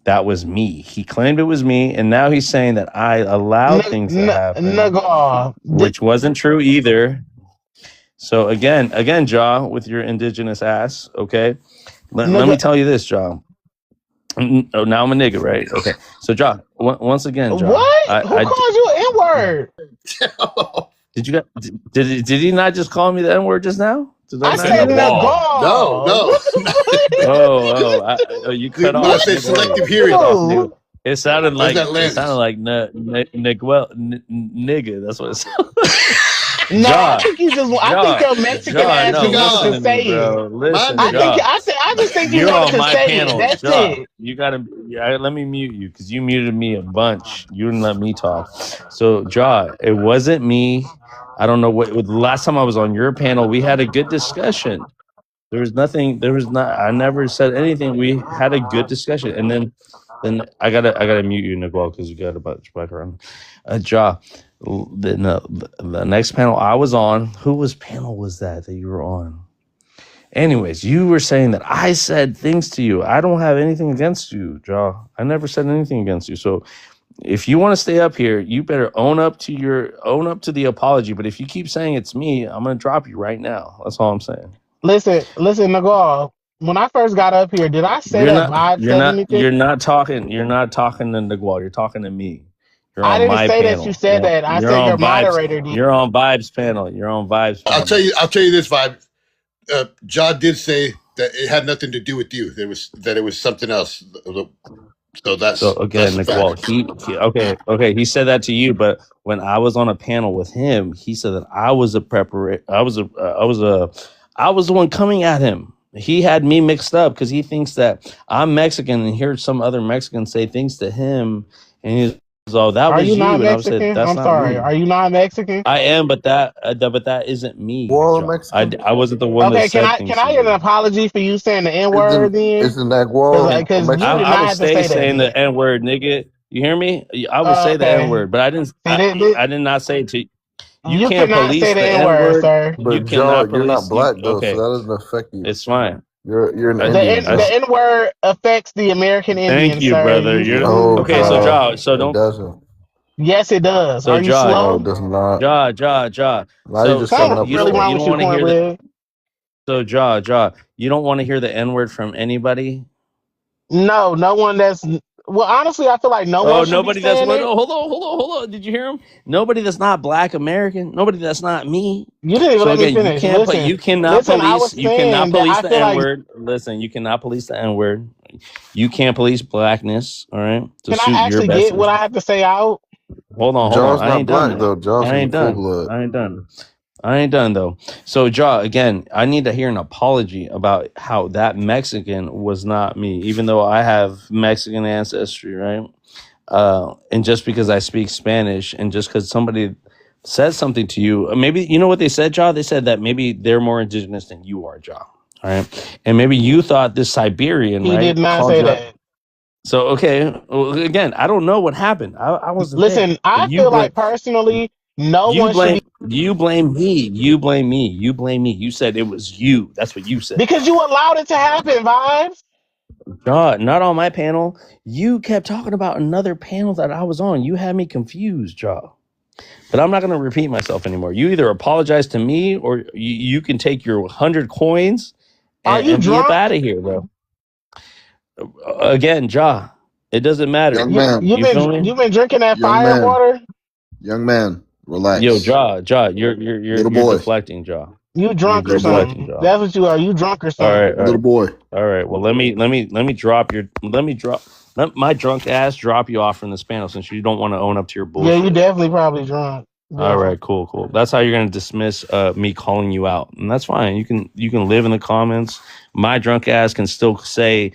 that was me. He claimed it was me, and now he's saying that I allowed things to happen, Nagar. which wasn't true either. So again, Ja, with your indigenous ass, okay? Let me tell you this, Ja. Oh, now I'm a nigga, right? Okay. So Ja, once again, Ja, What? Who called you an N-word? Did he not just call me the N-word just now? Did I not said hear that? No. You cut No, I off. said nigga. selective hearing. Dude, It sounded Where's like that lens? nigga. That's what it sounded. no, Ja, I think you just. I think your Mexican ass no, just wanted listen to to me, say bro. it. Listen, My Ja. I just think you You're wanted on to my say panel. it. That's Ja, it. you gotta. Let me mute you because you muted me a bunch. You didn't let me talk. So, Ja, it wasn't me. I don't know what. The last time I was on your panel, we had a good discussion. There was nothing. There was not. I never said anything. We had a good discussion, and then I gotta mute you, Nicole, because you got a bunch background. Ja, the next panel I was on. Whose panel was that you were on? Anyways, you were saying that I said things to you. I don't have anything against you, Ja. I never said anything against you. So if you want to stay up here, you better own up to the apology. But if you keep saying it's me, I'm gonna drop you right now. That's all I'm saying. Listen, Nagar. when I first got up here, did I say You're that not. Vibe You're said not. anything? You're not talking. You're not talking to Niguel. You're talking to me. You're I on didn't my say that you panel. said that. I You're said your on vibes. moderator did. You're on vibes panel. You're on vibes I'll tell panel. you. I'll tell you this, Vibe. John did say that it had nothing to do with you. It was something else. So So that's again, a fact. Niguel, okay, he said that to you, but when I was on a panel with him, he said that I was I was the one coming at him. He had me mixed up because he thinks that I'm Mexican and heard some other Mexican say things to him, and he's oh that Are was you you, not and I said Mexican? that's I'm not sorry. me. Are you not Mexican? I am, but that isn't me, We're all Joe. Mexican. I wasn't the one that Okay, said can things to I get an you. apology for you saying the N word Isn't then? isn't that Gual a Because you did Mexican? I not will have to stay say that saying then. the N word, nigga. You hear me? I will say the N Okay. word, but I didn't. See, this, I did not say it to you. you Can't cannot say police the the N N word, word. sir. You But Joe, cannot you're not police. You black though, so okay? that doesn't affect you. It's fine. You're an The Indian, N, the bro. N word affects the American Thank Indians, you, sir. brother. You You're No, okay. So retarded. Jaw. Joe, So it don't. doesn't. Yes, it does. So Are you Jaw. No, it slow? does not. Jaw. Now you're just So coming Something up you with really stuff. wrong don't with you, want to hear the. cornbread. So Jaw. You don't want to hear the N word from anybody. No, no one that's well, honestly, I feel like no one Oh, should be nobody that's saying what? it. Oh, hold on. Did you hear him? Nobody that's not Black American. Nobody that's not me. You didn't even So let me again, finish. you cannot Listen, I was police. You cannot saying that police I the feel N like word. Listen, you cannot police the N word. You can't police blackness. All right, to can I suit your actually best get what I interest. have to say out? Hold on. Joe's I not ain't done black though. though. Joe's I from ain't full done. blood. I ain't done though. So, Jaw, again, I need to hear an apology about how that Mexican was not me, even though I have Mexican ancestry, right? And just because I speak Spanish, and just because somebody says something to you, maybe you know what they said, Jaw. They said that maybe they're more indigenous than you are, Jaw. All right, and maybe you thought this Siberian, He did right, not called say you up. that. So okay, well, again, I don't know what happened. I wasn't there, Listen, but I feel like personally, no you one should blame be you blame me. You blame me. You blame me. You said it was you. That's what you said. because you allowed it to happen, Vibes. God, not on my panel. You kept talking about another panel that I was on. You had me confused, Jaw. But I'm not going to repeat myself anymore. You either apologize to me or you can take your 100 coins Are you and be up drunk? out of here, bro. Again, Jaw, it doesn't matter. Young man, You feel me? You've been drinking that young fire man, water. young man, Yo, relax. Jaw, Little you're boy, deflecting, Jaw. You You're drunk or little boy, deflecting, something? Jaw. That's what you are. You drunk or All right, something? all little right. boy. All right. Well, let me drop your let my drunk ass drop you off from this panel since you don't want to own up to your Yeah, you bullshit. definitely probably drunk. All Yeah. right, cool. That's how you're gonna dismiss me calling you out, and that's fine. You can live in the comments. My drunk ass can still say,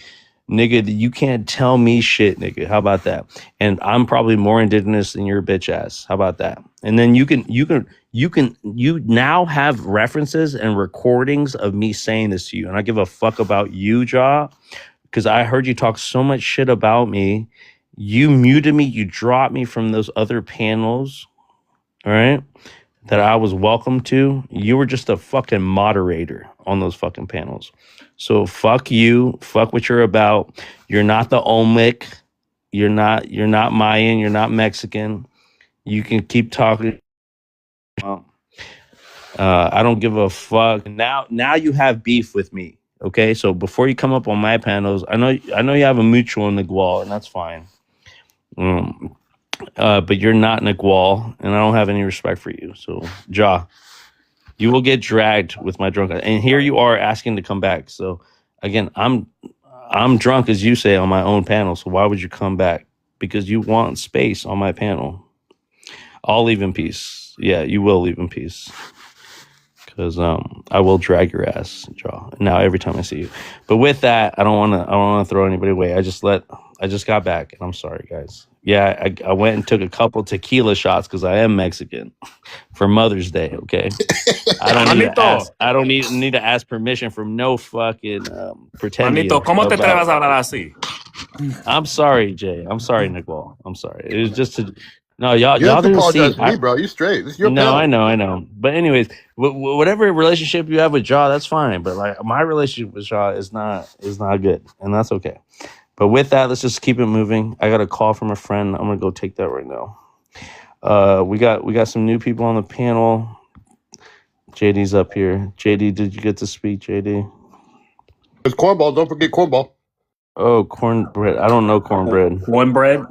"Nigga, you can't tell me shit, nigga." How about that? And I'm probably more indigenous than your bitch ass. How about that? And then you now have references and recordings of me saying this to you, and I give a fuck about you, Jaw, because I heard you talk so much shit about me. You muted me. You dropped me from those other panels. All right, that I was welcome to. You were just a fucking moderator on those fucking panels. So fuck you. Fuck what you're about. You're not the Olmec. You're not Mayan. You're not Mexican. You can keep talking. I don't give a fuck. Now you have beef with me. Okay, so before you come up on my panels, I know you have a mutual in the Gual, and that's fine. But you're not Nigual, and I don't have any respect for you. So, Jaw, you will get dragged with my drunk. And here you are asking to come back. So, again, I'm drunk, as you say, on my own panel. So why would you come back? Because you want space on my panel. I'll leave in peace. Yeah, you will leave in peace. Because I will drag your ass, Jaw. Now every time I see you. But with that, I don't wanna throw anybody away. I just got back, and I'm sorry, guys. Yeah, I went and took a couple tequila shots because I am Mexican for Mother's Day. Okay, I don't need to ask. Manito, I don't need to ask permission from no fucking pretendian Manito, ¿cómo te about. atreves a hablar así? I'm sorry, Jay. I'm sorry, Nicole. I'm sorry. It was just to. No, y'all You don't have to didn't apologize see. to me, bro. You straight. This is your No, panel. I know. But anyways, whatever relationship you have with Jaw, that's fine. But like my relationship with Jaw is not good, and that's okay. But with that, let's just keep it moving. I got a call from a friend. I'm gonna go take that right now. We got some new people on the panel. JD's up here. JD, did you get to speak, JD? It's cornball. Don't forget cornball. Oh, cornbread. I don't know cornbread. Cornbread.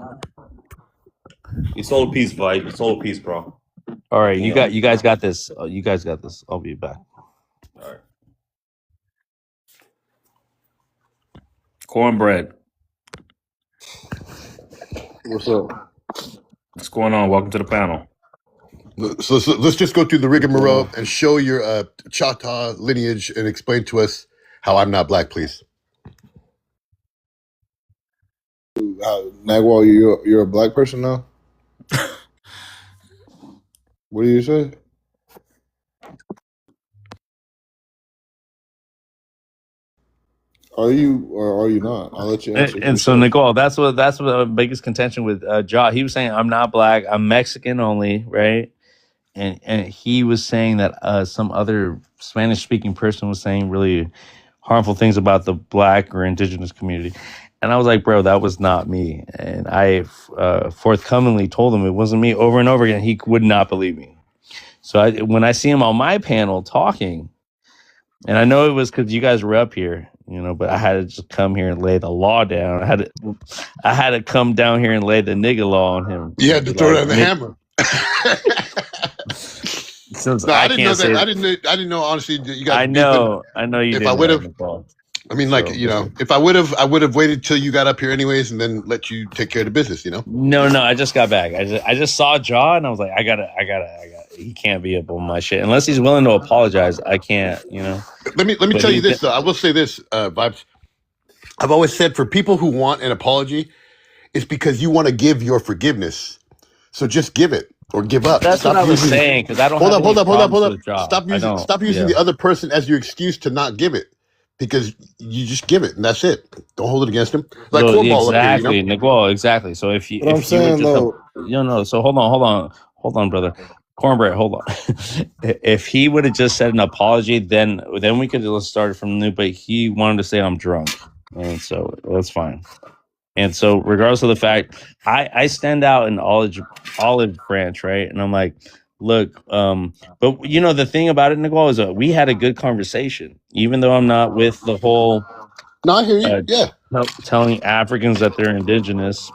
It's all peace, vibe. It's all peace, bro. All right, you Yeah. guys got this. You guys got this. I'll be back. All right. Cornbread. What's up? What's going on? Welcome to the panel. So let's just go through the rigmarole and show your Choctaw lineage and explain to us how I'm not black, please. Nagwal, you're a black person now? What do you say? Are you or are you not? I'll let you answer. And so, Nicole, that's what the biggest contention with Ja. He was saying, I'm not black. I'm Mexican only, right? And he was saying that some other Spanish-speaking person was saying really harmful things about the black or indigenous community. And I was like, bro, that was not me. And I forthcomingly told him it wasn't me over and over again. He would not believe me. So when I see him on my panel talking, and I know it was because you guys were up here, but I had to just come here and lay the law down. I had to come down here and lay the nigga law on him. You had to throw down the hammer. Since No, I didn't know can't say that. I didn't know. Honestly, that you guys. I know you. If I would have, I mean, like if I would have waited till you got up here anyways, and then let you take care of the business. No. I just got back. I just saw Ja, and I was like, I gotta. He can't be up on my shit unless he's willing to apologize. I can't. Let me tell you this though. I will say this, Vibes. I've always said for people who want an apology, it's because you want to give your forgiveness. So just give it or give up. That's what I was saying, because I don't hold up. Stop using the other person as your excuse to not give it, because you just give it and that's it. Don't hold it against them. Like cornball exactly, up here, Nicole. Exactly. So if you, I'm saying though, so hold on, brother. Cornbread, hold on. If he would have just said an apology, then we could have started from new. But he wanted to say I'm drunk, and so that's fine. And so, regardless of the fact, I stand out in olive branch, right? And I'm like, look, but the thing about it, Nicole, is we had a good conversation, even though I'm not with the whole. No, I hear you. Telling Africans that they're indigenous.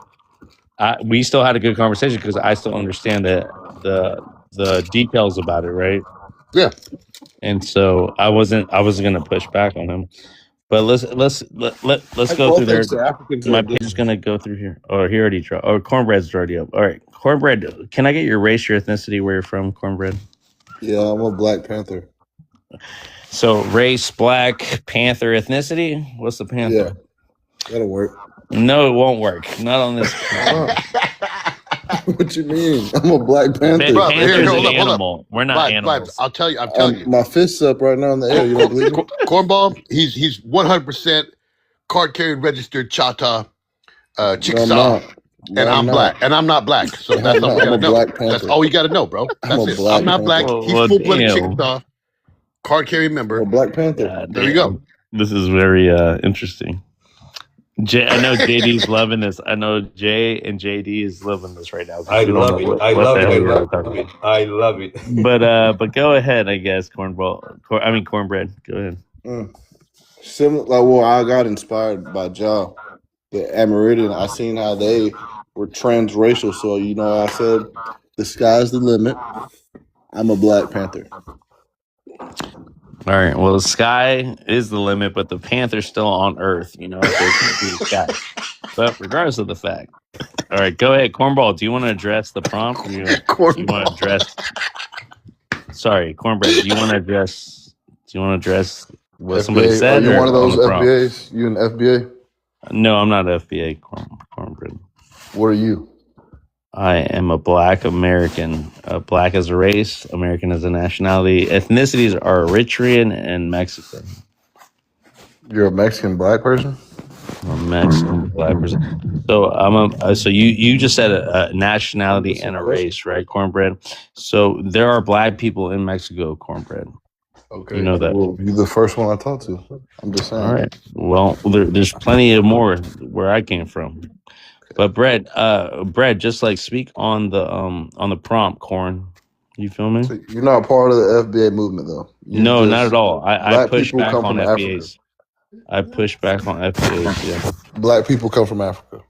We still had a good conversation because I still understand the details about it, right? Yeah. And so I wasn't going to push back on him. But let's go through there. My page is gonna go through here. Oh, he already tried. Oh, Cornbread's already up. All right, Cornbread. Can I get your race, your ethnicity, where you're from, Cornbread? Yeah, I'm a Black Panther. So race, Black Panther, ethnicity. What's the Panther? Yeah, that'll work. No, it won't work. Not on this. What you mean? I'm a Black Panther. Panther's an animal. We're not animals. I'm telling you. My fist's up right now in the air. You don't believe me? Cornball, he's 100% card carried registered Choctaw Chickasaw. No, and I'm black. And I'm not black. So that's all we gotta know. That's all you gotta know, bro. That's it. I'm not black. He's full-blooded Chickasaw. Card carrying member. Black Panther. There you go. This is very interesting. I know JD's loving this. I know Jay and JD is loving this right now. I love it. I love it. But go ahead, I guess, Cornbread. Go ahead. Similar, well, I got inspired by Ja. At Meridian, I seen how they were transracial. So I said, the sky's the limit. I'm a Black Panther. All right. Well, the sky is the limit, but the Panther's still on Earth. The sky. But regardless of the fact, all right. Go ahead, Cornball. Do you want to address the prompt? Do you want to address? Sorry, Cornbread. Do you want to address? What FBA, somebody said? Are you one of those FBAs? You an FBA? No, I'm not FBA. Cornbread. What are you? I am a Black American. Black as a race, American as a nationality. Ethnicities are Eritrean and Mexican. You're a Mexican Black person? I'm a Mexican Black person. So so you just said a nationality and a race, right, Cornbread? So there are Black people in Mexico, Cornbread. Okay. You know that. Well, you're the first one I talked to. I'm just saying. All right. Well, there's plenty of more where I came from. But Brett, just like speak on the prompt, Corn. You feel me? So you're not part of the FBA movement, though. No, not at all. I push back on FBAs. I push back on FBAs. Yeah, Black people come from Africa.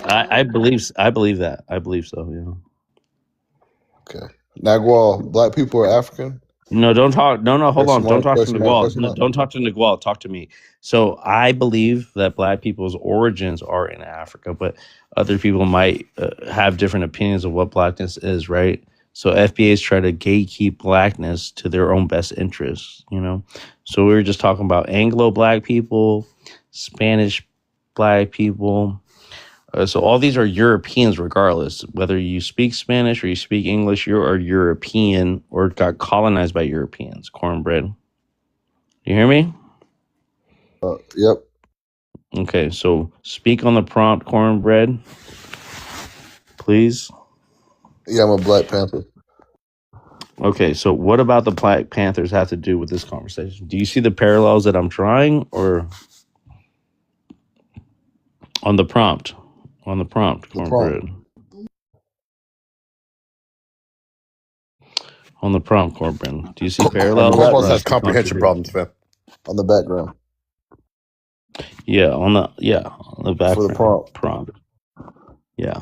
I believe that. I believe so. Yeah. Okay. Nagwal, black people are African? No, don't talk. No, hold on. Question Don't mark, talk to question mark, Niguel. question No, mark. don't talk to Niguel. Talk to me. So I believe that black people's origins are in Africa, but other people might have different opinions of what blackness is, right? So FBAs try to gatekeep blackness to their own best interests, you know? So we were just talking about Anglo black people, Spanish black people. So all these are Europeans, regardless whether you speak Spanish or you speak English. You're a European or got colonized by Europeans. Cornbread. You hear me? Yep. Okay, so speak on the prompt, Cornbread, please. Yeah, I'm a Black Panther. Okay, so what about the Black Panthers have to do with this conversation? Do you see the parallels that I'm drawing, or on the prompt? On the prompt, The Cornbread. prompt. On the prompt, Cornbread. Do you see On the parallels? background. Cornballs has comprehension problems, fam. On the background. Yeah, on the For the background prompt. Yeah.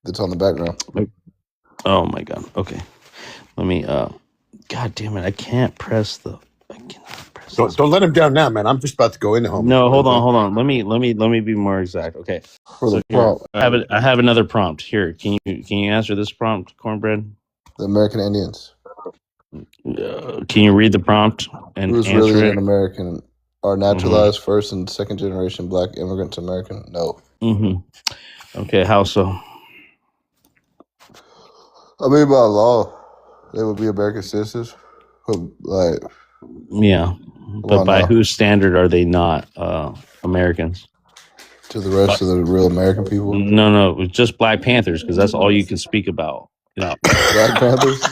It's on the background. Oh my god. Okay. Let me God damn it. I cannot press this. Don't let him down now, man. I'm just about to go in home. No, hold on. Let me be more exact. Okay. For So the here, prompt. I have another prompt here. Can you answer this prompt, Cornbread? The American Indians. Can you read the prompt and Who's answer really it? an American? Are naturalized first and second generation Black immigrants American? No. Okay, how so? I mean, by law, they would be American citizens. Like, Yeah. But well, by no. whose standard are they not Americans? To the rest of the real American people? No, just Black Panthers, because that's all you can speak about. Black Panthers?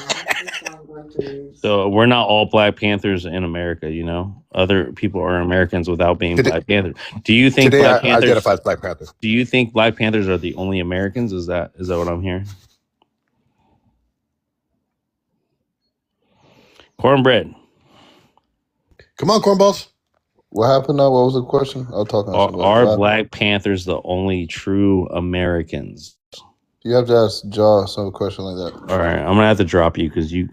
So we're not all Black Panthers in America, you know. Other people are Americans without being Black Panthers. Do you think Today Black I Panthers identify as Black Panther. Do you think Black Panthers are the only Americans? Is that what I'm hearing? Cornbread. Come on, Cornballs. What happened now? What was the question? I was talking to somebody. Are Black Panthers the only true Americans? You have to ask Jaw some question like that. All right, I'm gonna have to drop you because you're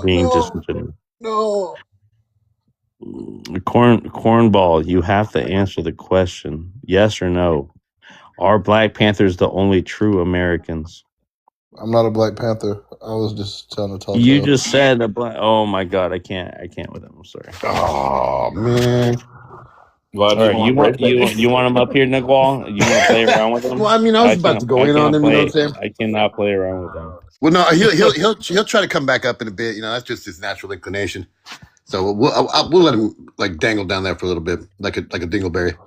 being disingenuous. No. Cornball, you have to answer the question: yes or no. Are Black Panthers the only true Americans? I'm not a Black Panther. I was just telling to talk You to just said a black. Oh my god, I can't with him. I'm sorry. Oh man. Well, All right, you want him up here, Niguel? You want to play around with him? Well, I mean, I was about to go in on him. You know what I'm saying? I cannot play around with him. Well, no, he'll try to come back up in a bit. You know, that's just his natural inclination. So we'll let him like dangle down there for a little bit, like a dingleberry.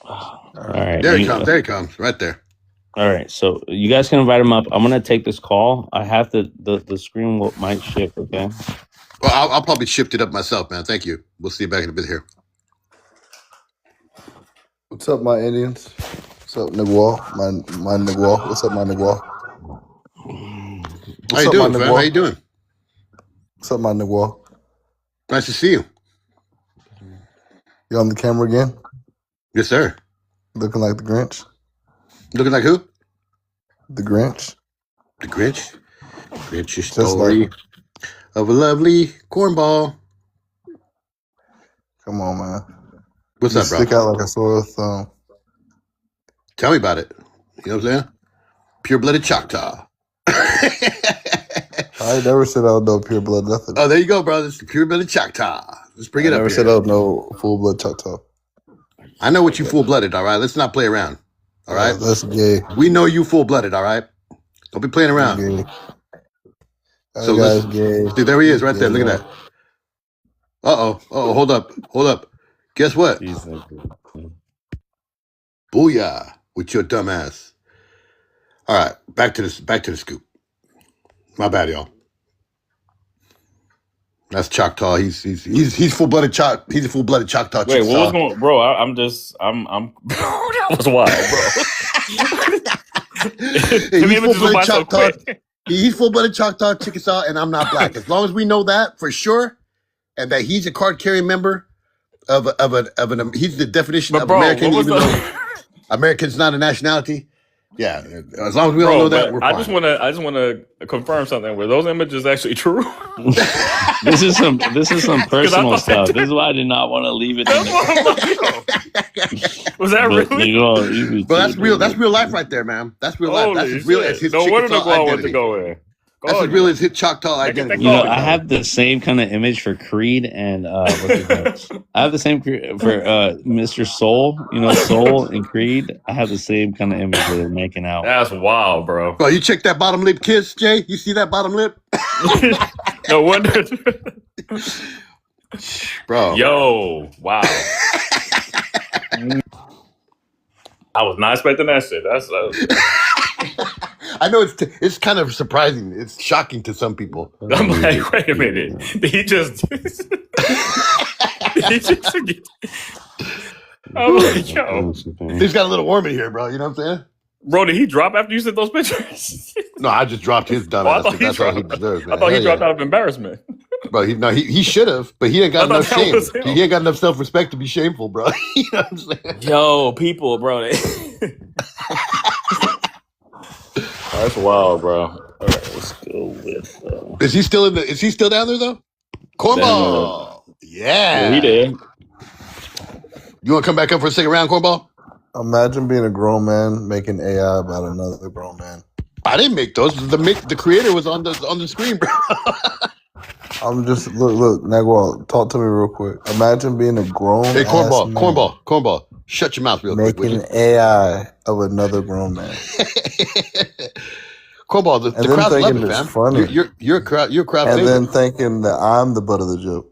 All right, There he comes. There he comes. Right there. All right, so you guys can invite him up. I'm gonna take this call. I have to. The screen might shift. Okay. Well, I'll probably shift it up myself, man. Thank you. We'll see you back in a bit here. What's up, my Indians? What's up, Niguel? My Niguel. What's up, my Niguel? How you doing, fam? How you doing? What's up, my Niguel? Nice to see you. You on the camera again? Yes, sir. Looking like the Grinch? Looking like who? The Grinch. The Grinch? Grinch's story of a lovely cornball. Come on, man. What's up, bro? Stick out like a sore thumb. Tell me about it. You know what I'm saying? Pure-blooded Choctaw. I never said I was no pure blood nothing. Oh, there you go, brother. It's the pure-blooded Choctaw. Let's bring it up here. I never said I was no full blood Choctaw. I know what you full-blooded, all right? Let's not play around, all right? That's gay. We know you full-blooded, all right? Don't be playing around. Gay. So guy's gay. Dude, there he is right there. Look at that. Uh-oh. Hold up. Guess what? Booyah with your dumb ass. All right, back to the scoop. My bad, y'all. That's Choctaw. He's full-blooded He's a full-blooded Choctaw. Wait, what was going on? Bro, I'm that was wild, bro. He's full-blooded Choctaw. He's full-blooded Choctaw, Chickasaw, and I'm not black. As long as we know that for sure, and that he's a card carrying member of an he's the definition But of bro, American, what was even though the American's not a nationality. Yeah, as long as we all bro? know that, But we're I just fine. want to confirm something. Were those images actually true? This is some Because I personal thought that stuff. This is why I did not want to leave it in that's the what I'm like, yo. Was that but really? you be Bro, that's too real. That's dude. real life right there, man. That's real life. That's Holy as real as shit! his No wonder Chickasaw Nagual went to identity. go in. That's Go as real again. as his Choctaw Make it identity. You know, go I again. have the same kind of image for Creed and what's his name? I have the same for Mr. Soul. You know, Soul and Creed. I have the same kind of image where they're making out. That's wild, bro. Bro, you check that bottom lip kiss, Jay? You see that bottom lip? No wonder. Bro. Yo, wow. I was not expecting that shit. That's I know it's kind of surprising. It's shocking to some people. I'm like, wait a minute. Did he just? Did he just forget? I'm like, yo, He's got a little warm in here, bro. You know what I'm saying? bro, did he drop after you sent those pictures? No, I just dropped his dumb Oh, I ass. thought he That's all he dropped. deserves, man. I thought he Hell dropped yeah. out of embarrassment. Bro, he should have, but he ain't got I enough thought that shame. was him. He ain't got enough self-respect to be shameful, bro. You know what I'm saying? Yo, people, bro. That's wild, bro. All right, let's go with. Is he still down there though? Cornball. Yeah, he Yeah. did. You want to come back up for a second round, Cornball? Imagine being a grown man making AI about another grown man. I didn't make those. The creator was on the screen, bro. I'm just look, Nagwal, talk to me real quick. Imagine being a grown Hey, ass Cornball. Shut your mouth real quick, would making you? AI of another grown man. Cornball, the And then crowd's thinking loving it, it's fam. funny. You're a crowd And favorite. then thinking that I'm the butt of the joke.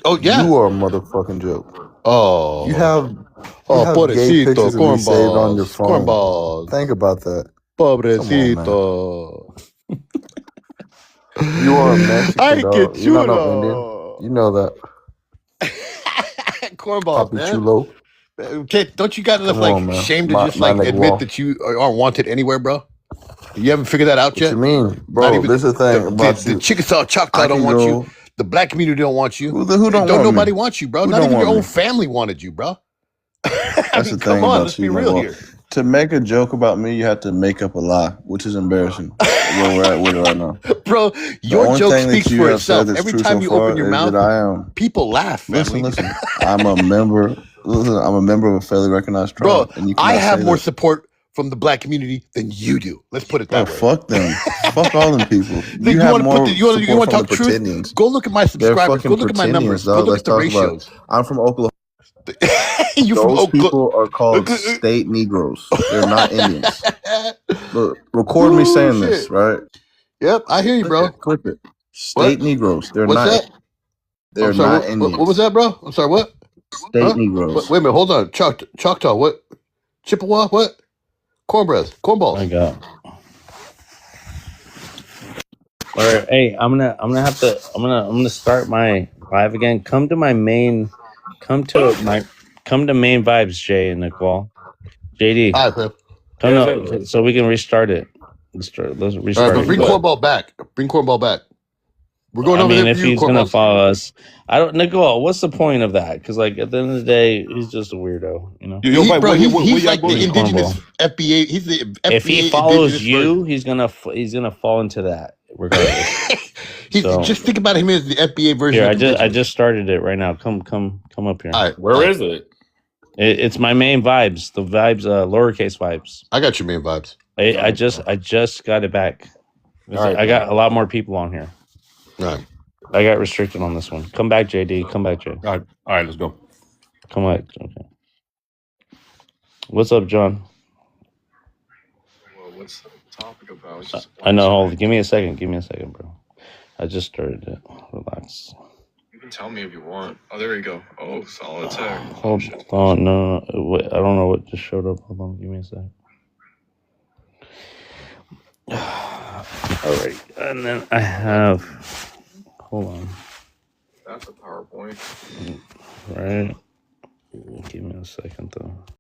Oh yeah. You are a motherfucking joke. Oh. You have gay pobrecito, pictures of me saved on your cornballs. phone. Cornballs. Think about that. Come on, man. Pobrecito. You are a Mexican, Ay, que dog. You're not no Indian. chulo. You know that. Cornballs, Papi man. chulo. Okay, don't you got enough Come on, man. shame to My just admit Nagwal. that you aren't wanted anywhere, bro? You haven't figured that out What yet? you mean? Not Bro, even this is the thing about the you. Chickasaw Choctaw I don't can want you. go. The black community don't want you. Who don't Don't want nobody me? want you, bro. Who Not don't even your want own me? family wanted you, bro. I That's mean, the come thing on, about let's be you, real Nagwal. here. To make a joke about me, you have to make up a lie, which is embarrassing. Where we're at with it right now. Bro, The your only joke thing that speaks you for have said itself. that's Every true time so you far open your is mouth, that I am. people laugh, family. Listen. I'm a member. Listen, I'm a member of a fairly recognized Bro, tribe, and you I cannot have say more that. support from the black community than you do. Let's put it Bro, that way. fuck them. Fuck all them people. You You have want to put more the, you want support to from the talk truth? Pretendians. Go look at my They're subscribers. Go fucking look at my numbers. Pretendians, Go dog. look Let's at the talk about it. ratios. I'm from Oklahoma. You from Those Oklahoma? people are called state Negroes. They're not Indians. Look, record me saying this, Shit. right? Yep, I hear you, bro. Clip it. What? State Negroes. They're What's not. that? They're I'm sorry. not What Indians. was that, bro? I'm sorry. What? State Huh? Negroes. Wait a minute. Hold on. Choctaw. What? Chippewa. What? Cornbread. My Cornballs. God. All right, hey, I'm gonna start my live again. Come to main vibes, Jay and Nicole. JD. All right, man. Come so we can restart it. Let's All right, restart but it. bring Cornball back. Bring Cornball back. We're going I over mean, there if for you, he's gonna Cornballs. follow us, I don't. Nicole, what's the point of that? Because like at the end of the day, he's just a weirdo, you know. He's like the Bring indigenous Cornball. FBA. He's the FBA. If he follows indigenous you, he's gonna fall into that regardless. version. Just think about him as the FBA version. Here, of the I just started it right now. Come up here. All right, Where is it? It's my main vibes. The vibes, lowercase vibes. I got your main vibes. I just got it back. Right, I got a lot more people on here. All right. I got restricted on this one. Come back, JD. Come back, Jay. All right, let's go. Come back. Okay. What's up, John? Well, what's the topic about? I know. Hold. Give me a second, bro. I just started it. Relax. You can tell me if you want. Oh, there we go. Oh, solid tech. Hold on. No. Wait, I don't know what just showed up. Hold on. Give me a second. All right. And then I have. Hold on. That's a PowerPoint. Right. Give me a second, though.